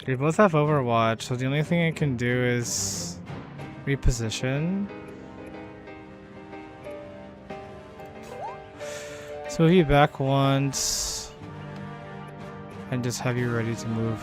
They both have Overwatch, so the only thing I can do is reposition. So if you back once and just have you ready to move.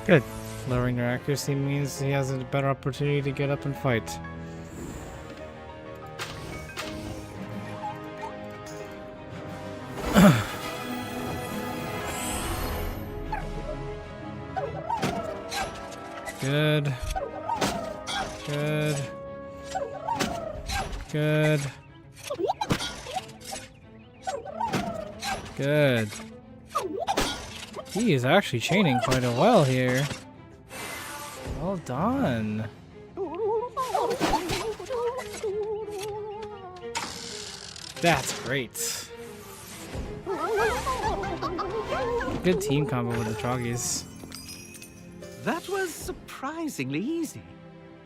Good. Lowering their accuracy means he has a better opportunity to get up and fight. Good. Good. Good. Good. He is actually chaining quite a well here. Well done. That's great. Good team combo with the Troggies. That was surprisingly easy.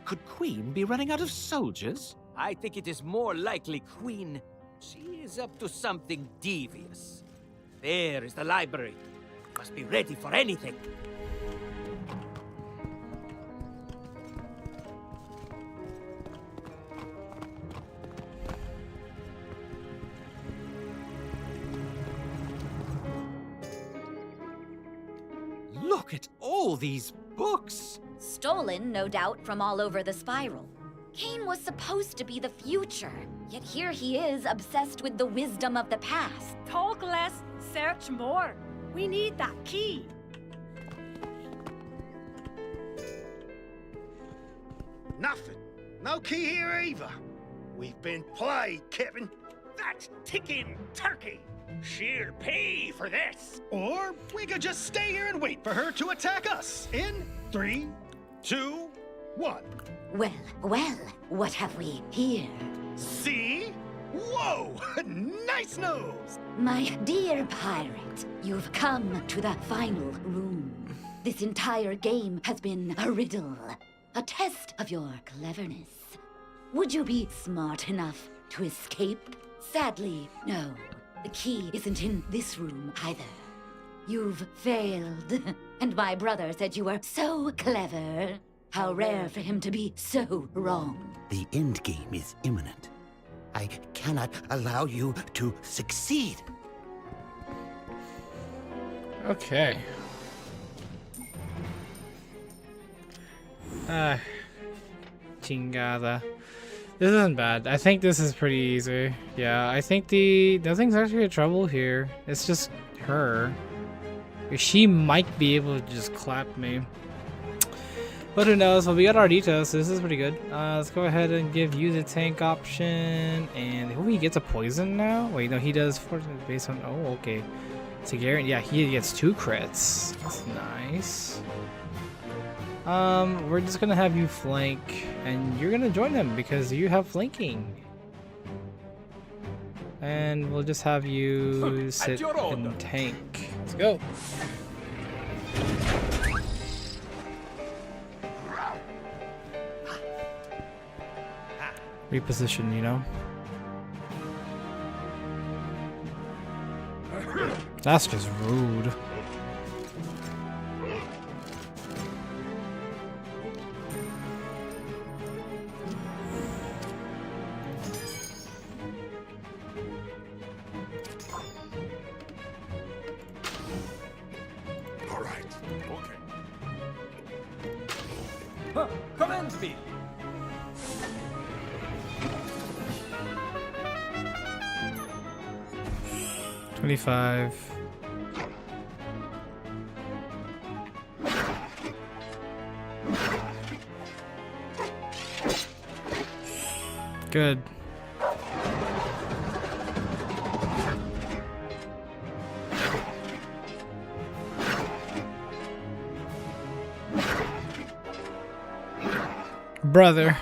Could Queen be running out of soldiers? I think it is more likely Queen. She is up to something devious. There is the library. Must be ready for anything. Look at all these books! Stolen, no doubt, from all over the spiral. Cain was supposed to be the future, yet here he is, obsessed with the wisdom of the past. Talk less, search more. We need that key. Nothing. No key here either. We've been played, Captain. That ticking turkey. She'll pay for this. Or we could just stay here and wait for her to attack us. In 3, 2, 1. Well, what have we here? See? Whoa! Nice nose! My dear pirate, you've come to the final room. This entire game has been a riddle, a test of your cleverness. Would you be smart enough to escape? Sadly, no. The key isn't in this room either. You've failed. And my brother said you were so clever. How rare for him to be so wrong. The end game is imminent. I cannot allow you to succeed. Okay. Chingada. This isn't bad. I think this is pretty easy. Yeah, I think nothing's actually a trouble here. It's just her. She might be able to just clap me. But who knows? Well, we got our details, so this is pretty good. Let's go ahead and give you the tank option. And he gets a poison now? Wait, no, he does based on... Oh, okay. Targaryen, yeah, he gets 2 crits. That's nice. We're just gonna have you flank, and you're gonna join him because you have flanking. And we'll just have you sit and tank. Let's go. Reposition, you know? That's just rude. All right. Huh, command me. $25. Good. Brother.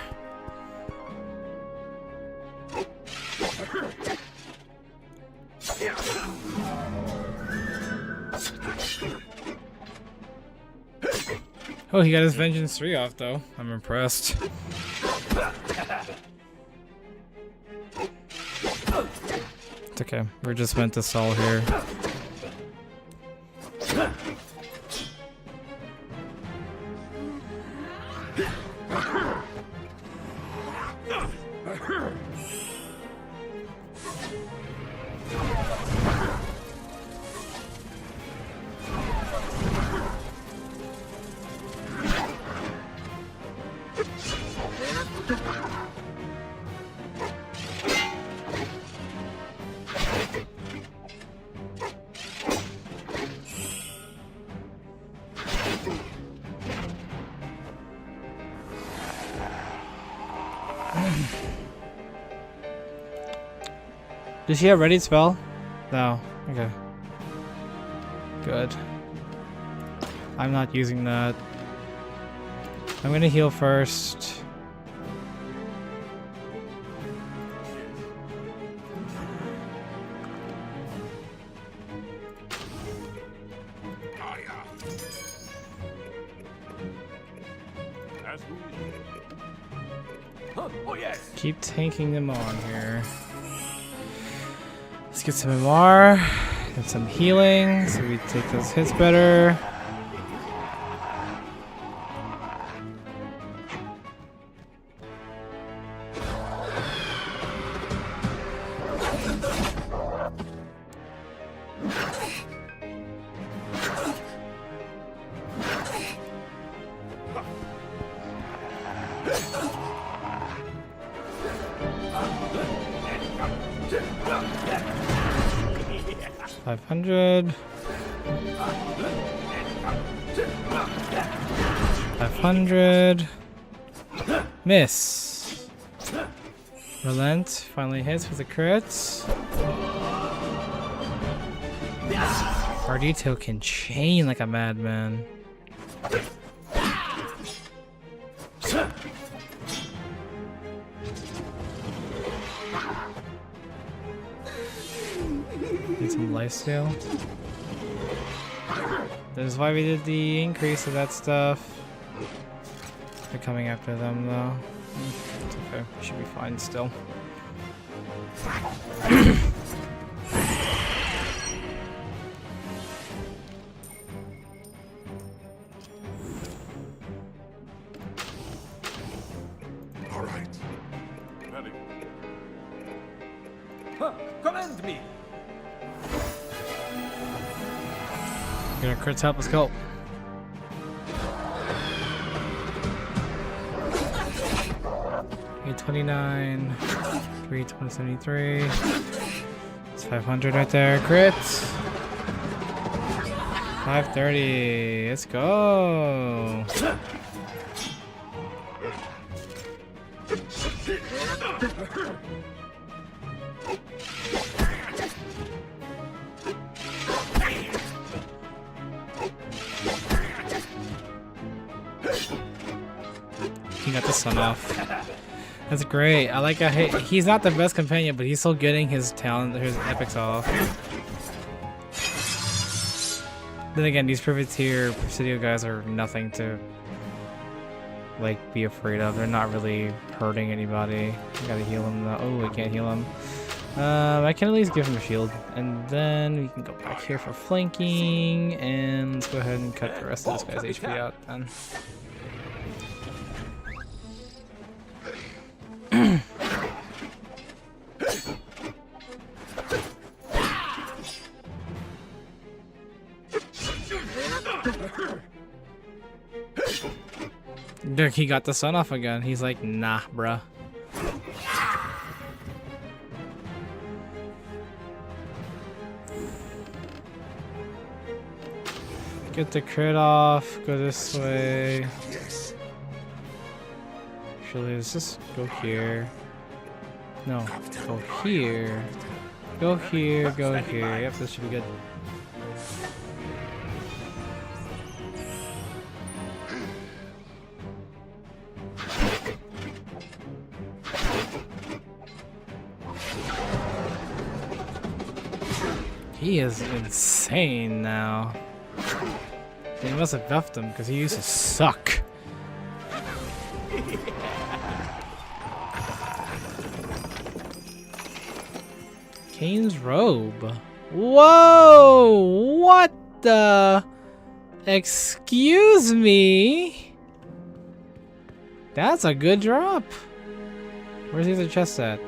Oh, he got his Vengeance 3 off, though. I'm impressed. It's okay. We're just meant to stall here. Does she have ready spell? No. Okay. Good. I'm not using that. I'm gonna heal first. Oh yes. Keep tanking them on here. Let's get some MR. Get some healing so we take those hits better. $500. $500. Miss. Relent. Finally hits with a crit. Ardito can chain like a madman. Need some lifesteal. This is why we did the increase of that stuff. They're coming after them though. It's okay. Should be fine still. All right. Ready. Huh, command me. Get our crits help, let's go. $829, 373. It's 500 right there. Crits. 530. Let's go. He got the sun off. That's great. I like how he's not the best companion, but he's still getting his talent, his epics off. Then again, these privateer Presidio guys are nothing to like be afraid of. They're not really hurting anybody. I gotta heal him though. Oh, I can't heal him. I can at least give him a shield, and then we can go back here for flanking, and let's go ahead and cut the rest of this guy's HP out then. He got the sun off again. He's like, nah, bruh. Get the crit off. Go this way. Actually, let's just go here. No, go here. Go here, go here. Yep, this should be good. He is insane now. They must have buffed him because he used to suck. Kane's robe. Whoa! What the? Excuse me? That's a good drop. Where's the other chest at?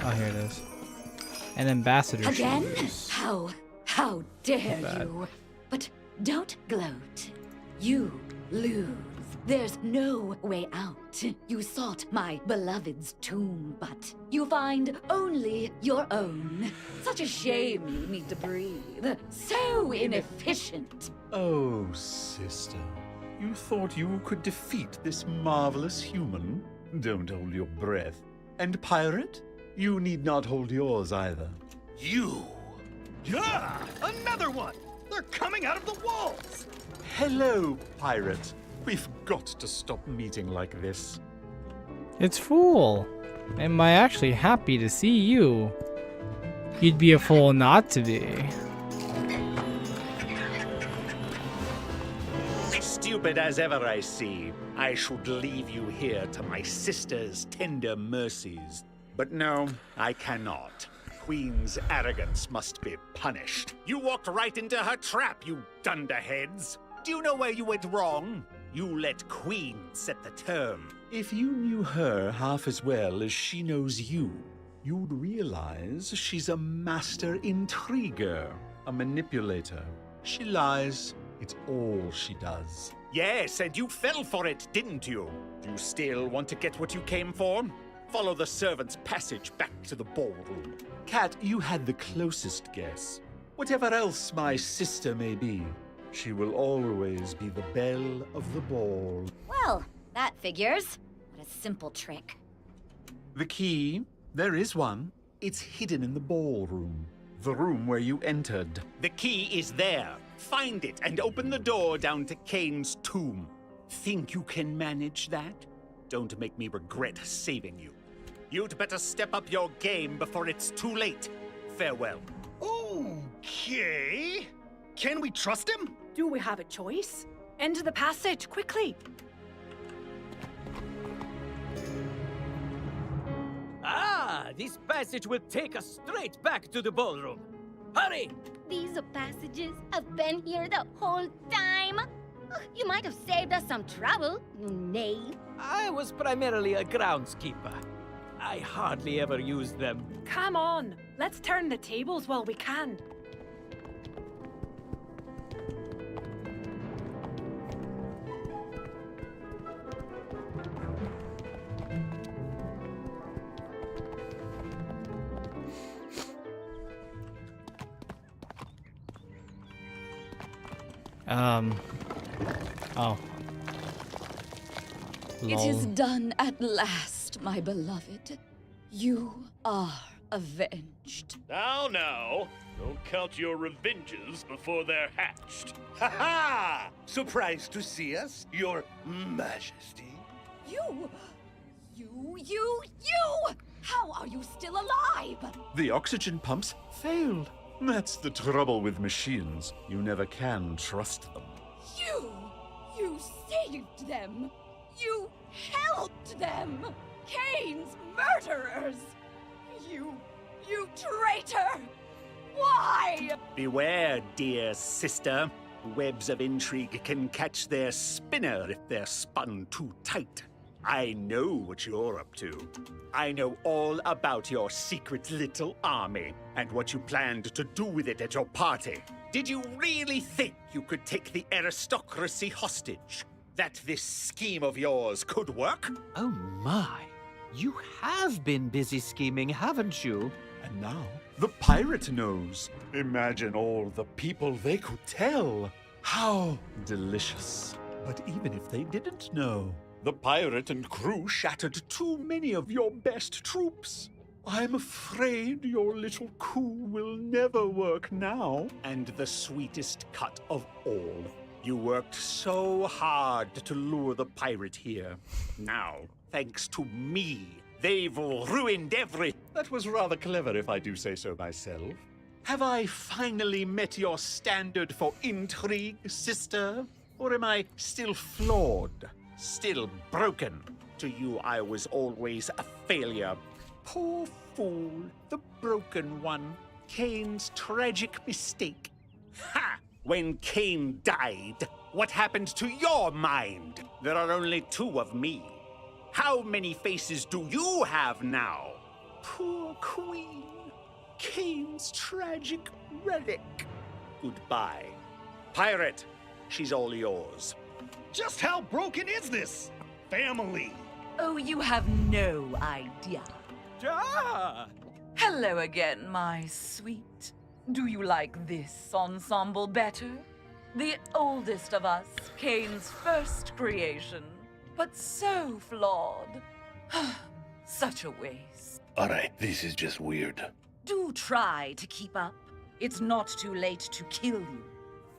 Oh, here it is. An ambassador Again? shoes. How dare you? But don't gloat. You lose. There's no way out. You sought my beloved's tomb, but you find only your own. Such a shame you need to breathe. So inefficient. Oh, sister. You thought you could defeat this marvelous human? Don't hold your breath. And pirate? You need not hold yours either. You! Yeah! Another one! They're coming out of the walls! Hello, pirate. We've got to stop meeting like this. It's fool. Am I actually happy to see you? You'd be a fool not to be. Stupid stupid as ever, I see. I should leave you here to my sister's tender mercies. But no, I cannot. Queen's arrogance must be punished. You walked right into her trap, you dunderheads. Do you know where you went wrong? You let Queen set the term. If you knew her half as well as she knows you, you'd realize she's a master intriguer, a manipulator. She lies. It's all she does. Yes, and you fell for it, didn't you? Do you still want to get what you came for? Follow the servant's passage back to the ballroom. Cat, you had the closest guess. Whatever else my sister may be, she will always be the belle of the ball. Well, that figures. What a simple trick. The key? There is one. It's hidden in the ballroom. The room where you entered. The key is there. Find it and open the door down to Cain's tomb. Think you can manage that? Don't make me regret saving you. You'd better step up your game before it's too late. Farewell. Okay. Can we trust him? Do we have a choice? Into the passage, quickly! Ah, this passage will take us straight back to the ballroom. Hurry! These passages have been here the whole time. You might have saved us some trouble, knave. I was primarily a groundskeeper. I hardly ever used them. Come on, let's turn the tables while we can. Oh. It is done at last, my beloved. You are avenged. Now, don't count your revenges before they're hatched. Ha ha! Surprised to see us, Your Majesty? You! How are you still alive? The oxygen pumps failed. That's the trouble with machines. You never can trust them. You saved them. You helped them. Cain's murderers. You traitor. Why? Beware, dear sister. Webs of intrigue can catch their spinner if they're spun too tight. I know what you're up to. I know all about your secret little army and what you planned to do with it at your party. Did you really think you could take the aristocracy hostage? That this scheme of yours could work? Oh my. You have been busy scheming, haven't you? And now, the pirate knows. Imagine all the people they could tell. How delicious. But even if they didn't know, the pirate and crew shattered too many of your best troops. I'm afraid your little coup will never work now. And the sweetest cut of all. You worked so hard to lure the pirate here. Now, thanks to me, they've ruined everything. That was rather clever if I do say so myself. Have I finally met your standard for intrigue, sister? Or am I still flawed? Still broken. To you, I was always a failure. Poor fool, the broken one. Cain's tragic mistake. Ha! When Cain died, what happened to your mind? There are only two of me. How many faces do you have now? Poor Queen. Cain's tragic relic. Goodbye. Pirate, she's all yours. Just how broken is this family? Oh, you have no idea. Ah! Hello again, my sweet. Do you like this ensemble better? The oldest of us, Cain's first creation, but so flawed. Such a waste. Alright, this is just weird. Do try to keep up. It's not too late to kill you.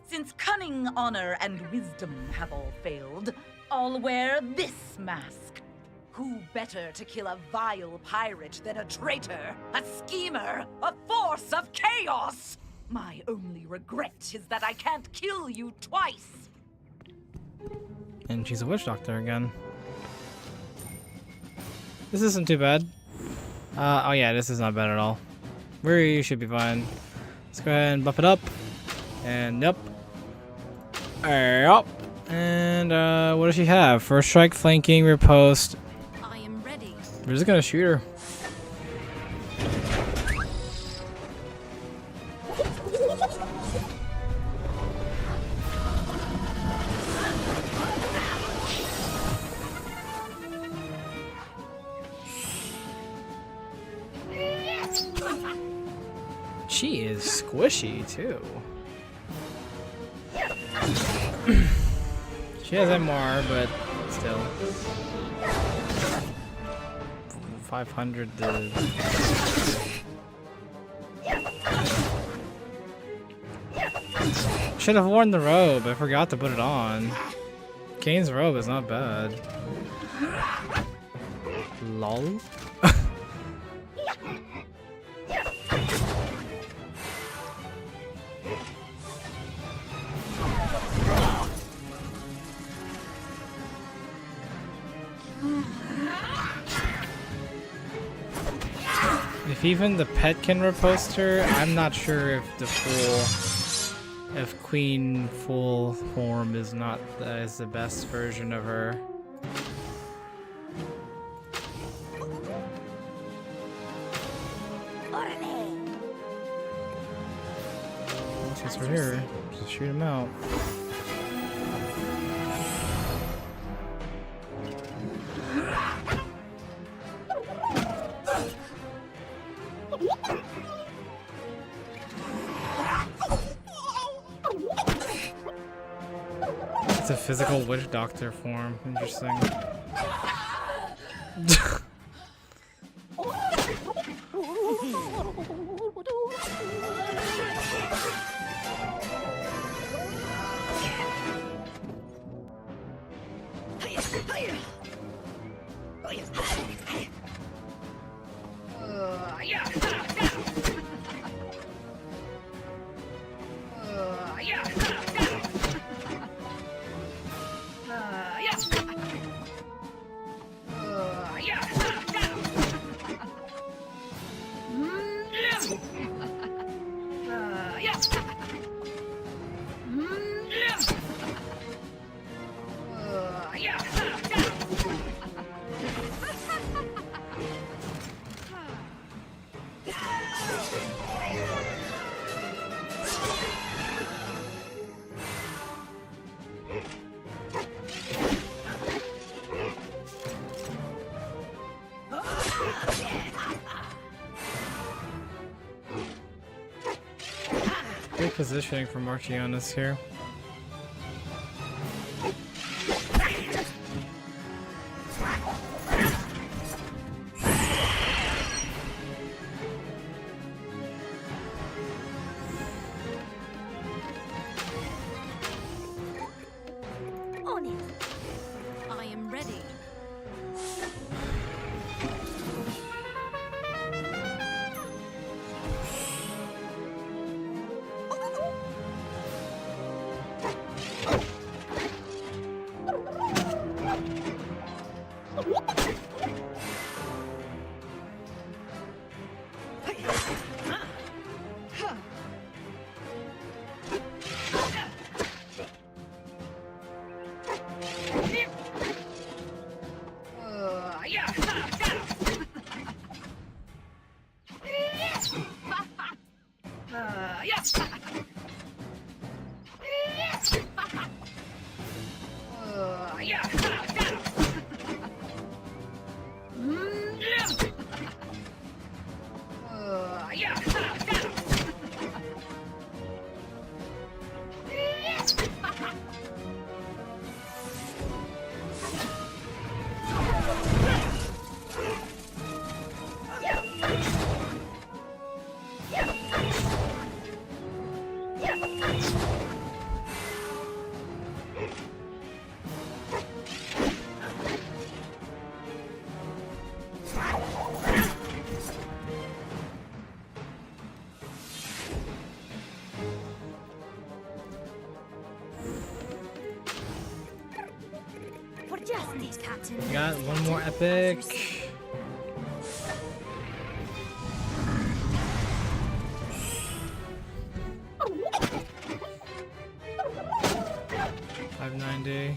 Since cunning, honor, and wisdom have all failed, I'll wear this mask. Who better to kill a vile pirate than a traitor, a schemer, a force of chaos? My only regret is that I can't kill you twice. And she's a witch doctor again. This isn't too bad. Oh yeah, this is not bad at all. We should be fine. Let's go ahead and buff it up. And yep. Yep. And what does she have? First strike, flanking, riposte. I am ready. We're just gonna shoot her. She is squishy too. She has MR, but still. 500 Should have worn the robe. I forgot to put it on. Kane's robe is not bad. Lol. If even the pet can riposte her, I'm not sure if the if Queen full form is not is the best version of her. Since we're here, just shoot him out. It's a physical witch doctor form. Interesting. Good positioning from Marchianis here. On it. I am ready. Captain. We got one more epic. $590,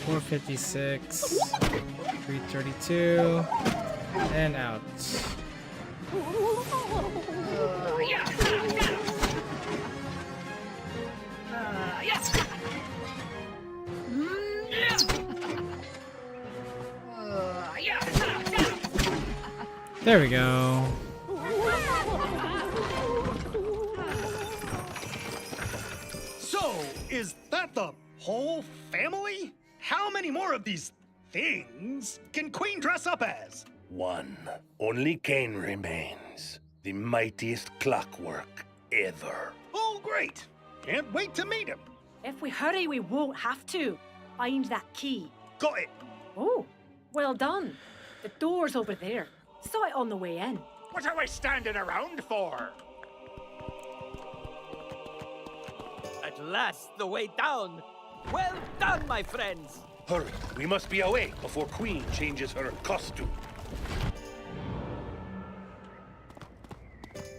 $456, $332, and out. There we go. So, is that the whole family? How many more of these things can Queen dress up as? One. Only Kane remains. The mightiest clockwork ever. Oh, great! Can't wait to meet him. If we hurry, we won't have to. Find that key. Got it. Oh, well done. The door's over there. Saw it on the way in. What are we standing around for? At last, the way down. Well done, my friends. Hurry, we must be away before Queen changes her costume.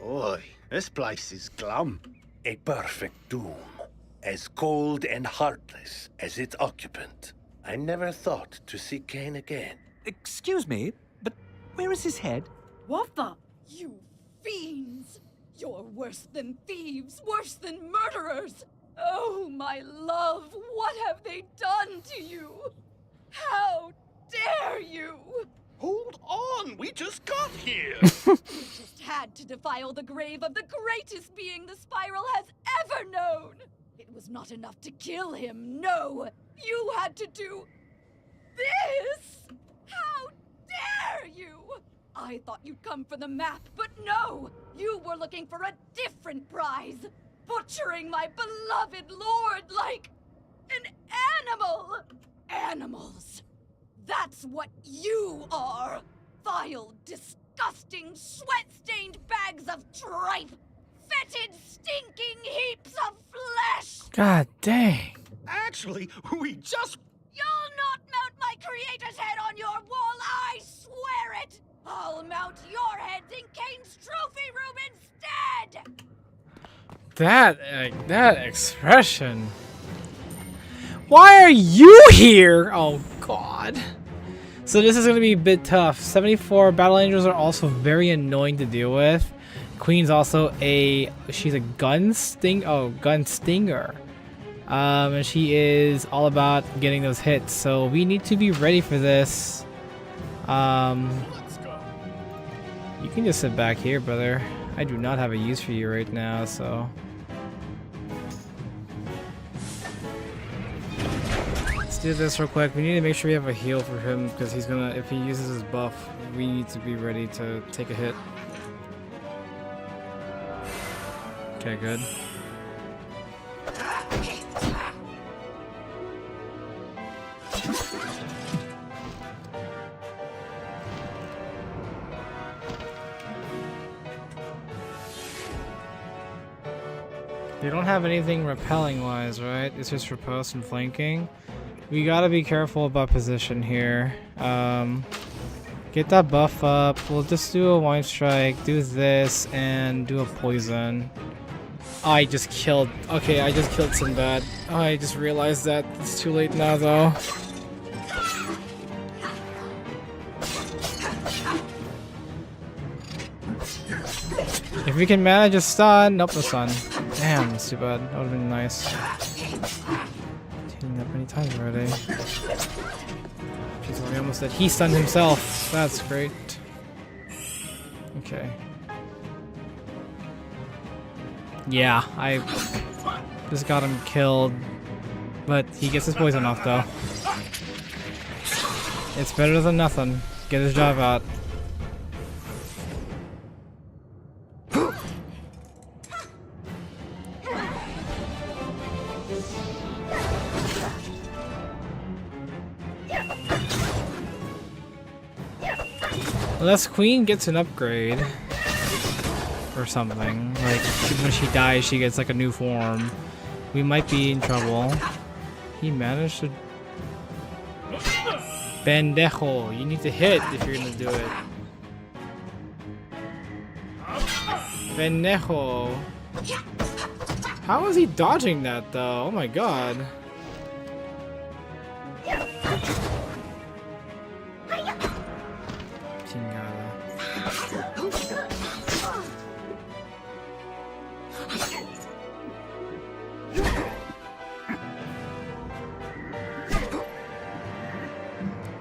Boy, this place is glum. A perfect doom. As cold and heartless as its occupant. I never thought to see Kane again. Excuse me, but where is his head? What the? You fiends! You're worse than thieves, worse than murderers! Oh, my love, what have they done to you? How dare you? Hold on, we just got here. You just had to defile the grave of the greatest being the Spiral has ever known. It was not enough to kill him, no. You had to do this. How dare you? I thought you'd come for the map, but no. You were looking for a different prize. Butchering my beloved lord like an animal. Animals. That's what you are. Vile, disgusting, sweat-stained bags of tripe. Fetid, stinking heaps of flesh. God dang. Actually, we just... You'll not mount my creator's head on your wall, I swear it. I'll mount your heads in Kane's trophy room instead. That expression. Why are you here? Oh god. So this is gonna be a bit tough. 74 battle angels are also very annoying to deal with. Queen's also she's a gun stinger. And she is all about getting those hits. So we need to be ready for this. You can just sit back here, brother. I do not have a use for you right now, so. Let's do this real quick. We need to make sure we have a heal for him because he's gonna, if he uses his buff, we need to be ready to take a hit. Okay, good. They don't have anything repelling wise, right? It's just riposte and flanking. We gotta be careful about position here. Get that buff up. We'll just do a wine strike, do this, and do a poison. I just killed. Okay, I just killed Sinbad. I just realized that it's too late now, though. If we can manage a stun, nope, no stun. Damn, that's too bad. That would have been nice. Taking that many times already. Jeez, we almost did. He stunned himself. That's great. Okay. Yeah, I just got him killed, but he gets his poison off though. It's better than nothing. Get his job out. Unless Queen gets an upgrade or something, like when she dies she gets like a new form, we might be in trouble. He managed to Pendejo. You need to hit if you're gonna do it. Pendejo. How is he dodging that though? Oh my god. Chingada.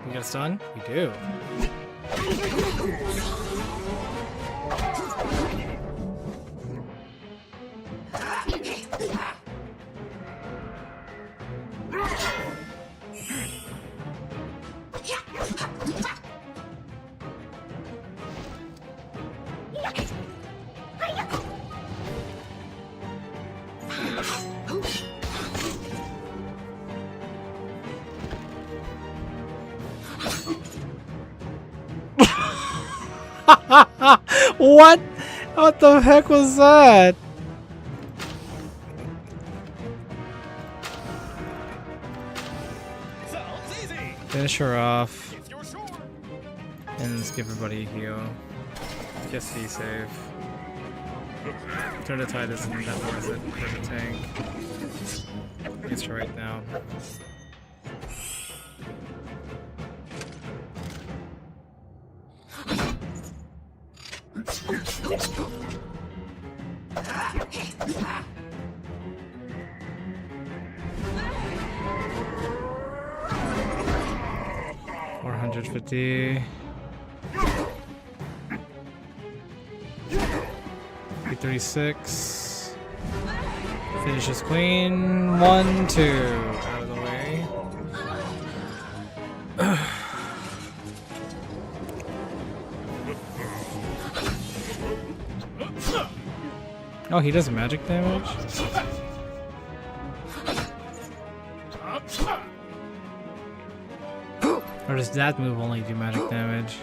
We got a stun? We do. What? What the heck was that? Finish her off. And let's give everybody a heal. Just be safe. Turn the tide isn't that worth it for the tank. At least right now. $450. 336. Finishes queen. 1, 2. Out of the way. Oh, he does magic damage? Or does that move only do magic damage?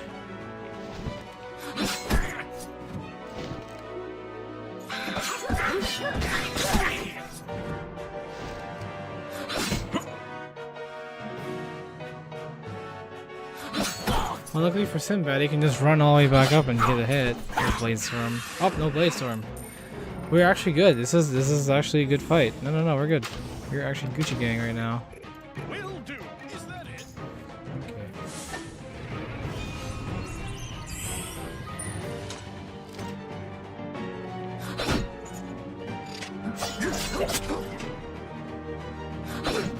Well, luckily for Sinbad, he can just run all the way back up and get a hit with Blade Storm. Oh, no Blade Storm. We're actually good. This is actually a good fight. No, we're good. We're actually Gucci gang right now. Will do. Is that it? Okay.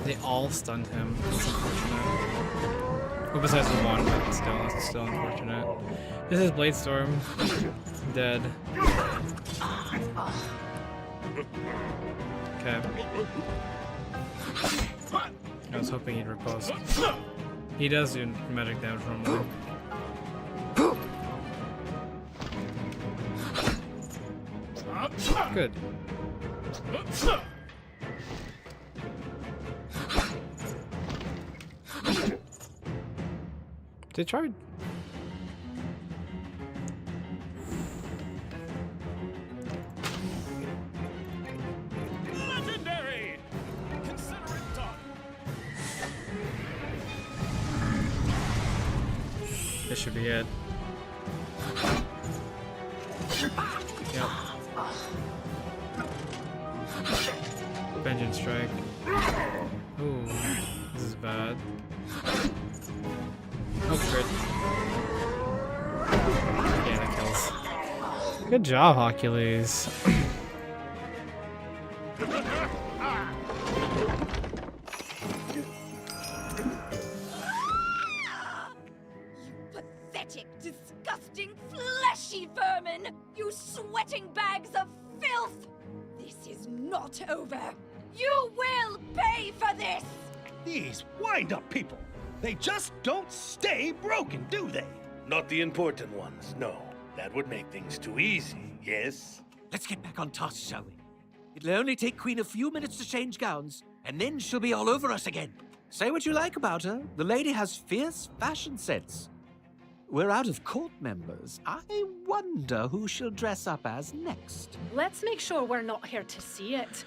They all stunned him. It's unfortunate. Well, besides the one, but still, it's still unfortunate. This is Blade Storm. Dead. Okay. I was hoping he'd riposte. He does do magic damage normally. Good. They tried. Legendary! Consider it done. This should be it. Yep. Vengeance strike. Ooh, this is bad. Oh, crit. Yeah, that kills. Good job, Hercules. Pathetic, disgusting, fleshy vermin! You sweating bags of filth! This is not over. You will pay for this! These wind-up people. They just don't stay broken, do they? Not the important ones, no. That would make things too easy, yes? Let's get back on task, shall we? It'll only take Queen a few minutes to change gowns, and then she'll be all over us again. Say what you like about her. The lady has fierce fashion sense. We're out of court members. I wonder who she'll dress up as next. Let's make sure we're not here to see it.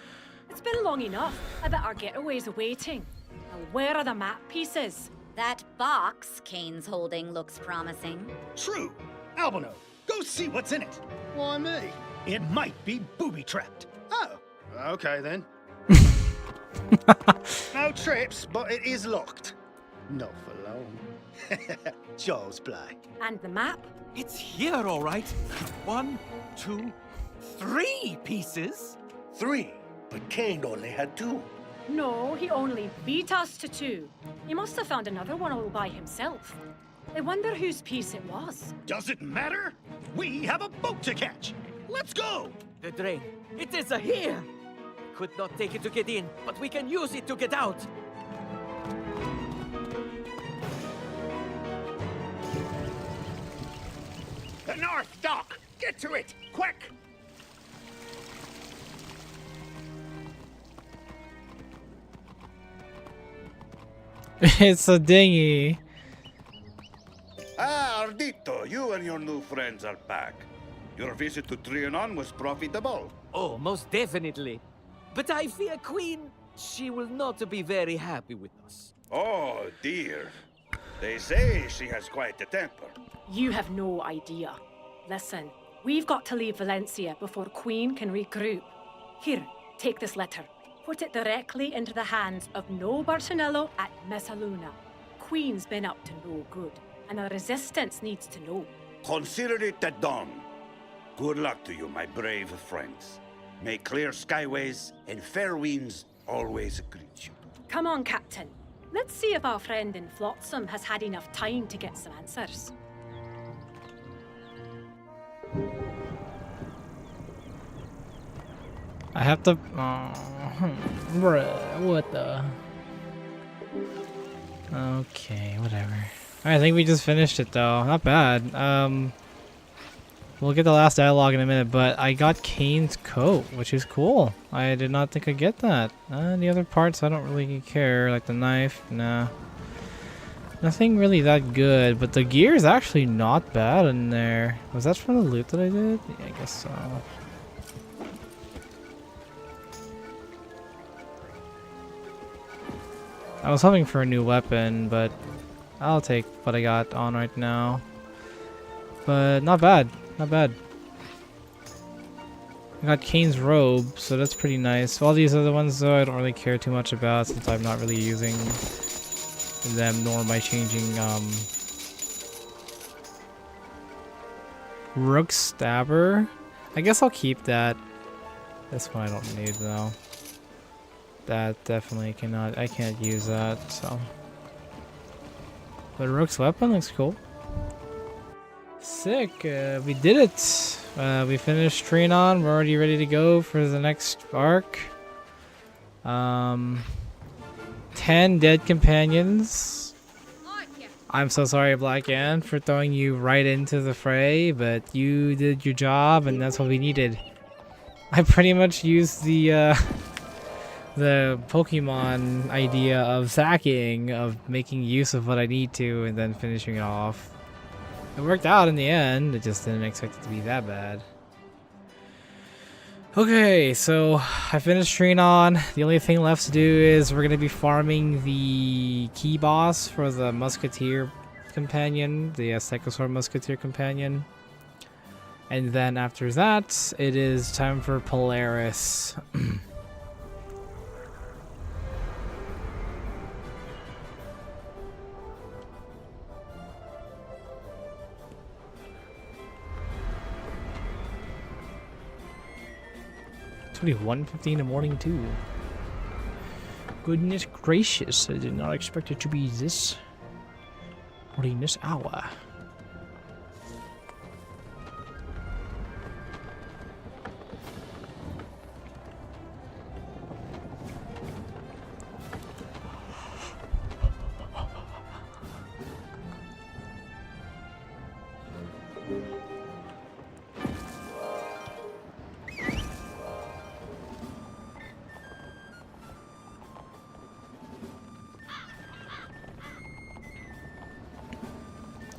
It's been long enough. I bet our getaway's awaiting. Now, where are the map pieces? That box Kane's holding looks promising. True. Albino, go see what's in it. Why me? It might be booby-trapped. Oh, okay then. No trips, but it is locked. Not for long. Jaws play. And the map? It's here, all right. 1, 2, 3 pieces. 3, but Kane only had 2. No, he only beat us to 2. He must have found another one all by himself. I wonder whose piece it was. Does it matter? We have a boat to catch. Let's go! The drain. It is here. Could not take it to get in, but we can use it to get out. The North Dock! Get to it! Quick! It's a dinghy. Ah, Ardito, you and your new friends are back. Your visit to Trianon was profitable. Oh, most definitely. But I fear Queen, she will not be very happy with us. Oh, dear. They say she has quite a temper. You have no idea. Listen, we've got to leave Valencia before Queen can regroup. Here, take this letter. Put it directly into the hands of No Bartonello at Messaluna. Queen's been up to no good, and the Resistance needs to know. Consider it at dawn. Good luck to you, my brave friends. May clear skyways and fair winds always greet you. Come on, Captain. Let's see if our friend in Flotsam has had enough time to get some answers. I have to. Bruh, what the? Okay, whatever. I think we just finished it though. Not bad. We'll get the last dialogue in a minute, but I got Kane's coat, which is cool. I did not think I'd get that. The other parts I don't really care, like the knife, nah. Nothing really that good, but the gear is actually not bad in there. Was that from the loot that I did? Yeah, I guess so. I was hoping for a new weapon, but I'll take what I got on right now. But not bad, not bad. I got Kane's robe, so that's pretty nice. All these other ones, though, I don't really care too much about since I'm not really using them, nor am I changing, Rook Stabber. I guess I'll keep that. This one I don't need, though. That definitely cannot, I can't use that, so. But Rook's weapon looks cool. Sick, we did it. We finished Trianon. We're already ready to go for the next arc. 10 dead companions. I'm so sorry, Black Ann, for throwing you right into the fray, but you did your job, and that's what we needed. I pretty much used the Pokemon idea of sacking, of making use of what I need to, and then finishing it off. It worked out in the end, I just didn't expect it to be that bad. Okay, so I finished Trianon. The only thing left to do is we're going to be farming the key boss for the Musketeer companion, the Stegosaur Musketeer companion. And then after that, it is time for Polaris. It's only 1:50 in the morning too. Goodness gracious, I did not expect it to be this morning, this hour.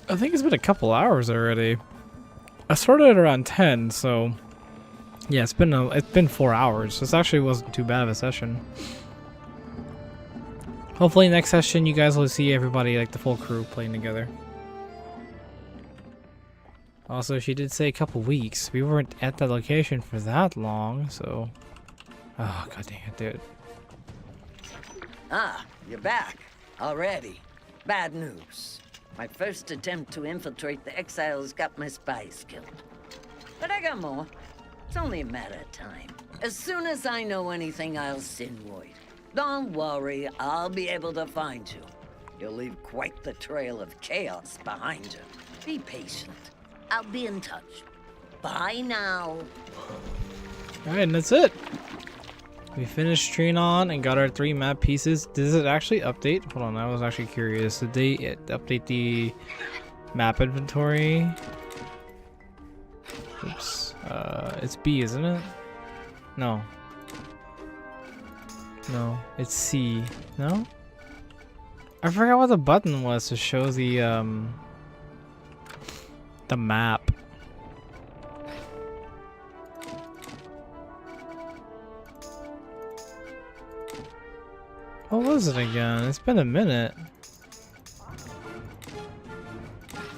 I think it's been a couple hours already. I started at around 10, so yeah, it's been 4 hours. This actually wasn't too bad of a session. Hopefully next session you guys will see everybody, like the full crew, playing together. Also, she did say a couple weeks. We weren't at that location for that long, so... Oh, god dang it, dude. Ah, you're back. Already. Bad news. My first attempt to infiltrate the exiles got my spies killed. But I got more. It's only a matter of time. As soon as I know anything, I'll send word. Don't worry, I'll be able to find you. You'll leave quite the trail of chaos behind you. Be patient. I'll be in touch. Bye now. Alright, and that's it. We finished Trianon and got our 3 map pieces. Does it actually update? Hold on, I was actually curious. Did they update the map inventory? Oops. It's B, isn't it? No. No, it's C. No? I forgot what the button was to show the map. What was it again? It's been a minute.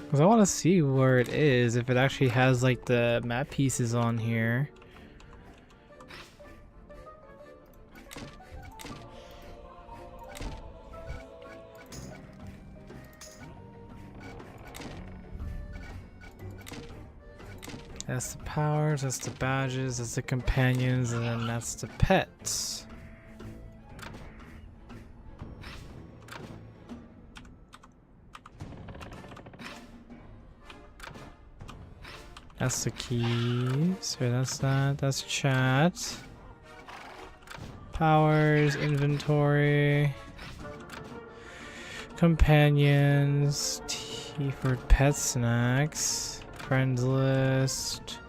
Because I want to see where it is, if it actually has like the map pieces on here. That's the powers, that's the badges, that's the companions, and then that's the pets. That's the keys. Or that's that. That's chat. Powers, inventory. Companions. T for pet snacks. Friends list.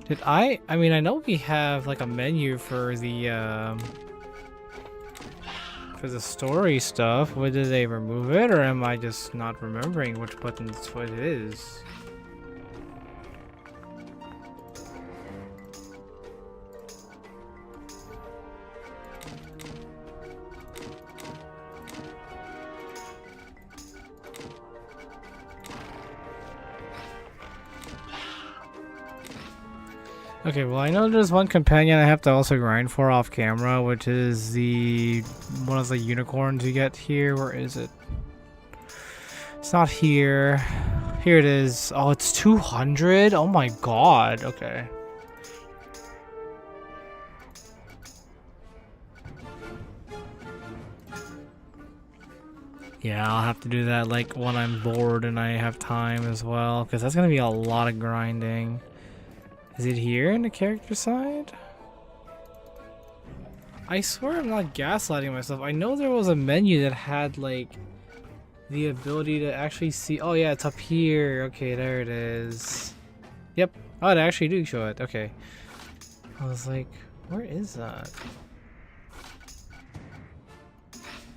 Did I mean, I know we have like a menu for the story stuff. What, did they remove it, or am I just not remembering which buttons what it is? Okay, well I know there's one companion I have to also grind for off camera, which is the one of the unicorns you get here. Where is it? It's not here. Here it is. Oh, it's 200? Oh my god. Okay. Yeah, I'll have to do that like when I'm bored and I have time as well, because that's gonna be a lot of grinding. Is it here in the character side? I swear I'm not gaslighting myself. I know there was a menu that had like the ability to actually see. Oh yeah, it's up here. Okay, there it is. Yep. Oh, it actually do show it. Okay. I was like, where is that?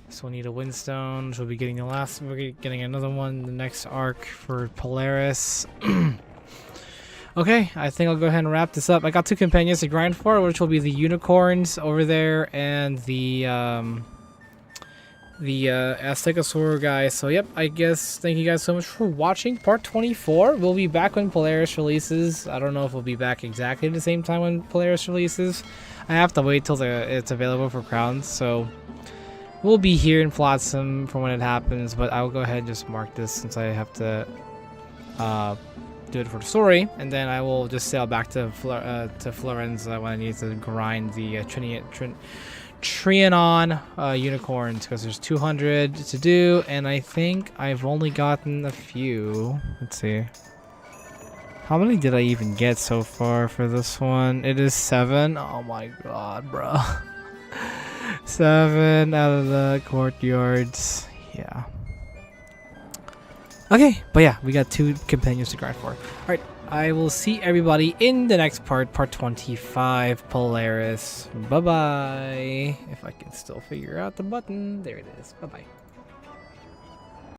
So we need a windstone. So we'll be getting the last. We're getting another one in the next arc for Polaris. Okay, I think I'll go ahead and wrap this up. I got 2 companions to grind for, which will be the unicorns over there and the Aztecosaur guy. So yep, I guess thank you guys so much for watching part 24. We'll be back when Polaris releases. I don't know if we'll be back exactly the same time when Polaris releases. I have to wait till it's available for crowns, so we'll be here in Flotsam for when it happens, but I'll go ahead and just mark this since I have to do it for the story, and then I will just sail back to Florence when I need to grind the Trianon unicorns, because there's 200 to do, and I think I've only gotten a few. Let's see. How many did I even get so far for this one? It is 7. Oh my god, bro. 7 out of the courtyards. Yeah. Okay, but yeah, we got 2 companions to grind for. Alright, I will see everybody in the next part, part 25, Polaris. Bye-bye. If I can still figure out the button. There it is. Bye-bye.